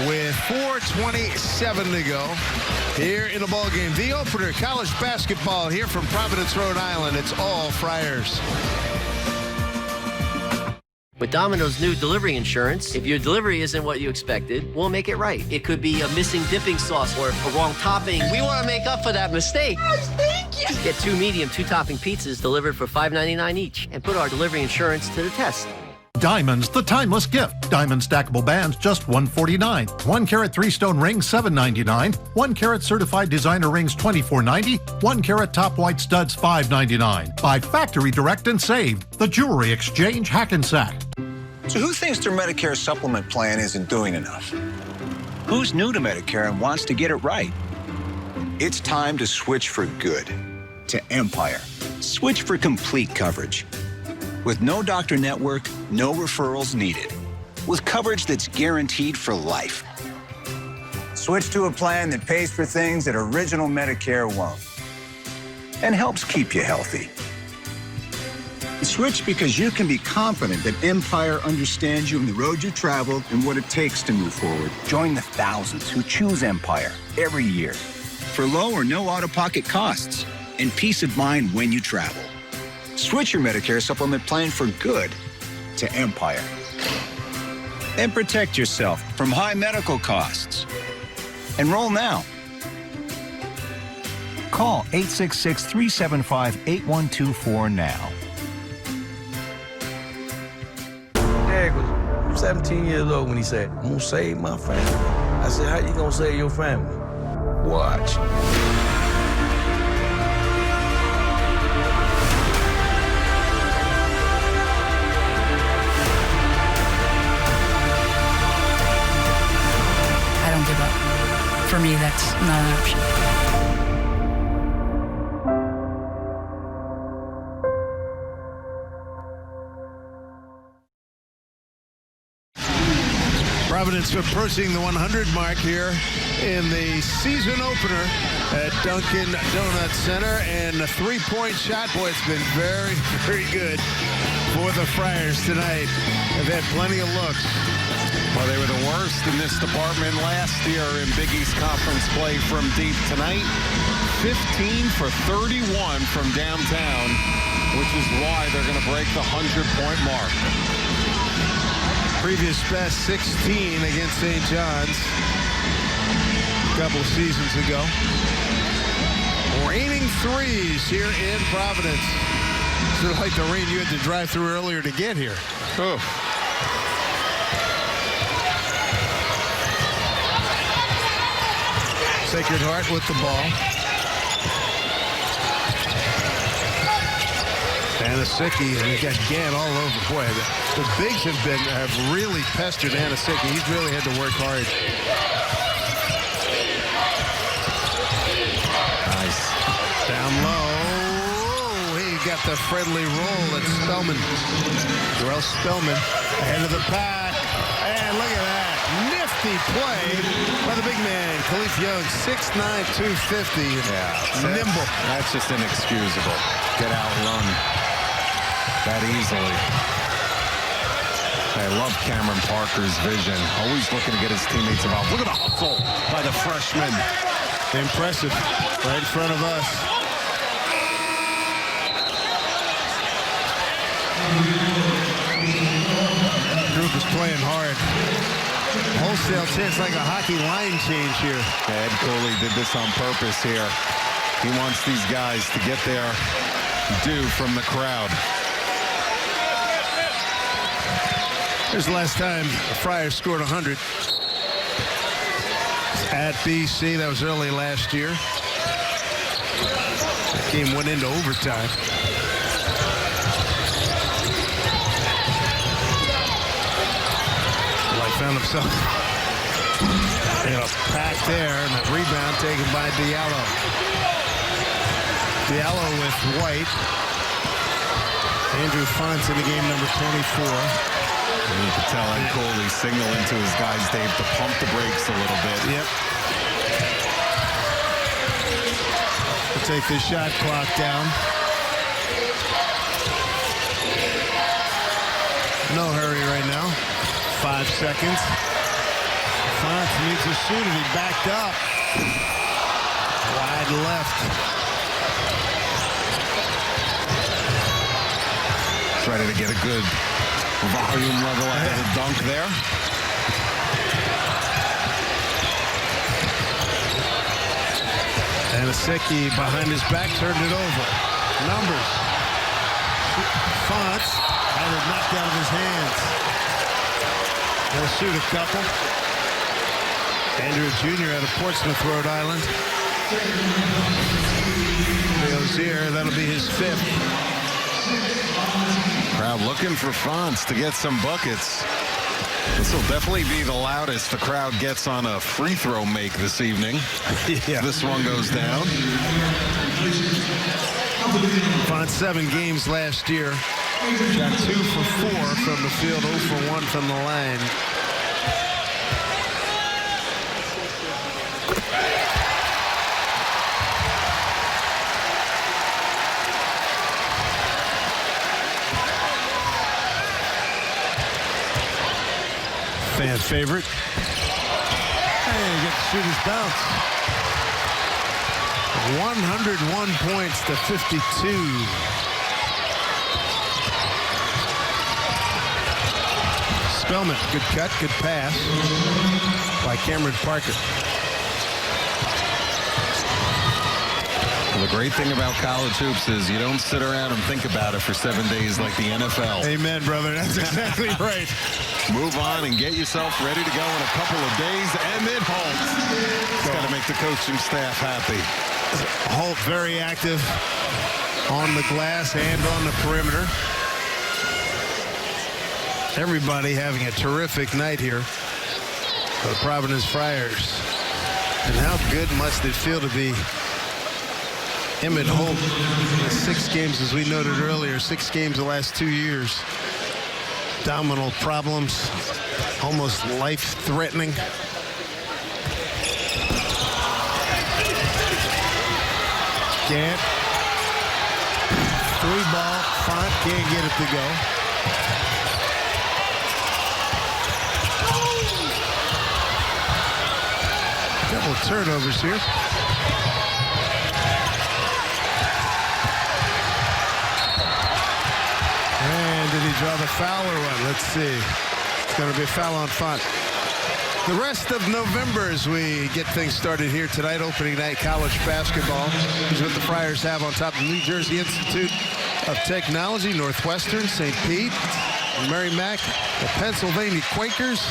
With 4:27 to go here in the ball game. The opener, college basketball here from Providence, Rhode Island. It's all Friars. With Domino's new delivery insurance, if your delivery isn't what you expected, we'll make it right. It could be a missing dipping sauce or a wrong topping. We want to make up for that mistake. Thank you. Get 2 medium, 2-topping pizzas delivered for $5.99 each and put our delivery insurance to the test. Diamonds, the timeless gift. Diamond stackable bands, just $149. 1-carat 3-stone rings, $7.99. 1-carat certified designer rings, $24.90. 1-carat top white studs, $5.99. Buy factory direct and save. The Jewelry Exchange Hackensack. So who thinks their Medicare supplement plan isn't doing enough? Who's new to Medicare and wants to get it right? It's time to switch for good to Empire. Switch for complete coverage. With no doctor network, no referrals needed. With coverage that's guaranteed for life. Switch to a plan that pays for things that original Medicare won't. And helps keep you healthy. Switch because you can be confident that Empire understands you and the road you traveled and what it takes to move forward. Join the thousands who choose Empire every year for low or no out-of-pocket costs and peace of mind when you travel. Switch your Medicare supplement plan for good to Empire. And protect yourself from high medical costs. Enroll now. Call 866-375-8124 now. Dad was 17 years old when he said, "I'm gonna save my family." I said, "How you gonna save your family?" Watch. I don't give up. For me, that's not an option. Providence approaching the 100 mark here in the season opener at Dunkin' Donuts Center. And the three-point shot, boy, it's been very, very good for the Friars tonight. They've had plenty of looks. Well, they were the worst in this department last year in Big East Conference play from deep. Tonight, 15 for 31 from downtown, which is why they're going to break the 100-point mark. Previous best 16 against St. John's a couple of seasons ago. Raining threes here in Providence. Sort of like the rain you had to drive through earlier to get here. Oh. Sacred Heart with the ball. Anasicki, and he's got Gann all over. Boy, the bigs have really pestered Anasicki. He's really had to work hard. Nice. Down low. He got the friendly roll at Spellman. Jarrell Spellman ahead of the pack. And look at that. Nifty play by the big man, Khalif Young, 6'9", 250. Yeah, nimble. That's just inexcusable. Get out, run that easily. I love Cameron Parker's vision. Always looking to get his teammates involved. Look at the hustle by the freshman. Impressive. Right in front of us. Group is playing hard. Wholesale chance, like a hockey line change here. Ed Cooley did this on purpose here. He wants these guys to get their due from the crowd. Here's the last time the Friars scored 100. At BC, that was early last year. That game went into overtime. Well, found himself in a pack there, and a rebound taken by Diallo. Diallo with White. Andrew Fonts in the game, number 24. And you can tell Ed Cooley signaling to his guys, Dave, to pump the brakes a little bit. Yep. We'll take the shot clock down. No hurry right now. 5 seconds. Fonts needs to shoot it. He backed up. Wide left. Ready to get a good volume level out of the dunk there. Anasicki behind his back, turned it over. Numbers. Fonts had it knocked out of his hands. He'll shoot a couple. Andrew Jr. out of Portsmouth, Rhode Island. Rozier, that'll be his 5th. Crowd looking for Fonts to get some buckets. This will definitely be the loudest the crowd gets on a free throw make this evening. Yeah. This one goes down. Fonts 7 games last year. Shot 2 for 4 from the field, 0 for 1 from the line. fan favorite. And you get the shooter's bounce. 101 points to 52. Spellman, good cut, good pass by Cameron Parker. Well, the great thing about college hoops is you don't sit around and think about it for 7 days like the NFL. Amen, brother. That's exactly right. Move on and get yourself ready to go in a couple of days, and then Holt. It's got to make the coaching staff happy. Holt very active on the glass and on the perimeter. Everybody having a terrific night here for the Providence Friars. And how good must it feel to be Emmett Holt? 6 games, as we noted earlier, 6 games the last 2 years. Abdominal problems, almost life-threatening. Can't. 3-ball, Font can't get it to go. Couple of turnovers here. And did he draw the foul or what? Let's see. It's going to be a foul on Font. The rest of November as we get things started here tonight, opening night college basketball. Here's what the Friars have on top of New Jersey Institute of Technology, Northwestern, St. Pete, Merrimack, the Pennsylvania Quakers,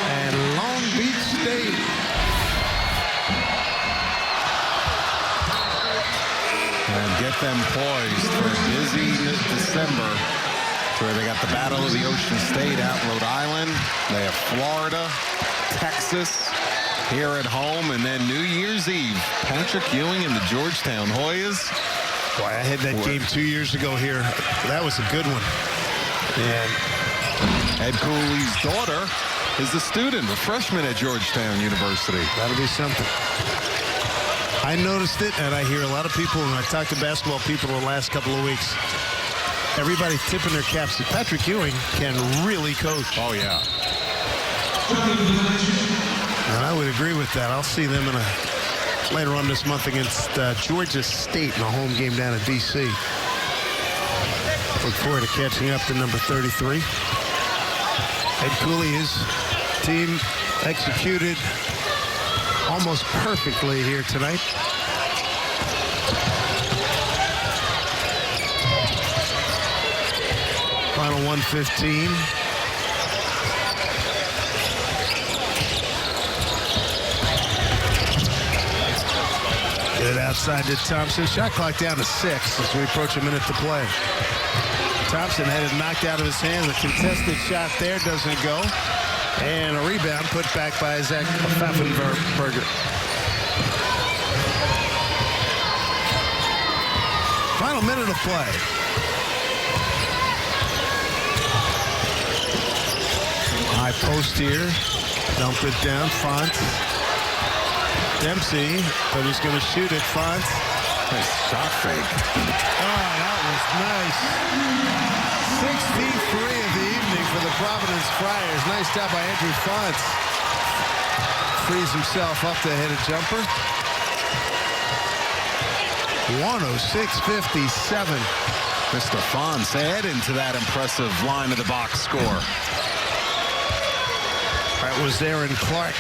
and Long Beach State. And get them poised for a busy December, where they got the Battle of the Ocean State out in Rhode Island. They have Florida, Texas here at home, and then New Year's Eve. Patrick Ewing and the Georgetown Hoyas. Boy, I had that game 2 years ago here. That was a good one. And Ed Cooley's daughter is a student, a freshman at Georgetown University. That'll be something. I noticed it, and I hear a lot of people, when I talk to basketball people the last couple of weeks, everybody's tipping their caps that Patrick Ewing can really coach. Oh, yeah. And I would agree with that. I'll see them later on this month against Georgia State in a home game down in D.C. Look forward to catching up to number 33. Ed Cooley, his team executed almost perfectly here tonight. Final 1:15. Get it outside to Thompson. Shot clock down to 6 as we approach a minute to play. Thompson had it knocked out of his hand. The contested shot there doesn't go. And a rebound put back by Zach Pfaffenberger. Final minute of play. High post here. Dumped it down. Font. Dempsey, but he's going to shoot it. Font. Nice shot fake. Oh, that was nice. 63 of the evening for the Providence Friars. Nice job by Andrew Font. Frees himself up to hit a jumper. 106-57. Mr. Fonts adding to that impressive line of the box score. That was Aaron Clark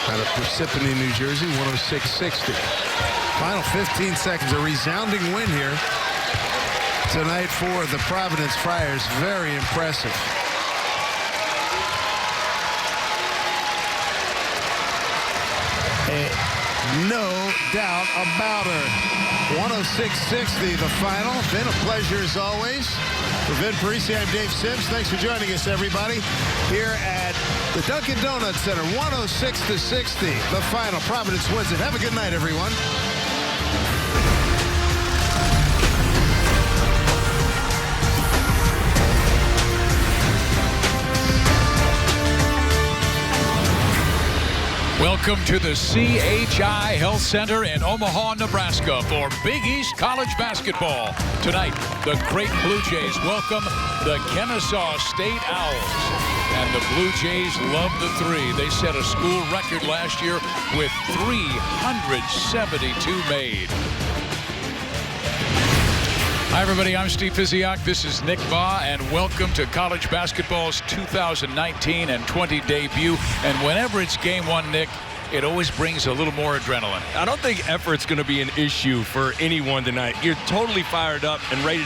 out of Parsippany, New Jersey, 106-60. Final 15 seconds, a resounding win here tonight for the Providence Friars. Very impressive. No doubt about her. 106-60 the final. Been a pleasure as always. For Vin Parisi, I'm Dave Sims. Thanks for joining us, everybody, here at the Dunkin' Donuts Center. 106-60 the final. Providence wins it. Have a good night, everyone. Welcome Welcome to the CHI Health Center in Omaha, Nebraska for Big East College basketball. Tonight, the Great Blue Jays welcome the Kennesaw State Owls. And the Blue Jays love the three. They set a school record last year with 372 made. Hi, everybody. I'm Steve Physiak. This is Nick Baugh, and welcome to college basketball's 2019 and 20 debut. And whenever it's game one, Nick, it always brings a little more adrenaline. I don't think effort's going to be an issue for anyone tonight. You're totally fired up and ready to